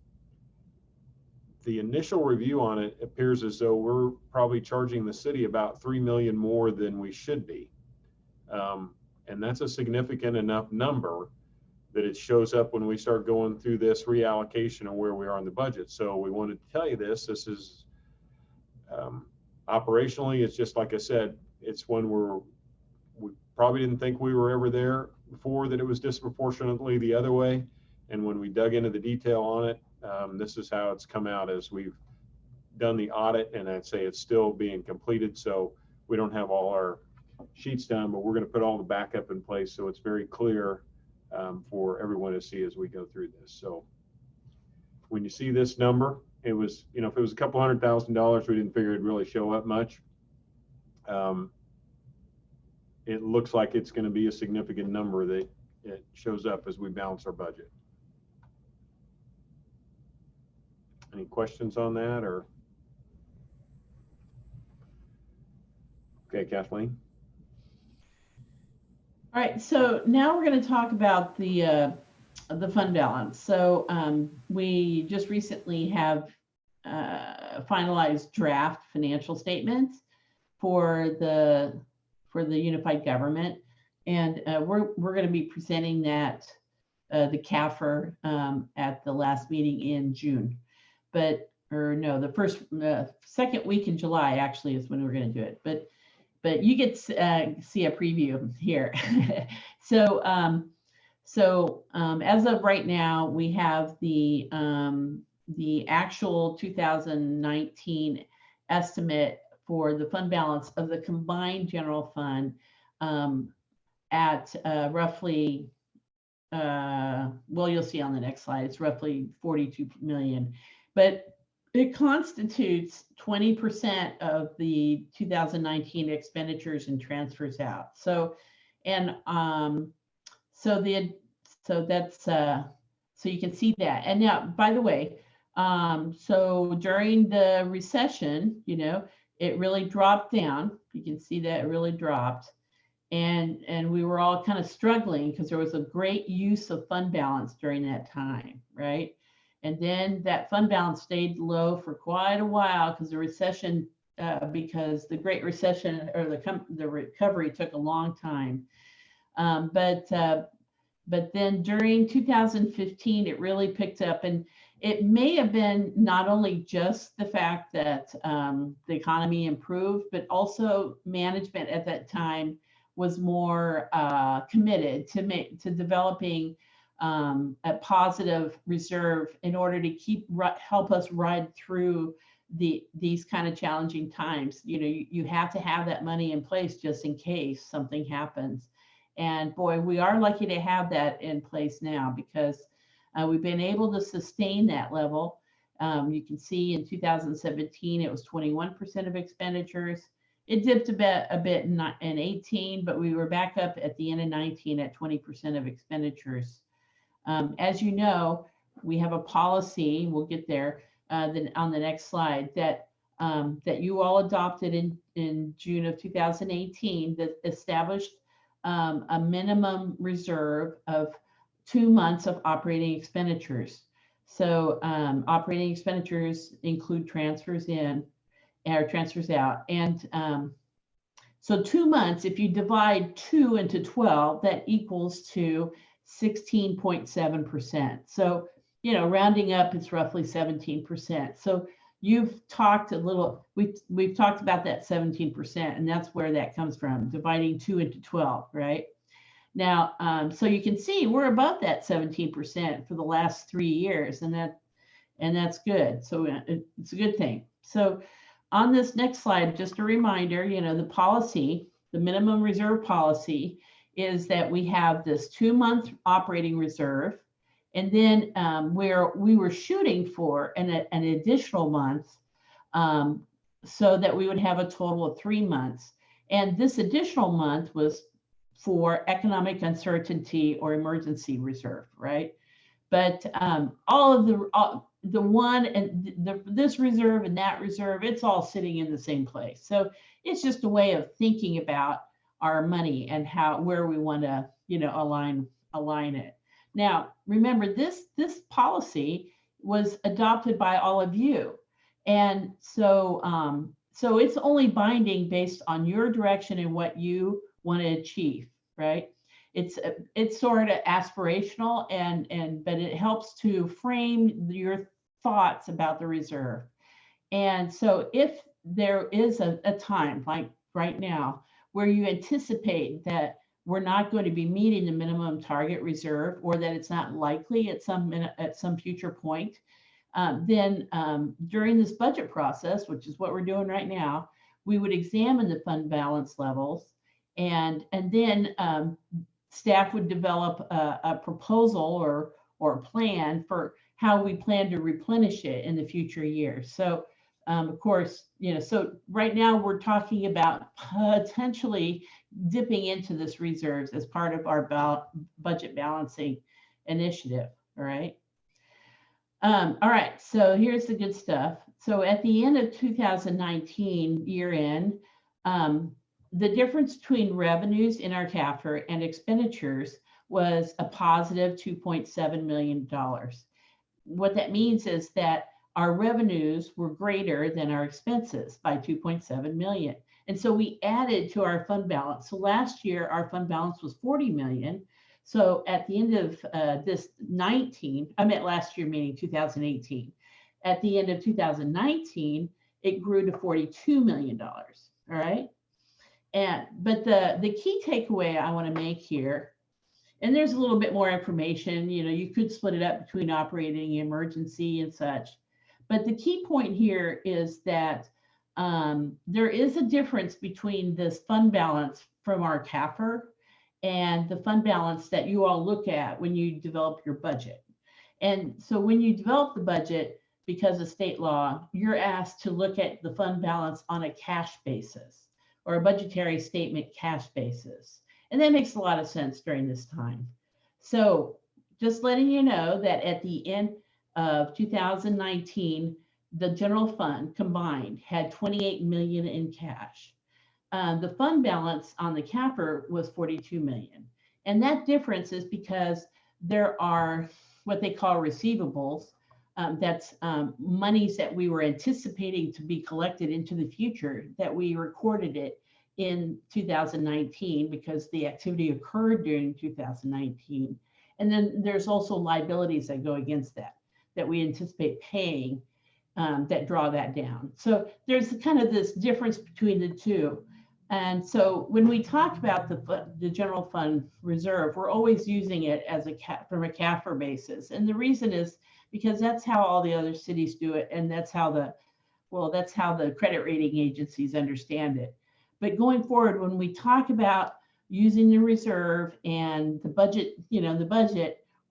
B: the initial review on it appears as though we're probably charging the city about $3 million more than we should be. And that's a significant enough number that it shows up when we start going through this reallocation of where we are in the budget. So we wanted to tell you this. This is operationally, it's just like I said, it's when we probably didn't think we were ever there before, that it was disproportionately the other way. And when we dug into the detail on it, this is how it's come out as we've done the audit, and I'd say it's still being completed. So we don't have all our sheets done, but we're going to put all the backup in place so it's very clear for everyone to see as we go through this. So when you see this number, it was, if it was a couple $100,000, we didn't figure it'd really show up much. It looks like it's going to be a significant number that it shows up as we balance our budget. Any questions on that, or? Okay, Kathleen.
K: All right, so now we're going to talk about the fund balance. So we just recently have finalized draft financial statements for the unified government, and we're going to be presenting that the CAFR at the last meeting in June, the second week in July actually is when we're going to do it, but you get to see a preview here. So as of right now, we have the actual 2019 estimate for the fund balance of the combined general fund at roughly, well, you'll see on the next slide, it's roughly 42 million, but it constitutes 20% of the 2019 expenditures and transfers out. So you can see that. And now, by the way, so during the recession, it really dropped down. You can see that it really dropped. And we were all kind of struggling because there was a great use of fund balance during that time, right? And then that fund balance stayed low for quite a while because the recession because the Great Recession or the recovery took a long time. But then during 2015, it really picked up, and it may have been not only just the fact that the economy improved, but also management at that time was more committed to developing a positive reserve in order to help us ride through these kind of challenging times. You know, you have to have that money in place just in case something happens. And boy, we are lucky to have that in place now, because we've been able to sustain that level. You can see in 2017, it was 21% of expenditures. It dipped a bit in 18, but we were back up at the end of 19 at 20% of expenditures. As you know, we have a policy, we'll get there then on the next slide, that you all adopted in June of 2018 that established a minimum reserve of 2 months of operating expenditures. So operating expenditures include transfers in or transfers out. And so 2 months, if you divide 2 into 12, that equals to 16.7%. So, you know, rounding up, it's roughly 17%. So you've talked a little, we've talked about that 17%, and that's where that comes from, dividing 2 into 12, right? Now, so you can see we're above that 17% for the last 3 years, and that's good. So it's a good thing. So on this next slide, just a reminder, you know, the policy, the minimum reserve policy is that we have this 2-month operating reserve, and then where we were shooting for an additional month so that we would have a total of 3 months. And this additional month was for economic uncertainty or emergency reserve, right? But all of the one and this reserve and that reserve, it's all sitting in the same place. So it's just a way of thinking about our money and where we want to, you know, align it. Now, remember, this policy was adopted by all of you, and so so it's only binding based on your direction and what you want to achieve, right? It's sort of aspirational, but it helps to frame your thoughts about the reserve. And so if there is a time like right now where you anticipate that we're not going to be meeting the minimum target reserve, or that it's not likely at some future point, then during this budget process, which is what we're doing right now, we would examine the fund balance levels, and then staff would develop a proposal or a plan for how we plan to replenish it in the future years. So of course, you know, so right now we're talking about potentially dipping into this reserves as part of our budget balancing initiative. All right. All right. So here's the good stuff. So at the end of 2019 year end, the difference between revenues in our CAFR and expenditures was a positive $2.7 million. What that means is that our revenues were greater than our expenses by 2.7 million. And so we added to our fund balance. So last year, our fund balance was 40 million. So at the end of last year, meaning 2018. At the end of 2019, it grew to $42 million, all right? But the key takeaway I want to make here, and there's a little bit more information, you know, you could split it up between operating, emergency, and such. But the key point here is that there is a difference between this fund balance from our CAFR and the fund balance that you all look at when you develop your budget. And so when you develop the budget, because of state law, you're asked to look at the fund balance on a cash basis or a budgetary statement cash basis. And that makes a lot of sense during this time. So just letting you know that at the end of 2019, the general fund combined had 28 million in cash. The fund balance on the CAFR was 42 million. And that difference is because there are what they call receivables that's monies that we were anticipating to be collected into the future, that we recorded it in 2019 because the activity occurred during 2019. And then there's also liabilities that go against that, that we anticipate paying, that draw that down. So there's kind of this difference between the two. And so when we talk about the general fund reserve, we're always using it as from a CAFR basis. And the reason is because that's how all the other cities do it. And that's how that's how the credit rating agencies understand it. But going forward, when we talk about using the reserve and the budget,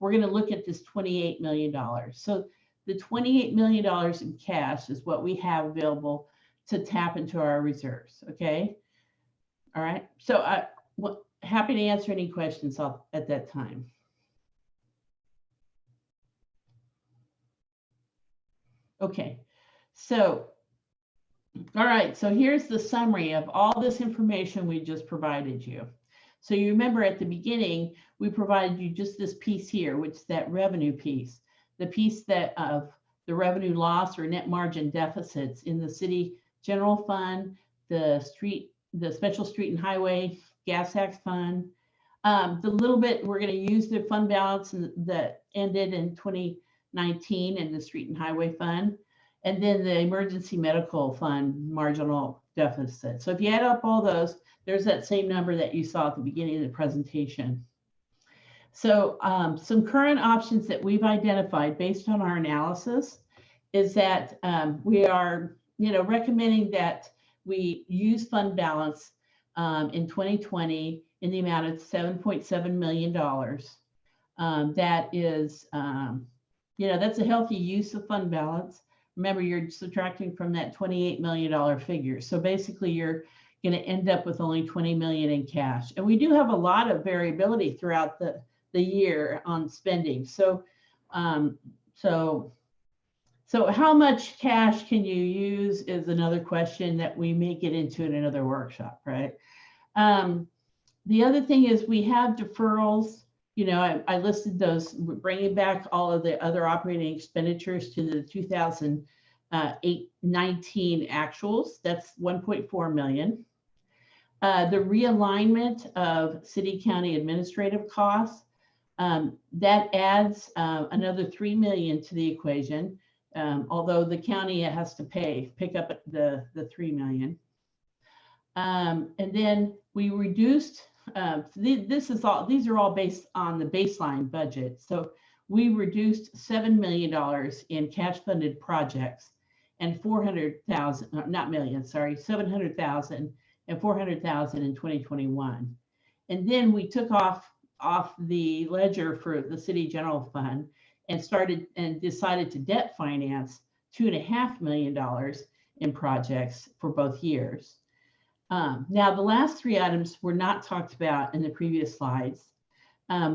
K: we're going to look at this $28 million. So the $28 million in cash is what we have available to tap into our reserves. Okay. All right. So happy to answer any questions at that time. Okay. So, all right. So here's the summary of all this information we just provided you. So you remember at the beginning, we provided you just this piece here, which is that revenue piece, the piece that of the revenue loss or net margin deficits in the city general fund, the special street and highway gas tax fund. The little bit we're going to use the fund balance that ended in 2019 in the street and highway fund, and then the emergency medical fund marginal deficit. So if you add up all those, there's that same number that you saw at the beginning of the presentation. So some current options that we've identified based on our analysis is that we are, recommending that we use fund balance in 2020 in the amount of $7.7 million. That is, that's a healthy use of fund balance. Remember, you're subtracting from that $28 million figure. So basically, you're going to end up with only $20 million in cash. And we do have a lot of variability throughout the year on spending. So, so how much cash can you use is another question that we may get into in another workshop, right? The other thing is we have deferrals. I listed those, bringing back all of the other operating expenditures to the 2019 actuals. That's $1.4 million. The realignment of city county administrative costs, that adds another $3 million to the equation, although the county has to pick up the $3 million. And then we reduced, these are all based on the baseline budget. So we reduced $7 million in cash funded projects and 400,000, not million, sorry, 700,000 and 400,000 in 2021. And then we took off the ledger for the city general fund and decided to debt finance $2.5 million in projects for both years. Now, the last three items were not talked about in the previous slides.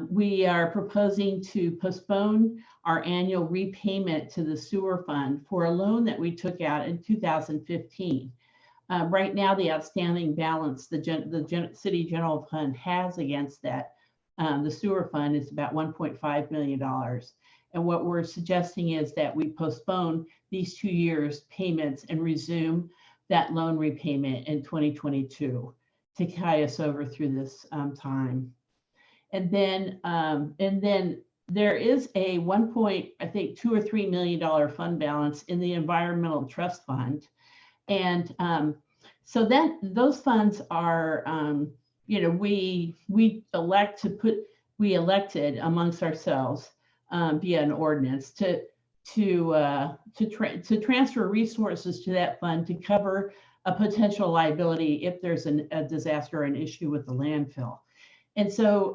K: We are proposing to postpone our annual repayment to the sewer fund for a loan that we took out in 2015. Right now, the outstanding balance the city general fund has against that, the sewer fund, is about $1.5 million. And what we're suggesting is that we postpone these 2 years payments and resume that loan repayment in 2022 to carry us over through this time. And then there is a $2 or $3 million fund balance in the environmental trust fund. And so that those funds are, we elected amongst ourselves via an ordinance to transfer resources to that fund to cover a potential liability if there's a disaster or an issue with the landfill. And so,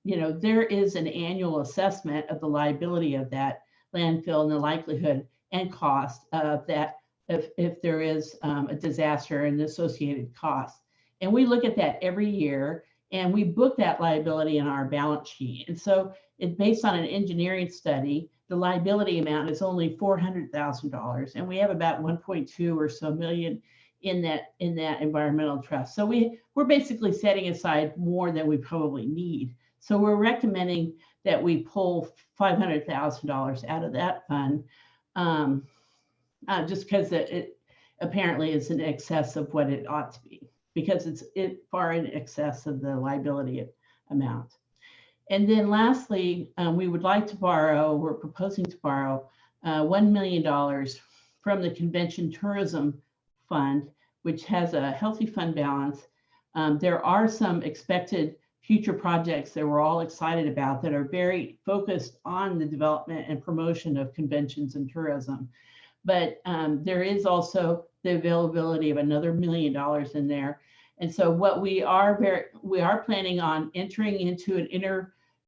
K: there is an annual assessment of the liability of that landfill and the likelihood and cost of that if there is a disaster and the associated costs. And we look at that every year and we book that liability in our balance sheet. And so it's based on an engineering study. The liability amount is only $400,000, and we have about 1.2 or so million in that environmental trust. So we're basically setting aside more than we probably need. So we're recommending that we pull $500,000 out of that fund just because it apparently is in excess of what it ought to be, because it's far in excess of the liability amount. And then lastly, we would like to borrow, we're proposing to borrow $1 million from the Convention Tourism Fund, which has a healthy fund balance. There are some expected future projects that we're all excited about that are very focused on the development and promotion of conventions and tourism. But there is also the availability of another $1 million in there. And so what we are planning on entering into an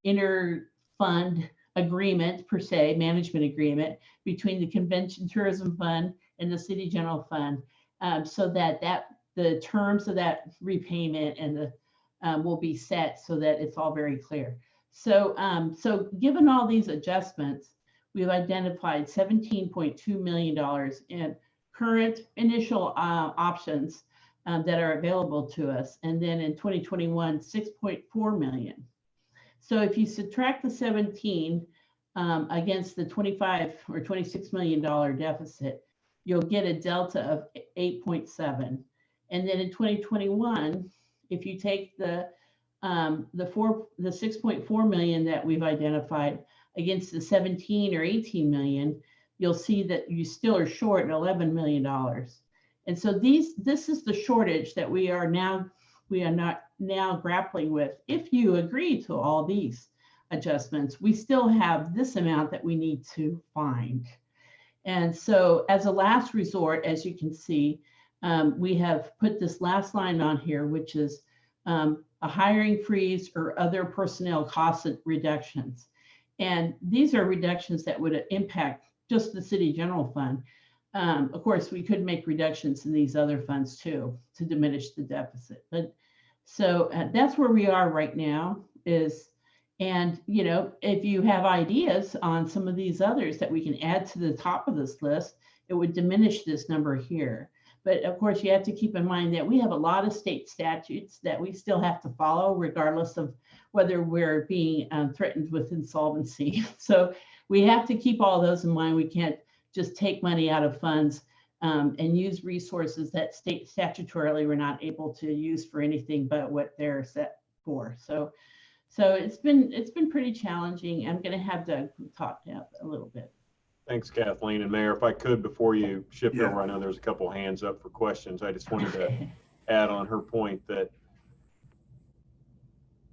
K: inter fund agreement per se, management agreement between the Convention Tourism Fund and the City General Fund, so that the terms of that repayment and the will be set so that it's all very clear. So, so given all these adjustments, we've identified $17.2 million in current initial options that are available to us. And then in 2021, $6.4 million. So if you subtract the 17 against the 25 or $26 million deficit, you'll get a delta of 8.7. And then in 2021, if you take the 6.4 million that we've identified against the 17 or 18 million, you'll see that you still are short $11 million. And so this is the shortage that we are not now grappling with. If you agree to all these adjustments, we still have this amount that we need to find. And so as a last resort, as you can see, we have put this last line on here, which is a hiring freeze or other personnel cost reductions. And these are reductions that would impact just the City General Fund. Of course, we could make reductions in these other funds too to diminish the deficit. But so that's where we are right now is, and you know, if you have ideas on some of these others that we can add to the top of this list, it would diminish this number here. But of course, you have to keep in mind that we have a lot of state statutes that we still have to follow, regardless of whether we're being threatened with insolvency. So we have to keep all those in mind. We can't just take money out of funds and use resources that state statutorily we're not able to use for anything but what they're set for. So it's been pretty challenging. I'm going to have Doug talk now a little bit.
B: Thanks, Kathleen. And Mayor, if I could, before you shift over, I know there's a couple hands up for questions. I just wanted to add on her point that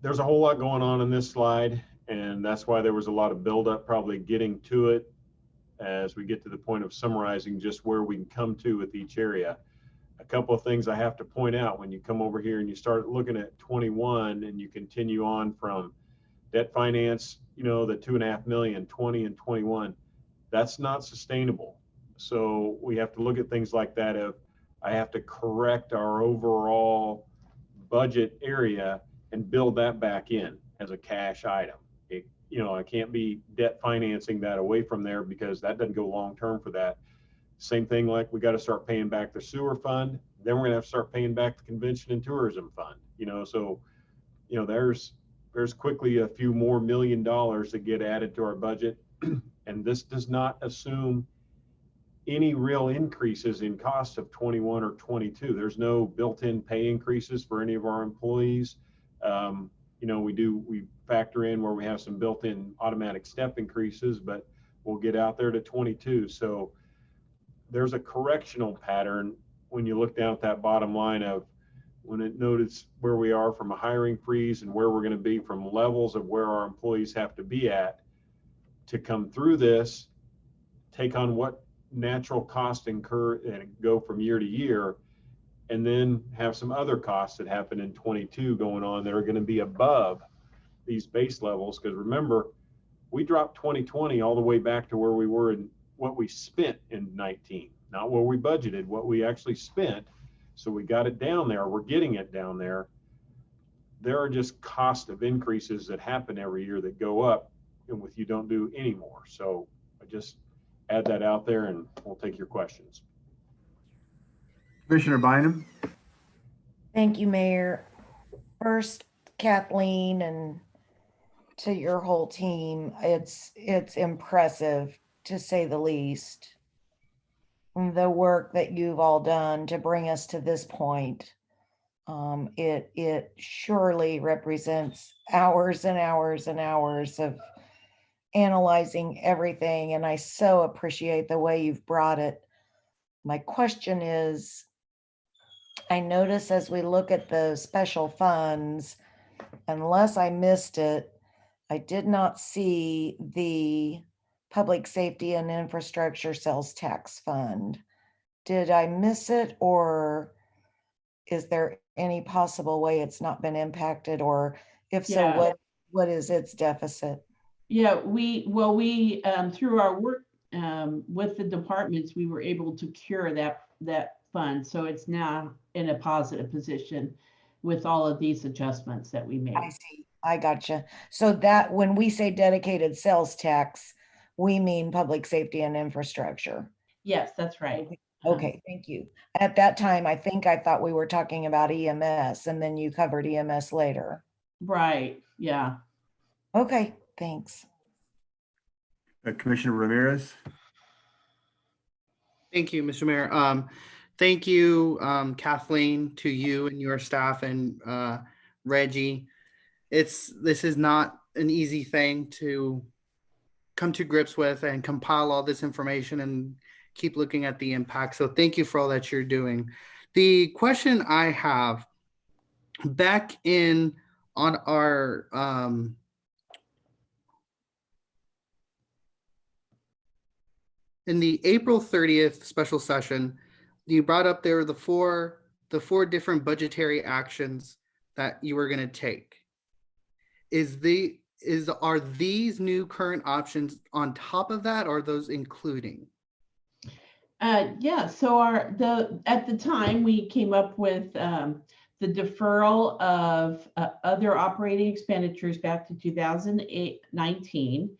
B: there's a whole lot going on in this slide, and that's why there was a lot of buildup probably getting to it as we get to the point of summarizing just where we can come to with each area. A couple of things I have to point out when you come over here and you start looking at 21 and you continue on from debt finance, you know, the 2.5 million, 20 and 21. That's not sustainable. So we have to look at things like that. If I have to correct our overall budget area and build that back in as a cash item. You know, I can't be debt financing that away from there because that doesn't go long term for that. Same thing, like we got to start paying back the sewer fund. Then we're gonna have to start paying back the convention and tourism fund. You know, so you know there's quickly a few more $1 million that get added to our budget. And this does not assume any real increases in cost of 21 or 22. There's no built-in pay increases for any of our employees. You know, we factor in where we have some built-in automatic step increases, but we'll get out there to 22. So there's a correctional pattern when you look down at that bottom line of when it notice where we are from a hiring freeze and where we're going to be from levels of where our employees have to be at to come through this, take on what natural costs incur and go from year to year, and then have some other costs that happen in 22 going on that are going to be above these base levels. Because remember, we dropped 2020 all the way back to where we were in what we spent in 19, not what we budgeted, what we actually spent. So we got it down there. We're getting it down there. There are just cost of increases that happen every year that go up, and with you don't do anymore. So I just add that out there, and we'll take your questions.
C: Commissioner Bynum.
I: Thank you, Mayor. First, Kathleen, and to your whole team, it's impressive to say the least, the work that you've all done to bring us to this point. It surely represents hours and hours and hours of analyzing everything, and I so appreciate the way you've brought it. My question is, I notice as we look at the special funds, unless I missed it, I did not see the Public Safety and Infrastructure Sales Tax Fund. Did I miss it, or is there any possible way it's not been impacted, or if so,
K: Yeah.
I: what is its deficit?
K: Yeah, we through our work with the departments, we were able to cure that fund. So it's now in a positive position with all of these adjustments that we made.
I: I see. I gotcha. So that when we say dedicated sales tax, we mean public safety and infrastructure.
K: Yes, that's right.
I: Okay, thank you. At that time, I thought we were talking about EMS, and then you covered EMS later.
K: Right, yeah.
I: Okay, thanks.
C: Commissioner Ramirez.
E: Thank you, Mr. Mayor. Thank you, Kathleen, to you and your staff, and Reggie. This is not an easy thing to come to grips with and compile all this information and keep looking at the impact. So thank you for all that you're doing. The question I have, back on our in the April 30th special session, you brought up there were the four different budgetary actions that you were going to take. Are these new current options on top of that, or are those including?
K: Yeah, so at the time we came up with the deferral of other operating expenditures back to 2019.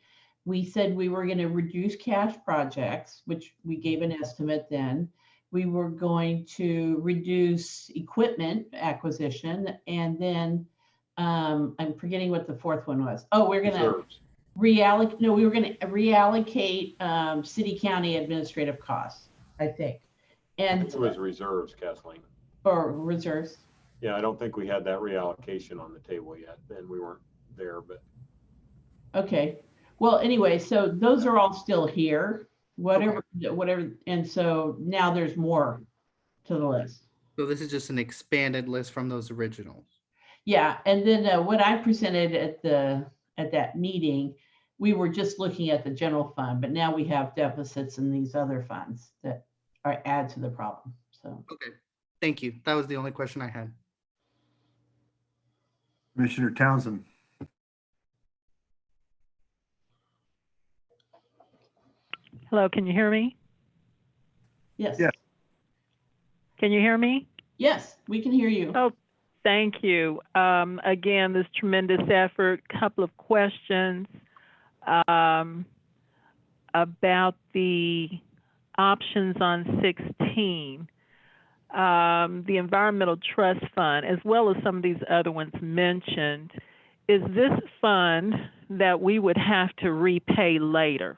K: We said we were going to reduce cash projects, which we gave an estimate then. We were going to reduce equipment acquisition, and then I'm forgetting what the fourth one was. Oh, we're going to reallocate. No, we were going to reallocate city county administrative costs, I think. And
B: it was reserves, Kathleen.
K: Or reserves.
B: Yeah, I don't think we had that reallocation on the table yet. Then we weren't there, but.
K: Okay. Well, anyway, so those are all still here, whatever. And so now there's more to the list.
E: So this is just an expanded list from those originals.
K: Yeah, and then what I presented at that meeting, we were just looking at the general fund, but now we have deficits in these other funds that add to the problem. So
E: okay, thank you. That was the only question I had.
C: Commissioner Townsend.
U: Hello, can you hear me?
K: Yes.
C: Yeah.
U: Can you hear me?
K: Yes, we can hear you.
U: Oh, thank you. Again, this tremendous effort. Couple of questions about the options on 16. The Environmental Trust Fund, as well as some of these other ones mentioned. Is this fund that we would have to repay later?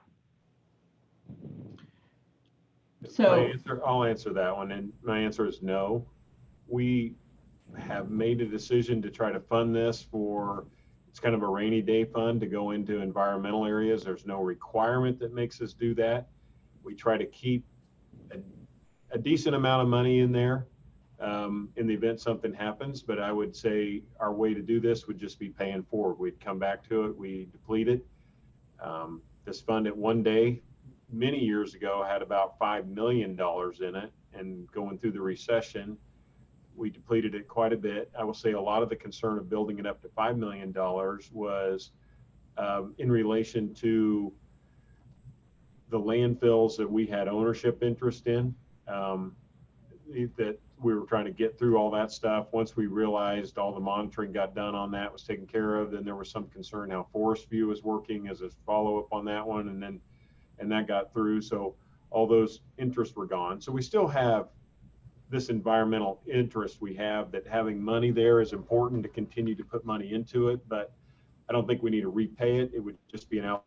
K: So
B: I'll answer that one, and my answer is no. We have made a decision to try to fund this for, it's kind of a rainy day fund to go into environmental areas. There's no requirement that makes us do that. We try to keep a decent amount of money in there in the event something happens, but I would say our way to do this would just be paying forward. We'd come back to it, we deplete it. This fund at one day, many years ago, had about $5 million in it, and going through the recession, we depleted it quite a bit. I will say a lot of the concern of building it up to $5 million was in relation to the landfills that we had ownership interest in, that we were trying to get through all that stuff. Once we realized all the monitoring got done on that, was taken care of, then there was some concern how Forest View was working as a follow-up on that one, and that got through. So all those interests were gone. So we still have this environmental interest we have, that having money there is important to continue to put money into it, but I don't think we need to repay it. It would just be an out.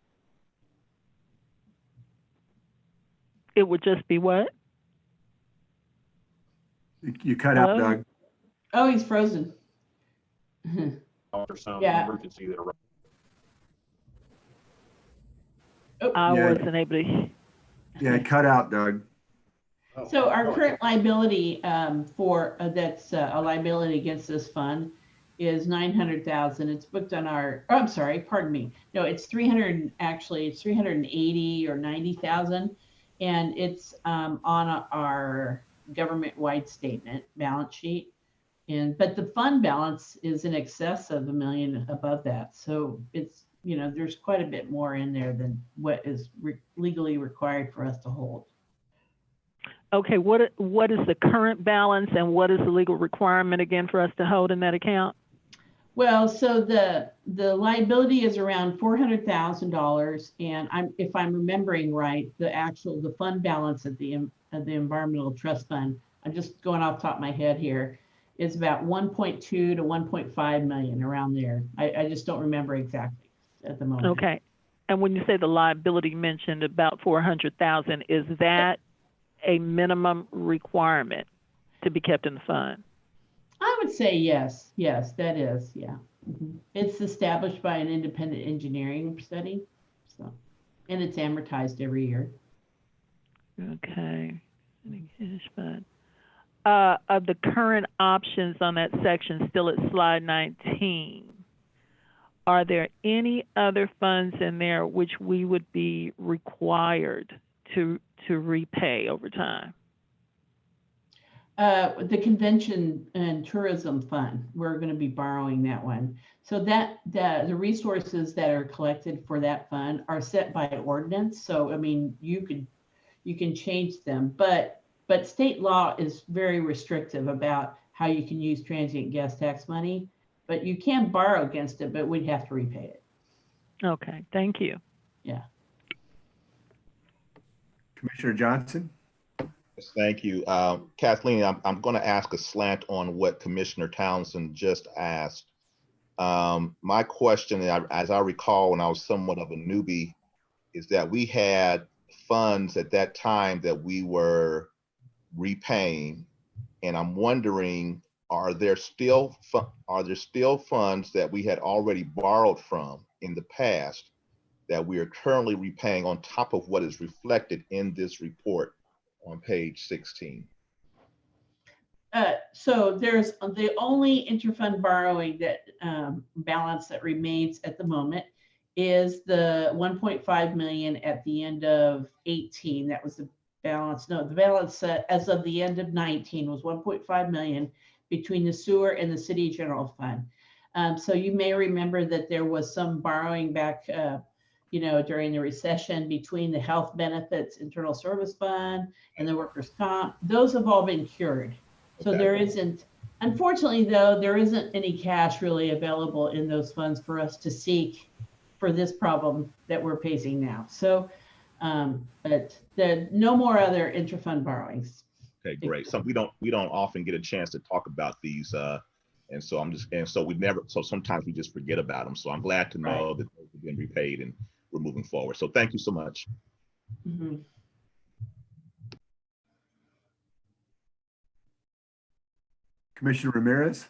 U: It would just be what?
C: You cut out,
U: Hello?
C: Doug.
K: Oh, he's frozen.
B: Ultrasound
K: Yeah.
B: emergency that
U: I
C: Yeah.
U: wasn't able to.
C: Yeah, it cut out, Doug.
K: So our current liability for that's a liability against this fund is 900,000. It's booked on our. Oh, I'm sorry. Pardon me. No, it's 300. Actually, it's 380 or 90,000, and it's on our government-wide statement balance sheet. But the fund balance is in excess of $1 million above that. So it's, there's quite a bit more in there than what is legally required for us to hold.
U: Okay, what is the current balance and what is the legal requirement again for us to hold in that account?
K: Well, so the liability is around $400,000, and if I'm remembering right, the fund balance at the Environmental Trust Fund, I'm just going off the top of my head here, is about 1.2 to 1.5 million, around there. I just don't remember exactly at the moment.
U: Okay, and when you say the liability mentioned about 400,000, is that a minimum requirement to be kept in the fund?
K: I would say yes. Yes, that is. Yeah. It's established by an independent engineering study. So, and it's amortized every year.
U: Okay. Of the current options on that section, still at slide 19, are there any other funds in there which we would be required to repay over time?
K: The Convention and Tourism Fund, we're going to be borrowing that one. So that the resources that are collected for that fund are set by ordinance. So I mean, you can change them, but state law is very restrictive about how you can use transient gas tax money. But you can borrow against it, but we'd have to repay it.
U: Okay, thank you.
K: Yeah.
C: Commissioner Johnson?
J: Yes, thank you. Kathleen, I'm going to ask a slant on what Commissioner Townsend just asked. My question, as I recall when I was somewhat of a newbie, is that we had funds at that time that we were repaying, and I'm wondering, are there still funds that we had already borrowed from in the past that we are currently repaying on top of what is reflected in this report on page 16?
K: So there's the only interfund borrowing that balance that remains at the moment is the 1.5 million at the end of 18. That was the balance. No, the balance as of the end of 19 was 1.5 million between the sewer and the city general fund. So you may remember that there was some borrowing back, during the recession between the health benefits internal service fund and the workers' comp. Those have all been cured. So there isn't, unfortunately though, there isn't any cash really available in those funds for us to seek for this problem that we're facing now. So, but no more other intrafund borrowings.
J: Okay, great. So we don't often get a chance to talk about these, and so sometimes we just forget about them. So I'm glad to know that they've been repaid and we're moving forward. So thank you so much.
K: Mm-hmm.
C: Commissioner Ramirez?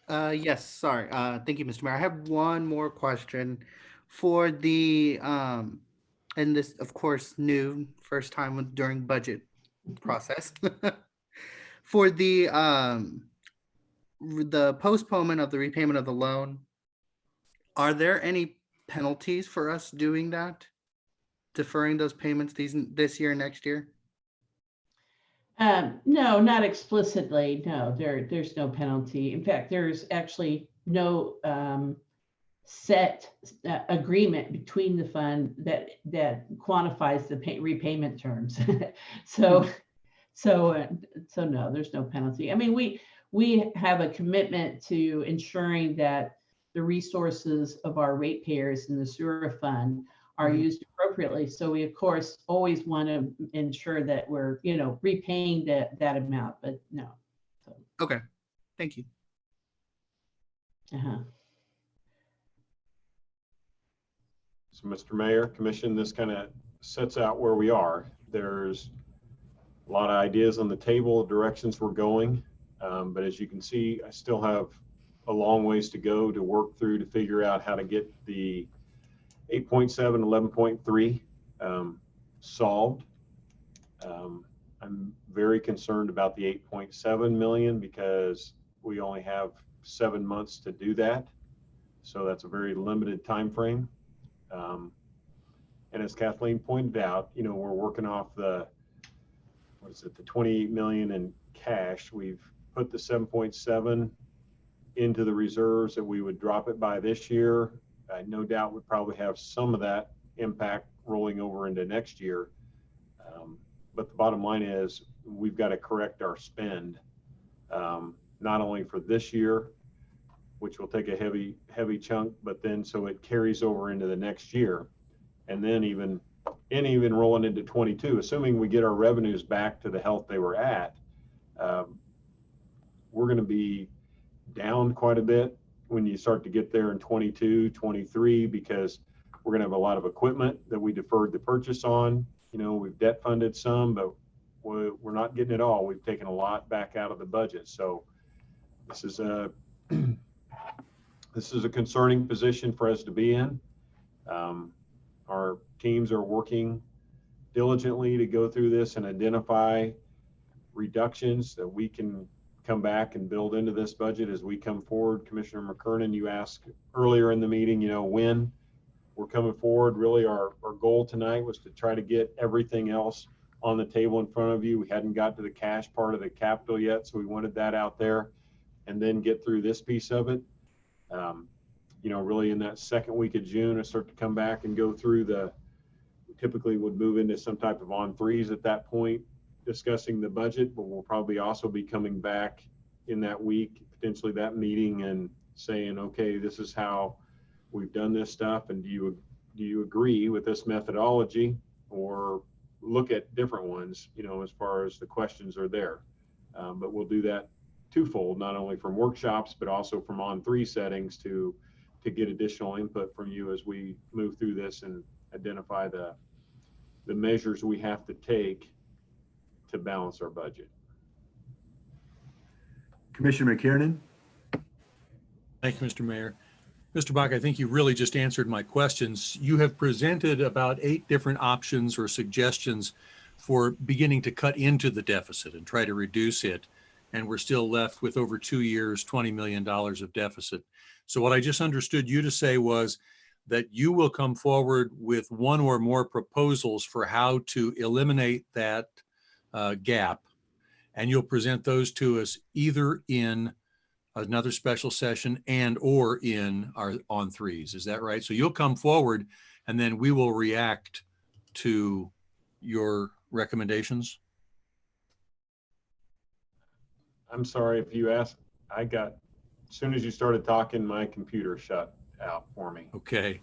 E: Yes, sorry. Thank you, Mr. Mayor. I have one more question for the, and this, of course, new first time during budget process. For the postponement of the repayment of the loan, are there any penalties for us doing that? Deferring those payments this year and next year?
K: No, not explicitly. No, there's no penalty. In fact, there's actually no set agreement between the fund that quantifies the repayment terms. So no, there's no penalty. I mean, we have a commitment to ensuring that the resources of our ratepayers in the sewer fund are used appropriately. So we, of course, always want to ensure that we're, repaying that amount, but no. So.
E: Okay, thank you.
B: So, Mr. Mayor, Commission, this kind of sets out where we are. There's a lot of ideas on the table, directions we're going. But as you can see, I still have a long ways to go to work through to figure out how to get the 8.7, 11.3 solved. I'm very concerned about the 8.7 million because we only have 7 months to do that. So that's a very limited time frame. And as Kathleen pointed out, you know, we're working off the, what is it, the 28 million in cash. We've put the 7.7 into the reserves that we would drop it by this year. No doubt we'd probably have some of that impact rolling over into next year. But the bottom line is we've got to correct our spend, not only for this year, which will take a heavy chunk, but then so it carries over into the next year. And then even rolling into 22, assuming we get our revenues back to the health they were at, we're going to be down quite a bit when you start to get there in 22, 23, because we're going to have a lot of equipment that we deferred the purchase on. You know, we've debt funded some, but we're not getting it all. We've taken a lot back out of the budget. So this is a concerning position for us to be in. Our teams are working diligently to go through this and identify reductions that we can come back and build into this budget as we come forward. Commissioner McKernan, you asked earlier in the meeting, you know, when we're coming forward. Really our goal tonight was to try to get everything else on the table in front of you. We hadn't got to the cash part of the capital yet, so we wanted that out there and then get through this piece of it. You know, really in that second week of June, I start to come back and go through we typically would move into some type of on threes at that point, discussing the budget, but we'll probably also be coming back in that week, potentially that meeting, and saying, okay, this is how we've done this stuff, and do you agree with this methodology, or look at different ones, you know, as far as the questions are there. But we'll do that twofold, not only from workshops, but also from on three settings to get additional input from you as we move through this and identify the measures we have to take to balance our budget.
C: Commissioner McKiernan.
P: Thank you, Mr. Mayor. Mr. Bach, I think you really just answered my questions. You have presented about 8 different options or suggestions for beginning to cut into the deficit and try to reduce it. And we're still left with over 2 years, $20 million of deficit. So what I just understood you to say was that you will come forward with one or more proposals for how to eliminate that gap, and you'll present those to us either in another special session and or in our on threes. Is that right? So you'll come forward and then we will react to your recommendations.
B: I'm sorry if you asked, as soon as you started talking, my computer shut out for me.
P: Okay.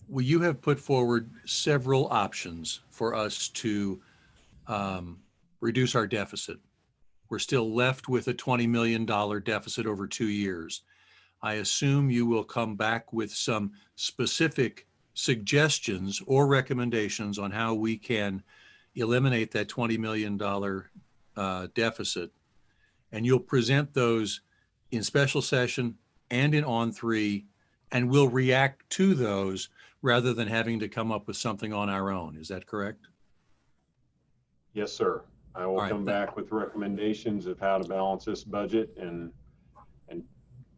P: Well, you have put forward several options for us to reduce our deficit. We're still left with a $20 million deficit over 2 years. I assume you will come back with some specific suggestions or recommendations on how we can eliminate that $20 million deficit. And you'll present those in special session and in on three, and we'll react to those rather than having to come up with something on our own. Is that correct?
B: Yes, sir. I will come back with recommendations of how to balance this budget, and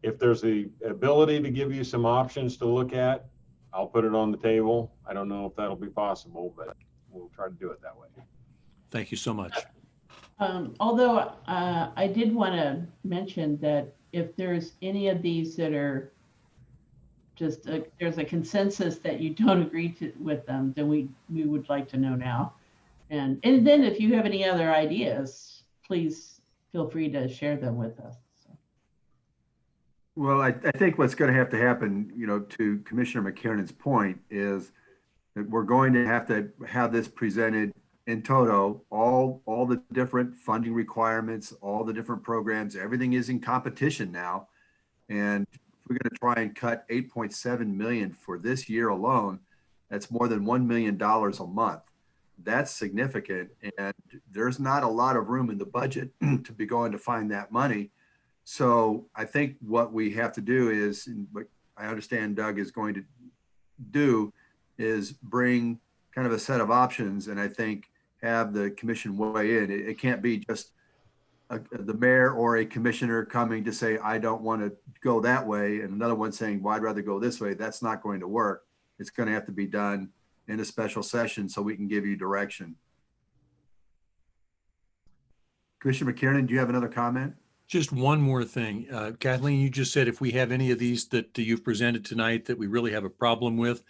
B: if there's the ability to give you some options to look at, I'll put it on the table. I don't know if that'll be possible, but we'll try to do it that way.
P: Thank you so much.
K: Although I did want to mention that if there's any of these that are just there's a consensus that you don't agree with them, then we would like to know now. And then if you have any other ideas, please feel free to share them with us.
C: Well, I think what's going to happen, you know, to Commissioner McKiernan's point, is that we're going to have this presented in toto, all the different funding requirements, all the different programs, everything is in competition now. And if we're going to try and cut 8.7 million for this year alone, That's more than $1 million a month. That's significant. And there's not a lot of room in the budget to be going to find that money. So I think what we have to do is, and what I understand Doug is going to do, is bring kind of a set of options, and I think have the commission weigh in. It can't be just the mayor or a commissioner coming to say, I don't want to go that way, and another one saying, well, I'd rather go this way. That's not going to work. It's going to have to be done in a special session so we can give you direction. Commissioner McKiernan, do you have another comment?
P: Just one more thing. Kathleen, you just said if we have any of these that you've presented tonight that we really have a problem with.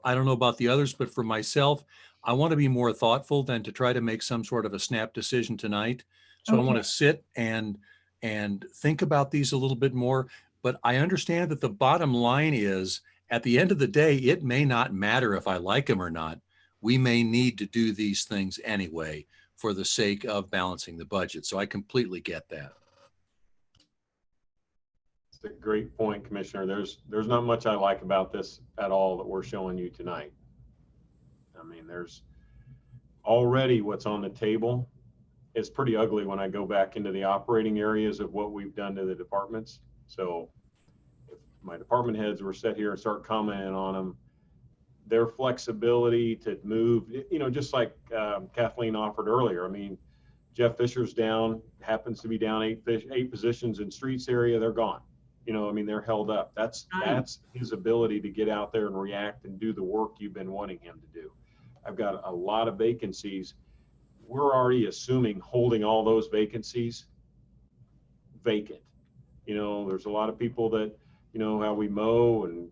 P: I don't know about the others, but for myself, I want to be more thoughtful than to try to make some sort of a snap decision tonight. So I want to sit and think about these a little bit more. But I understand that the bottom line is, at the end of the day, it may not matter if I like them or not. We may need to do these things anyway for the sake of balancing the budget. So I completely get that.
B: It's a great point, Commissioner. There's not much I like about this at all that we're showing you tonight. I mean, there's already what's on the table. It's pretty ugly when I go back into the operating areas of what we've done to the departments. So if my department heads were set here and start commenting on them, their flexibility to move, you know, just like Kathleen offered earlier. I mean, Jeff Fisher's down, happens to be down eight positions in streets area, they're gone. You know, I mean, they're held up. That's his ability to get out there and react and do the work you've been wanting him to do. I've got a lot of vacancies. We're already assuming holding all those vacancies vacant. You know, there's a lot of people that, you know, how we mow and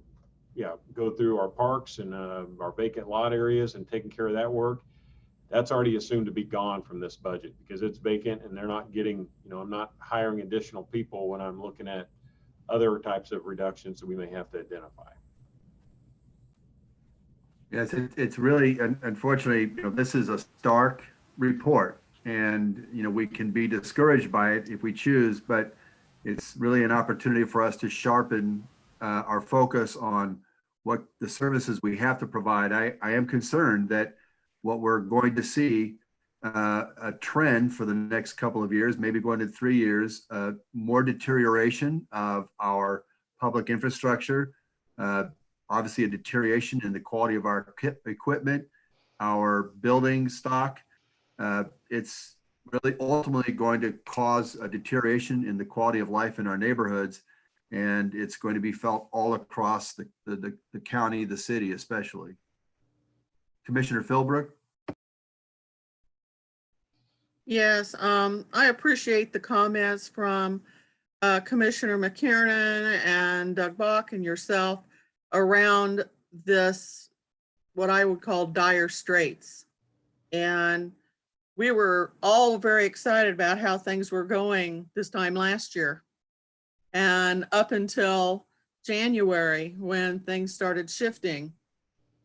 B: go through our parks and our vacant lot areas and taking care of that work. That's already assumed to be gone from this budget because it's vacant and they're not getting, you know, I'm not hiring additional people when I'm looking at other types of reductions that we may have to identify.
C: Yes, it's really, unfortunately, you know, this is a stark report, and, you know, we can be discouraged by it if we choose, but it's really an opportunity for us to sharpen our focus on what the services we have to provide. I am concerned that what we're going to see a trend for the next couple of years, maybe going to 3 years, more deterioration of our public infrastructure, obviously a deterioration in the quality of our equipment, our building stock. It's really ultimately going to cause a deterioration in the quality of life in our neighborhoods, and it's going to be felt all across the county, the city especially. Commissioner Philbrook?
R: Yes, I appreciate the comments from Commissioner McKiernan and Doug Bach and yourself around this, what I would call dire straits. And we were all very excited about how things were going this time last year. And up until January, when things started shifting,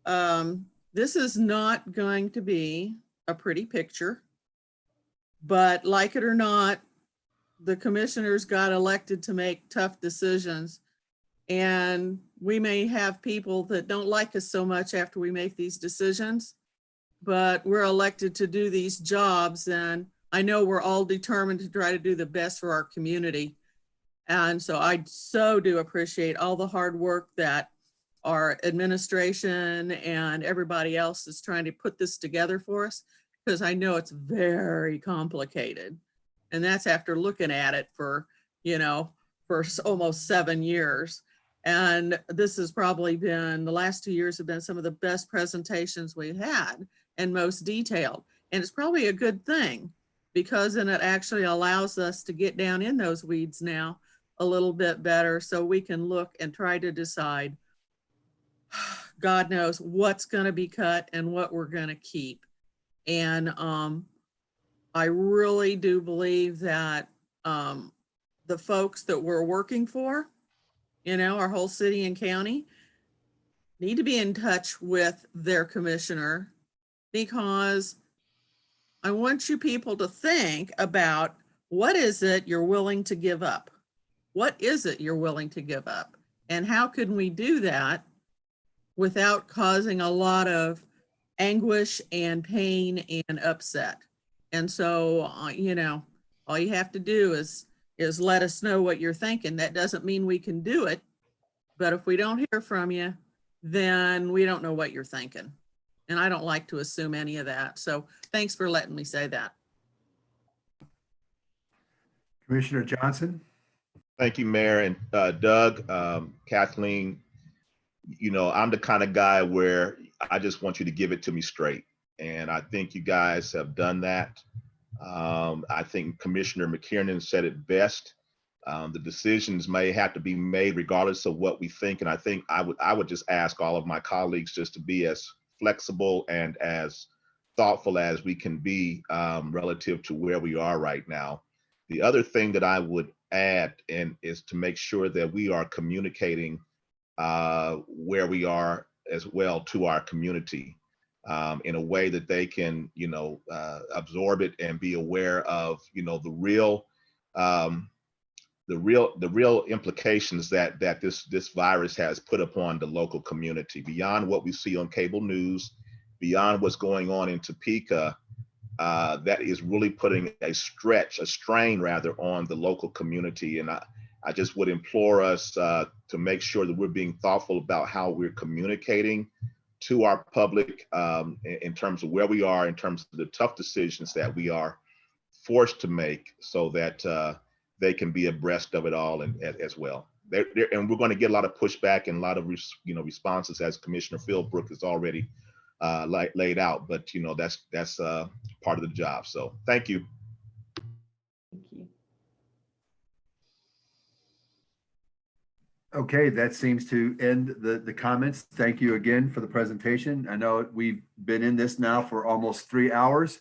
R: this is not going to be a pretty picture. But like it or not, the commissioners got elected to make tough decisions. And we may have people that don't like us so much after we make these decisions, but we're elected to do these jobs. And I know we're all determined to try to do the best for our community. And so I so do appreciate all the hard work that our administration and everybody else is trying to put this together for us, because I know it's very complicated. And that's after looking at it for, you know, for almost 7 years. And this has probably been, the last 2 years have been some of the best presentations we've had and most detailed. And it's probably a good thing, because then it actually allows us to get down in those weeds now a little bit better, so we can look and try to decide, God knows what's going to be cut and what we're going to keep. And I really do believe that the folks that we're working for, you know, our whole city and county, need to be in touch with their commissioner, because I want you people to think about, what is it you're willing to give up? What is it you're willing to give up? And how can we do that without causing a lot of anguish and pain and upset. And so, you know, all you have to do is let us know what you're thinking. That doesn't mean we can do it, but if we don't hear from you, then we don't know what you're thinking. And I don't like to assume any of that. So thanks for letting me say that.
C: Commissioner Johnson?
J: Thank you, Mayor. And Doug, Kathleen, you know, I'm the kind of guy where I just want you to give it to me straight. And I think you guys have done that. I think Commissioner McKiernan said it best. The decisions may have to be made regardless of what we think. And I think I would just ask all of my colleagues just to be as flexible and as thoughtful as we can be relative to where we are right now. The other thing that I would add is to make sure that we are communicating where we are as well to our community in a way that they can, you know, absorb it and be aware of, you know, the real implications that this virus has put upon the local community beyond what we see on cable news, beyond what's going on in Topeka. That is really putting a strain rather on the local community. And I just would implore us to make sure that we're being thoughtful about how we're communicating to our public in terms of where we are, in terms of the tough decisions that we are forced to make, so that they can be abreast of it all and as well. And we're going to get a lot of pushback and a lot of responses, as Commissioner Philbrook has already laid out. But you know, that's part of the job. So thank you.
K: Thank you.
C: Okay, that seems to end the comments. Thank you again for the presentation. I know we've been in this now for almost 3 hours.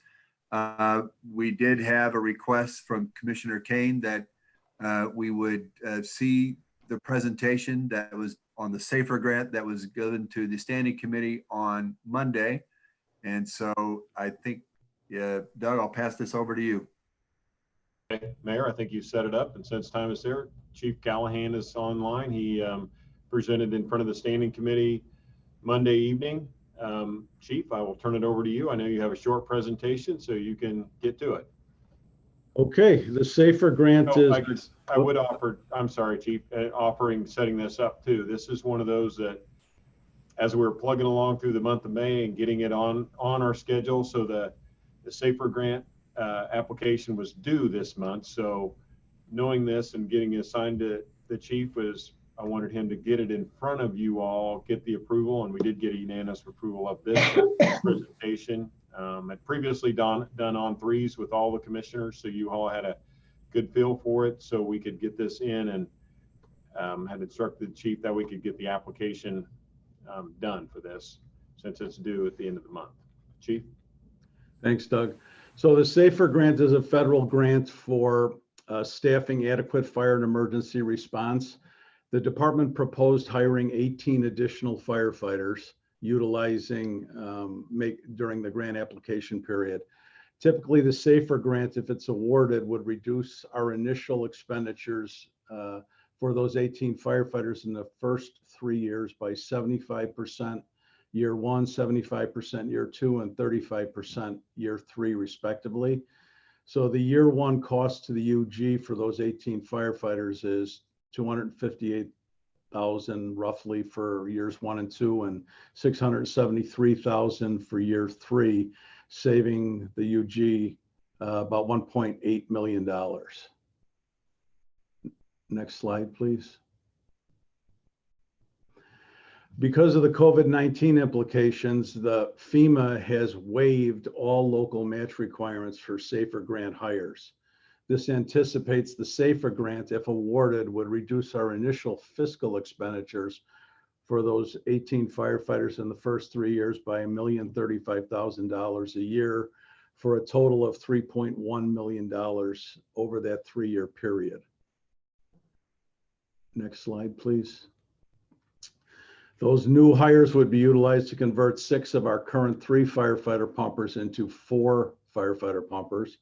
C: We did have a request from Commissioner Kane that we would see the presentation that was on the SAFER grant that was given to the standing committee on Monday. And so I think, Doug, I'll pass this over to you.
B: Okay, Mayor, I think you set it up, and since time is there, Chief Callahan is online. He presented in front of the standing committee Monday evening. Chief, I will turn it over to you. I know you have a short presentation, so you can get to it.
A: Okay, the SAFER grant
B: I would offer, I'm sorry, Chief, setting this up too. This is one of those that, as we're plugging along through the month of May and getting it on our schedule, so the SAFER grant application was due this month. So knowing this and getting assigned to the chief, I wanted him to get it in front of you all, get the approval, and we did get a unanimous approval of this presentation. I'd previously done on threes with all the commissioners, so you all had a good feel for it, so we could get this in, and had instructed the chief that we could get the application done for this, since it's due at the end of the month. Chief?
A: Thanks, Doug. So the SAFER grant is a federal grant for staffing adequate fire and emergency response. The department proposed hiring 18 additional firefighters utilizing during the grant application period. Typically, the SAFER grant, if it's awarded, would reduce our initial expenditures for those 18 firefighters in the first 3 years by 75% year one, 75% year two, and 35% year three, respectively. So the year one cost to the UG for those 18 firefighters is $258,000 roughly for years 1 and 2, and $673,000 for year 3, saving the UG about $1.8 million. Next slide, please. Because of the COVID-19 implications, the FEMA has waived all local match requirements for SAFER grant hires. This anticipates the SAFER grant, if awarded, would reduce our initial fiscal expenditures for those 18 firefighters in the first 3 years by $1,035,000 a year, for a total of $3.1 million over that 3-year period. Next slide, please. Those new hires would be utilized to convert 6 of our current 3 firefighter pumpers into 4 firefighter pumpers,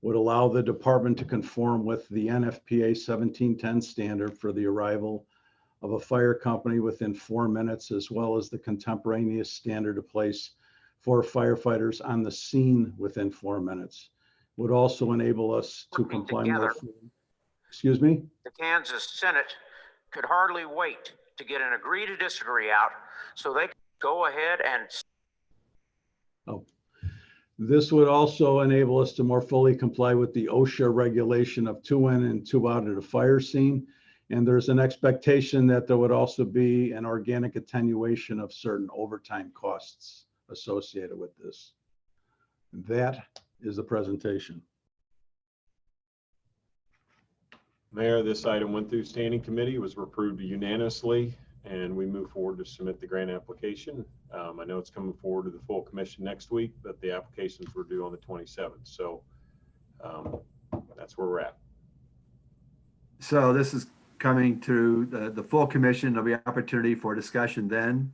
A: would allow the department to conform with the NFPA 1710 standard for the arrival of a fire company within 4 minutes, as well as the contemporaneous standard of place for firefighters on the scene within 4 minutes. Would also enable us to comply more fully. Excuse me?
D: The Kansas Senate could hardly wait to get an agree to disagree out so they could go ahead and.
A: Oh. This would also enable us to more fully comply with the OSHA regulation of 2 in and 2 out at a fire scene. And there's an expectation that there would also be an organic attenuation of certain overtime costs associated with this. That is the presentation.
B: Mayor, this item went through standing committee, was approved unanimously, and we move forward to submit the grant application. I know it's coming forward to the full commission next week, but the applications were due on the 27th. So that's where we're at.
C: So this is coming to the full commission. There'll be opportunity for discussion then.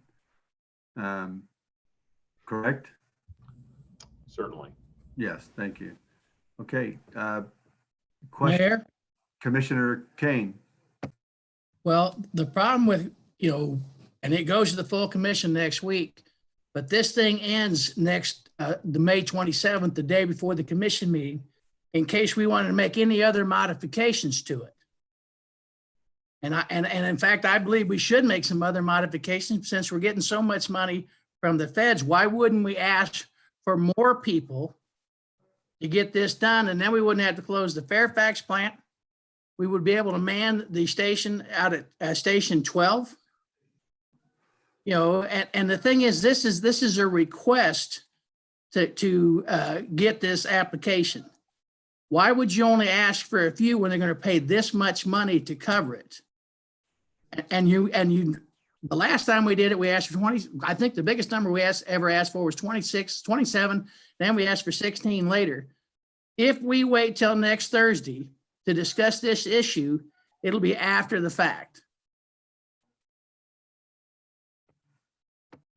C: Correct?
B: Certainly.
C: Yes, thank you. Okay. Question.
V: Mayor?
C: Commissioner Kane.
V: Well, the problem with, and it goes to the full commission next week, but this thing ends the May 27th, the day before the commission meeting, in case we wanted to make any other modifications to it. And in fact, I believe we should make some other modifications since we're getting so much money from the feds. Why wouldn't we ask for more people to get this done? And then we wouldn't have to close the Fairfax plant. We would be able to man the station out at station 12. And the thing is, this is a request to get this application. Why would you only ask for a few when they're going to pay this much money to cover it? And the last time we did it, we asked for 20. I think the biggest number we ever asked for was 26, 27. Then we asked for 16 later. If we wait till next Thursday to discuss this issue, it'll be after the fact.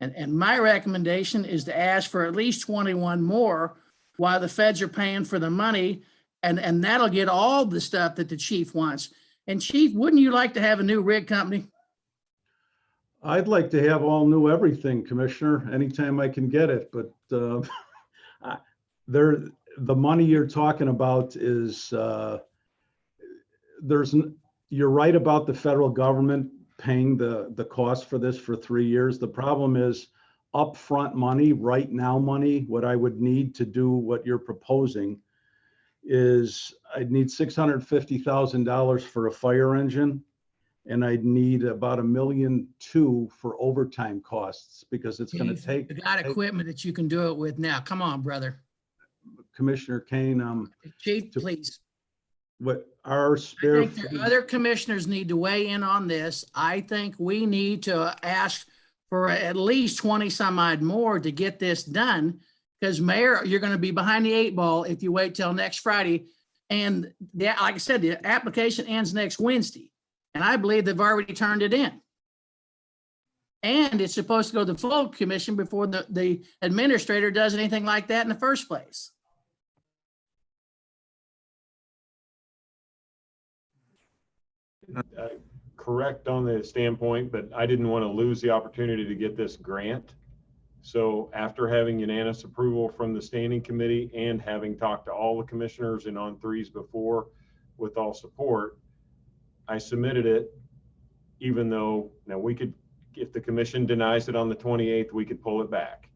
V: And my recommendation is to ask for at least 21 more while the feds are paying for the money, and that'll get all the stuff that the chief wants. And Chief, wouldn't you like to have a new rig company?
A: I'd like to have all new everything, Commissioner, anytime I can get it. But the money you're talking about is, you're right about the federal government paying the cost for this for 3 years. The problem is upfront money, right now money. What I would need to do what you're proposing is I'd need $650,000 for a fire engine, and I'd need about $1.2 million for overtime costs, because it's going to take.
V: You got equipment that you can do it with now. Come on, brother.
A: Commissioner Kane,
V: Chief, please.
A: What our spare.
V: I think the other commissioners need to weigh in on this. I think we need to ask for at least 20 some odd more to get this done, because Mayor, you're going to be behind the 8 ball if you wait till next Friday. And like I said, the application ends next Wednesday, and I believe they've already turned it in. And it's supposed to go to the full commission before the administrator does anything like that in the first place.
B: Correct on the standpoint, but I didn't want to lose the opportunity to get this grant. So after having unanimous approval from the standing committee and having talked to all the commissioners and on threes before with all support, I submitted it, even though now we could, if the commission denies it on the 28th, we could pull it back.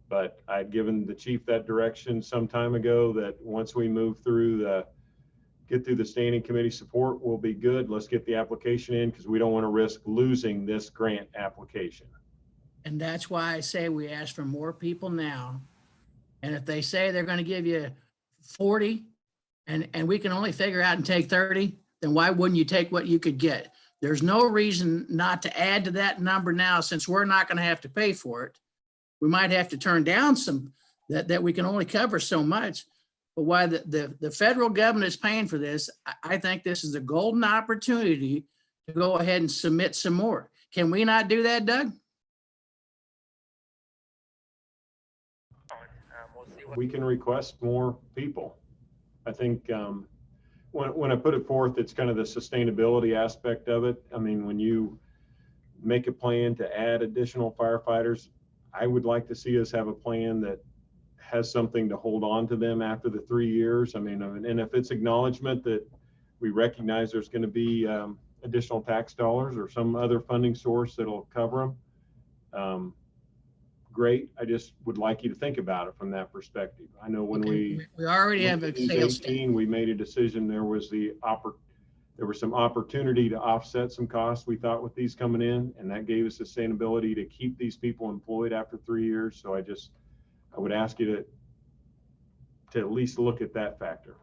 B: But I'd given the chief that direction some time ago that once we move through get through the standing committee support, will be good. Let's get the application in, because we don't want to risk losing this grant application.
V: And that's why I say we ask for more people now. And if they say they're going to give you 40 and we can only figure out and take 30, then why wouldn't you take what you could get? There's no reason not to add to that number now, since we're not going to have to pay for it. We might have to turn down some that we can only cover so much. But why the federal government is paying for this, I think this is a golden opportunity to go ahead and submit some more. Can we not do that, Doug?
B: We can request more people. I think when I put it forth, it's kind of the sustainability aspect of it. I mean, when you make a plan to add additional firefighters. I would like to see us have a plan that has something to hold on to them after the 3 years. I mean, and if it's acknowledgement that we recognize there's going to be additional tax dollars or some other funding source that'll cover them, great. I just would like you to think about it from that perspective. I know when
V: we already have a sales
B: 18, we made a decision. There was some opportunity to offset some costs we thought with these coming in, and that gave us sustainability to keep these people employed after 3 years. So I would ask you to at least look at that factor.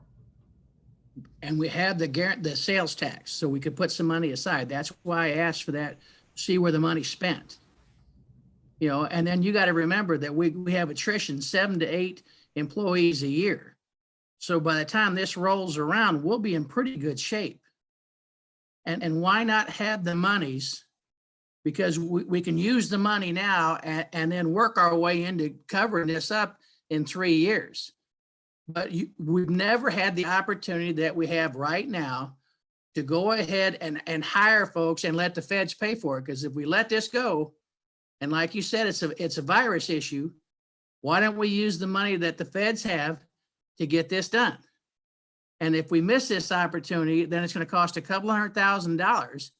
V: And we have the sales tax, so we could put some money aside. That's why I asked for that, see where the money's spent. You know, and then you got to remember that we have attrition 7 to 8 employees a year. So by the time this rolls around, we'll be in pretty good shape. And why not have the monies? Because we can use the money now and then work our way into covering this up in 3 years. But we've never had the opportunity that we have right now to go ahead and hire folks and let the feds pay for it. Because if we let this go, and like you said, it's a virus issue, why don't we use the money that the feds have to get this done? And if we miss this opportunity, then it's going to cost a couple $100,000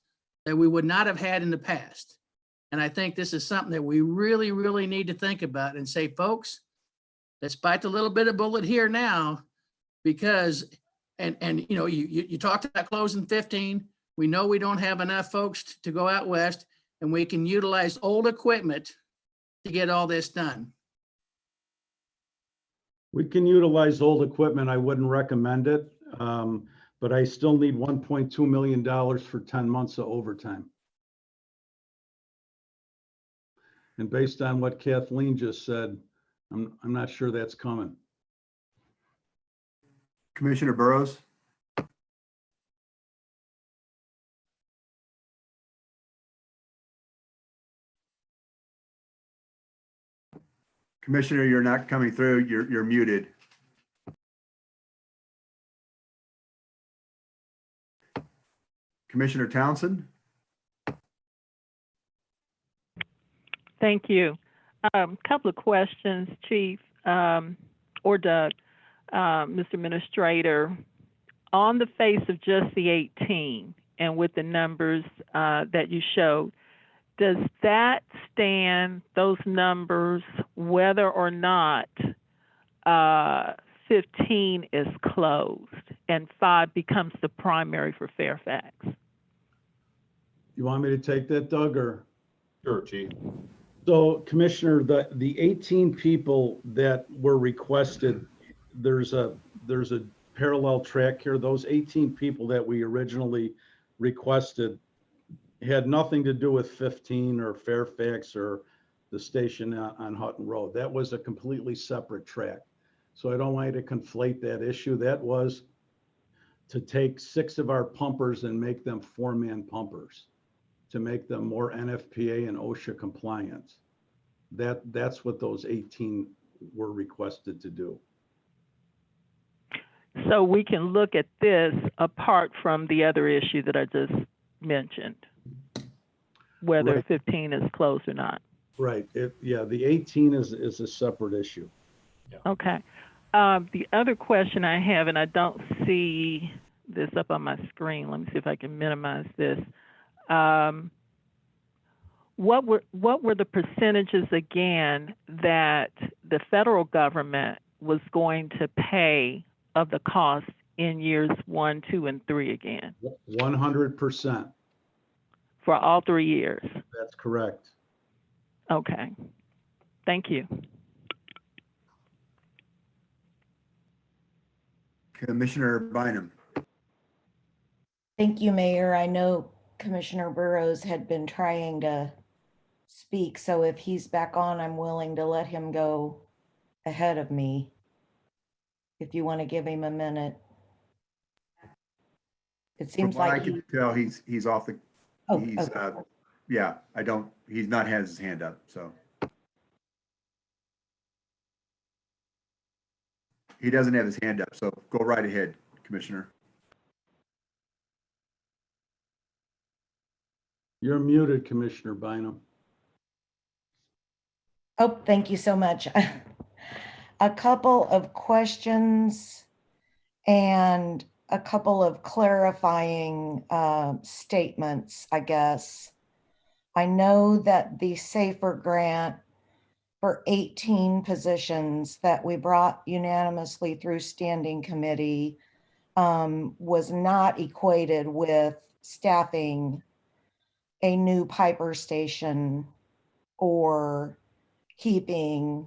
V: that we would not have had in the past. And I think this is something that we really, really need to think about and say, folks, let's bite the little bit of bullet here now, because, and you know, you talked about closing 15. We know we don't have enough folks to go out west, and we can utilize old equipment to get all this done.
A: We can utilize old equipment. I wouldn't recommend it, but I still need $1.2 million for 10 months of overtime. And based on what Kathleen just said, I'm not sure that's coming.
C: Commissioner Burrows? Commissioner, you're not coming through. You're muted. Commissioner Townsend?
U: Thank you. Couple of questions, Chief, or Doug, Mr. Administrator. On the face of just the 18 and with the numbers that you showed, does that stand, those numbers, whether or not 15 is closed and 5 becomes the primary for Fairfax?
A: You want me to take that, Doug, or?
B: Sure, Chief.
A: So, Commissioner, the 18 people that were requested, there's a parallel track here. Those 18 people that we originally requested had nothing to do with 15 or Fairfax or the station on Hutton Road. That was a completely separate track. So I don't want you to conflate that issue. That was to take 6 of our pumpers and make them 4-man pumpers, to make them more NFPA and OSHA compliant. That's what those 18 were requested to do.
U: So we can look at this apart from the other issue that I just mentioned, whether
A: Right.
U: 15 is closed or not.
A: Right. Yeah, the 18 is a separate issue.
B: Yeah.
U: Okay. The other question I have, and I don't see this up on my screen. Let me see if I can minimize this. What were the percentages again that the federal government was going to pay of the cost in years 1, 2, and 3 again?
A: 100%.
U: For all 3 years?
A: That's correct.
U: Okay. Thank you.
C: Commissioner Bynum.
I: Thank you, Mayor. I know Commissioner Burrows had been trying to speak, so if he's back on, I'm willing to let him go ahead of me. If you want to give him a minute. It seems
C: From what
I: like
C: I can tell, he's off the,
I: Oh,
C: he's,
I: okay.
C: yeah, he's not had his hand up, so. He doesn't have his hand up, so go right ahead, Commissioner.
A: You're muted, Commissioner Bynum.
I: Oh, thank you so much. A couple of questions and a couple of clarifying statements, I guess. I know that the SAFER grant for 18 positions that we brought unanimously through standing committee was not equated with staffing a new Piper station or keeping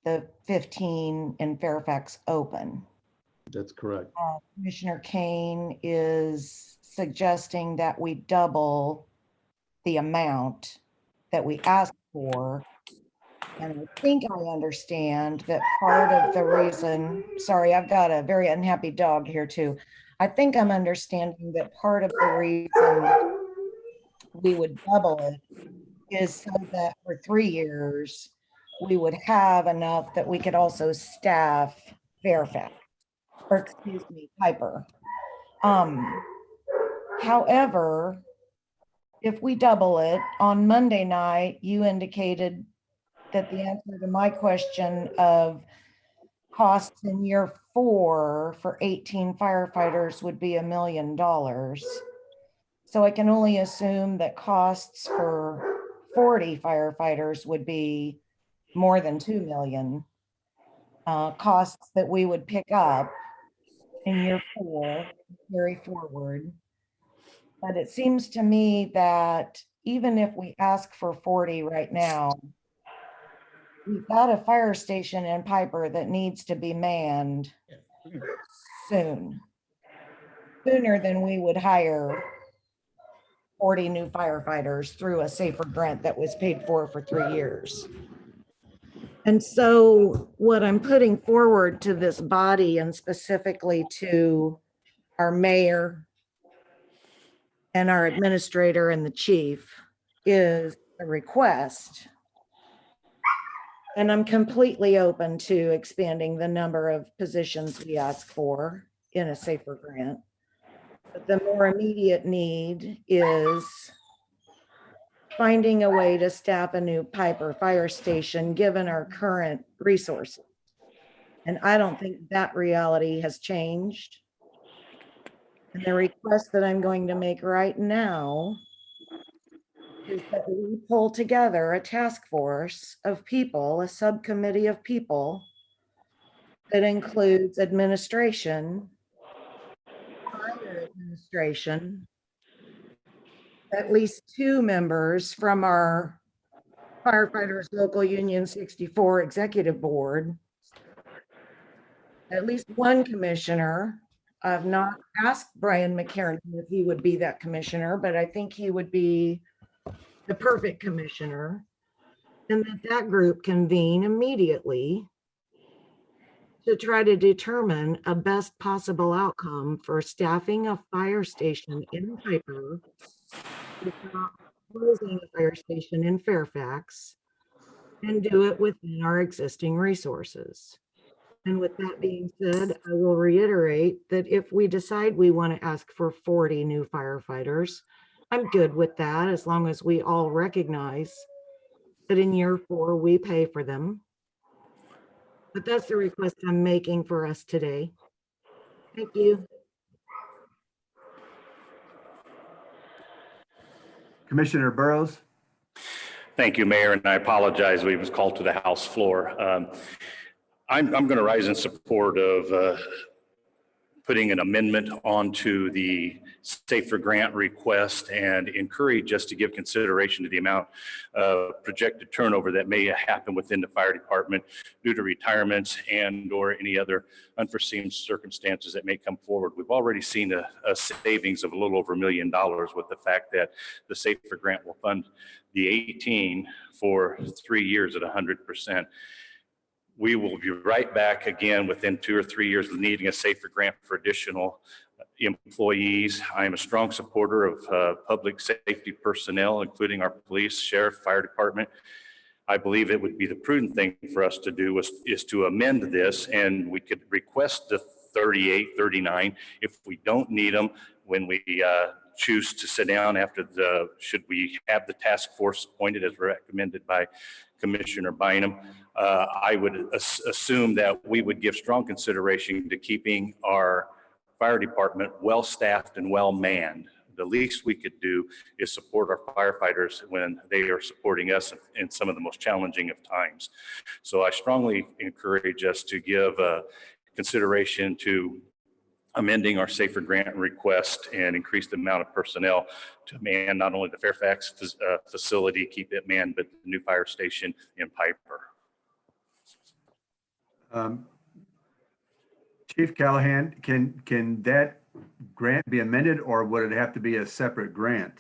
I: the 15 in Fairfax open.
A: That's correct.
I: Commissioner Kane is suggesting that we double the amount that we asked for. And I think I understand that part of the reason, sorry, I've got a very unhappy dog here too. I think I'm understanding that part of the reason we would double it is so that for 3 years, we would have enough that we could also staff Fairfax, or excuse me, Piper. However, if we double it, on Monday night, you indicated that the answer to my question of costs in year 4 for 18 firefighters would be $1 million. So I can only assume that costs for 40 firefighters would be more than 2 million. Costs that we would pick up in year 4, carry forward. But it seems to me that even if we ask for 40 right now, we've got a fire station in Piper that needs to be manned soon, sooner than we would hire 40 new firefighters through a SAFER grant that was paid for 3 years. And so what I'm putting forward to this body, and specifically to our mayor and our administrator and the chief, is a request. And I'm completely open to expanding the number of positions we ask for in a SAFER grant. But the more immediate need is finding a way to staff a new Piper fire station, given our current resources. And I don't think that reality has changed. And the request that I'm going to make right now is that we pull together a task force of people, a subcommittee of people that includes administration, fire administration, at least 2 members from our Firefighters Local Union 64 Executive Board, at least 1 commissioner. I've not asked Brian McCarran if he would be that commissioner, but I think he would be the perfect commissioner. And that group convene immediately to try to determine a best possible outcome for staffing a fire station in Piper, without closing a fire station in Fairfax, and do it within our existing resources. And with that being said, I will reiterate that if we decide we want to ask for 40 new firefighters, I'm good with that, as long as we all recognize that in year 4 we pay for them. But that's the request I'm making for us today. Thank you.
C: Commissioner Burrows.
T: Thank you, Mayor, and I apologize. We was called to the House floor. I'm going to rise in support of putting an amendment onto the SAFER grant request and encourage us to give consideration to the amount of projected turnover that may happen within the fire department due to retirements and or any other unforeseen circumstances that may come forward. We've already seen a savings of a little over $1 million with the fact that the SAFER grant will fund the 18 for 3 years at 100%. We will be right back again within 2 or 3 years of needing a SAFER grant for additional employees. I am a strong supporter of public safety personnel, including our police, sheriff, fire department. I believe it would be the prudent thing for us to do is to amend this, and we could request the 38, 39 if we don't need them when we choose to sit down after should we have the task force appointed as recommended by Commissioner Bynum, I would assume that we would give strong consideration to keeping our fire department well-staffed and well-manned. The least we could do is support our firefighters when they are supporting us in some of the most challenging of times. So I strongly encourage us to give consideration to amending our SAFER grant request and increase the amount of personnel to man not only the Fairfax facility, keep it manned, but the new fire station in Piper.
C: Chief Callahan, can that grant be amended, or would it have to be a separate grant?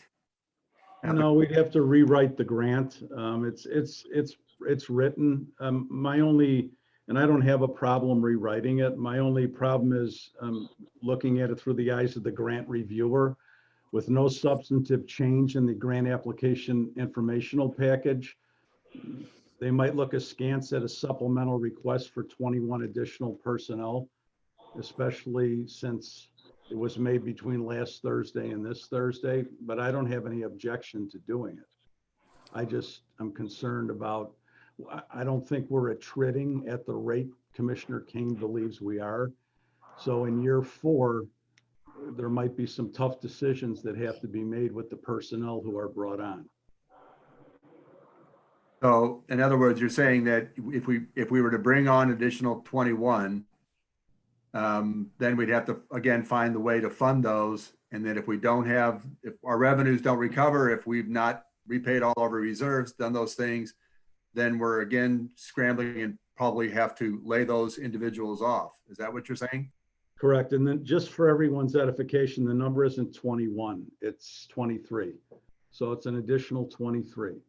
A: No, we'd have to rewrite the grant. It's written. My only, and I don't have a problem rewriting it. My only problem is looking at it through the eyes of the grant reviewer. With no substantive change in the grant application informational package, they might look askance at a supplemental request for 21 additional personnel, especially since it was made between last Thursday and this Thursday, but I don't have any objection to doing it. I'm concerned about, I don't think we're attriting at the rate Commissioner King believes we are. So in year 4, there might be some tough decisions that have to be made with the personnel who are brought on.
C: So in other words, you're saying that if we were to bring on additional 21, then we'd have to, again, find the way to fund those. And then if our revenues don't recover, if we've not repaid all of our reserves, done those things, then we're again scrambling and probably have to lay those individuals off. Is that what you're saying?
A: Correct. And then just for everyone's edification, the number isn't 21, it's 23. So it's an additional 23.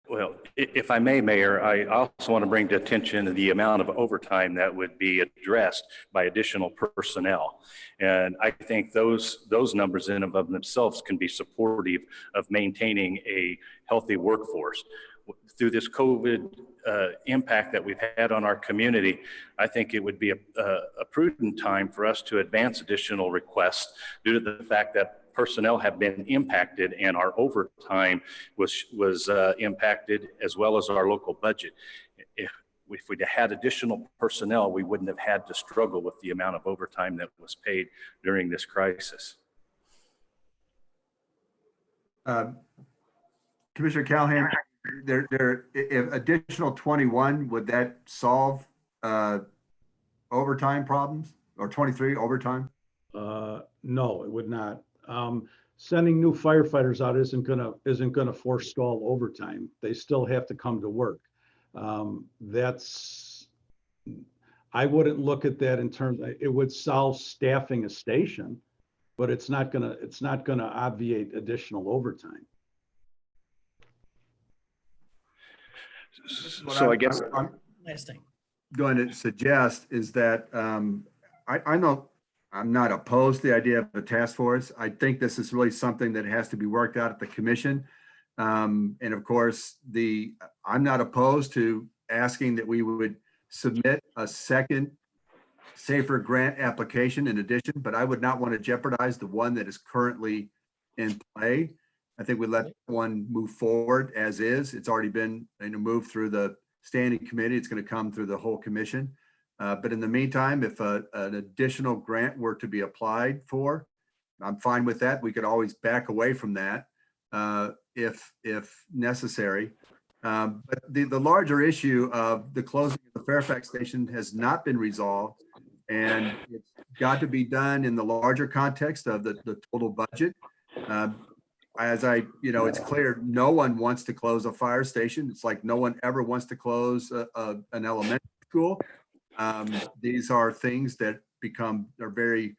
T: Well, if I may, Mayor, I also want to bring to attention the amount of overtime that would be addressed by additional personnel. And I think those numbers in and of themselves can be supportive of maintaining a healthy workforce. Through this COVID impact that we've had on our community, I think it would be a prudent time for us to advance additional requests due to the fact that personnel have been impacted and our overtime was impacted, as well as our local budget. If we'd had additional personnel, we wouldn't have had to struggle with the amount of overtime that was paid during this crisis.
C: Commissioner Callahan, if additional 21, would that solve overtime problems, or 23 overtime?
A: No, it would not. Sending new firefighters out isn't gonna forestall overtime. They still have to come to work. I wouldn't look at that in terms, it would solve staffing a station, but it's not gonna obviate additional overtime.
T: So I guess
C: I'm
V: Last thing.
C: going to suggest is that I know I'm not opposed to the idea of a task force. I think this is really something that has to be worked out at the commission. And of course, I'm not opposed to asking that we would submit a second SAFER grant application in addition, but I would not want to jeopardize the one that is currently in play. I think we let one move forward as is. It's already been moved through the standing committee. It's going to come through the whole commission. But in the meantime, if an additional grant were to be applied for, I'm fine with that. We could always back away from that if necessary. But the larger issue of the closing of the Fairfax station has not been resolved, and it's got to be done in the larger context of the total budget. It's clear no one wants to close a fire station. It's like no one ever wants to close an elementary school. These are things that are very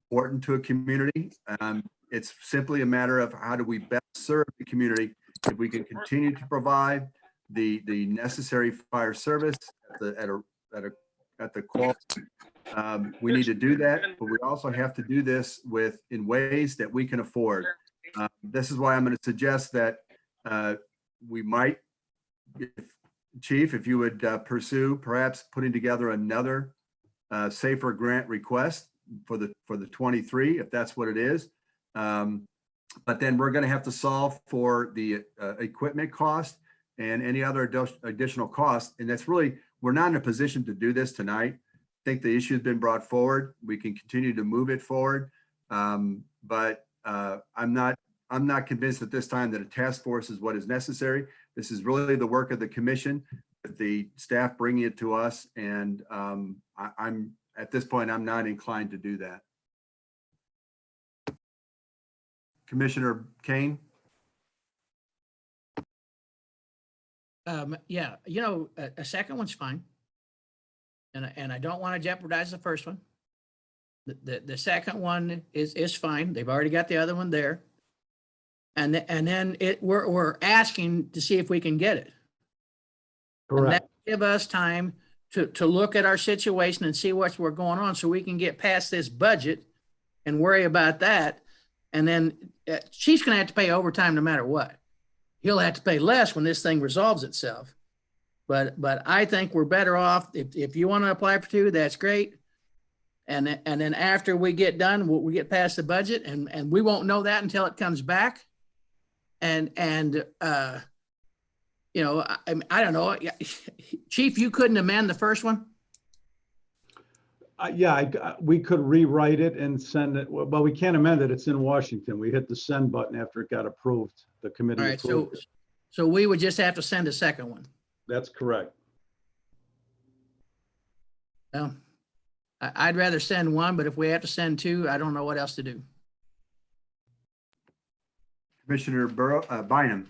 C: important to a community. It's simply a matter of how do we best serve the community. If we can continue to provide the necessary fire service at the quality, we need to do that. But we also have to do this in ways that we can afford. This is why I'm going to suggest that we might, Chief, if you would pursue perhaps putting together another SAFER grant request for the 23, if that's what it is, But then we're going to have to solve for the equipment cost and any other additional costs. And that's really, we're not in a position to do this tonight. I think the issue has been brought forward. We can continue to move it forward. But I'm not convinced at this time that a task force is what is necessary. This is really the work of the commission, the staff bringing it to us. And I'm at this point, I'm not inclined to do that. Commissioner Kane?
V: Yeah, you know, a second one's fine. And I don't want to jeopardize the first one. The second one is fine. They've already got the other one there. And then we're asking to see if we can get it.
A: Correct.
V: And that give us time to look at our situation and see what's going on so we can get past this budget and worry about that. And then she's going to have to pay overtime no matter what. He'll have to pay less when this thing resolves itself. But I think we're better off if you want to apply for 2, that's great. And then after we get done, we get past the budget, and we won't know that until it comes back. And you know, I don't know, Chief, you couldn't amend the first one?
A: Yeah, we could rewrite it and send it. Well, we can't amend it. It's in Washington. We hit the send button after it got approved. The committee
V: All right,
A: approved it.
V: so we would just have to send a second one.
A: That's correct.
V: Well, I'd rather send one, but if we have to send 2, I don't know what else to do.
C: Commissioner Bynum?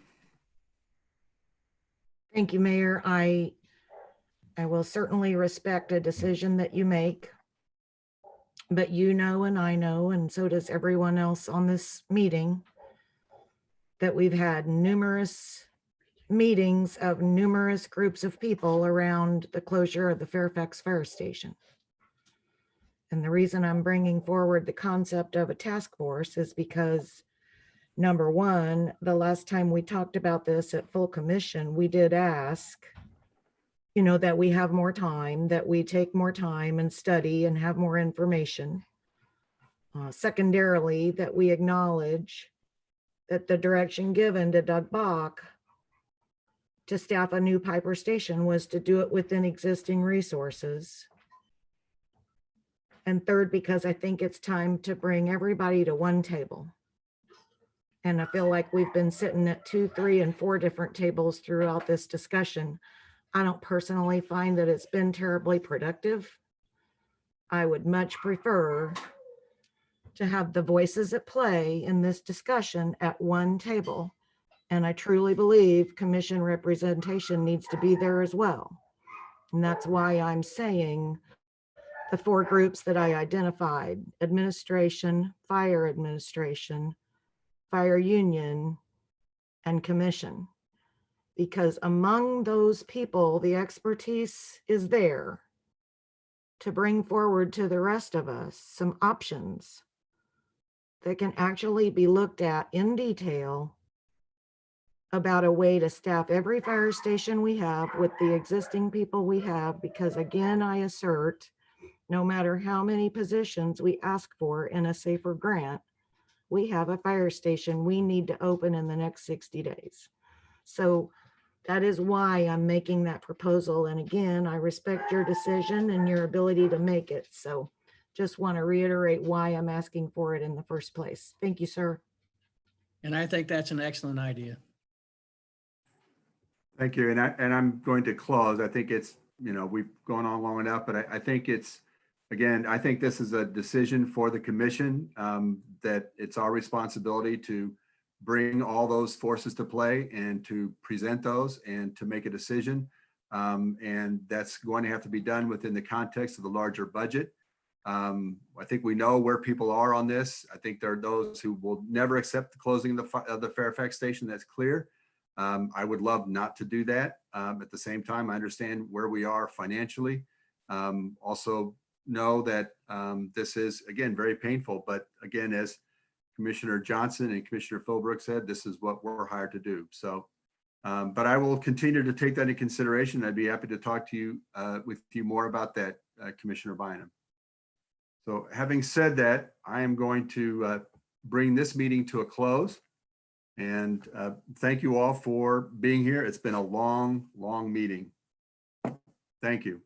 I: Thank you, Mayor. I will certainly respect a decision that you make. But you know, and I know, and so does everyone else on this meeting, that we've had numerous meetings of numerous groups of people around the closure of the Fairfax Fire Station. And the reason I'm bringing forward the concept of a task force is because, number one, the last time we talked about this at full commission, we did ask, you know, that we have more time, that we take more time and study and have more information. Secondarily, that we acknowledge that the direction given to Doug Bach to staff a new Piper station was to do it within existing resources. And third, because I think it's time to bring everybody to one table. And I feel like we've been sitting at 2, 3, and 4 different tables throughout this discussion. I don't personally find that it's been terribly productive. I would much prefer to have the voices at play in this discussion at one table. And I truly believe commission representation needs to be there as well. And that's why I'm saying the 4 groups that I identified: administration, fire union, and commission. Because among those people, the expertise is there to bring forward to the rest of us some options that can actually be looked at in detail about a way to staff every fire station we have with the existing people we have. Because again, I assert, no matter how many positions we ask for in a safer grant, we have a fire station we need to open in the next 60 days. So that is why I'm making that proposal. And again, I respect your decision and your ability to make it. So just want to reiterate why I'm asking for it in the first place. Thank you, sir.
V: And I think that's an excellent idea.
C: Thank you. And I'm going to close. I think it's, you know, we've gone on long enough, but I think it's, again, I think this is a decision for the commission, that it's our responsibility to bring all those forces to play and to present those and to make a decision. And that's going to have to be done within the context of the larger budget. I think we know where people are on this. I think there are those who will never accept the closing of the Fairfax station. That's clear. I would love not to do that. At the same time, I understand where we are financially. Also know that this is, again, very painful. But again, as Commissioner Johnson and Commissioner Philbrook said, this is what we're hired to do. So, but I will continue to take that into consideration. I'd be happy to talk to you with you more about that, Commissioner Bynum. So having said that, I am going to bring this meeting to a close. And thank you all for being here. It's been a long, long meeting. Thank you.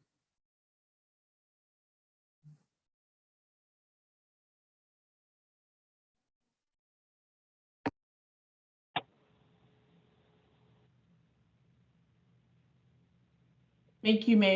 K: Thank you, Mayor.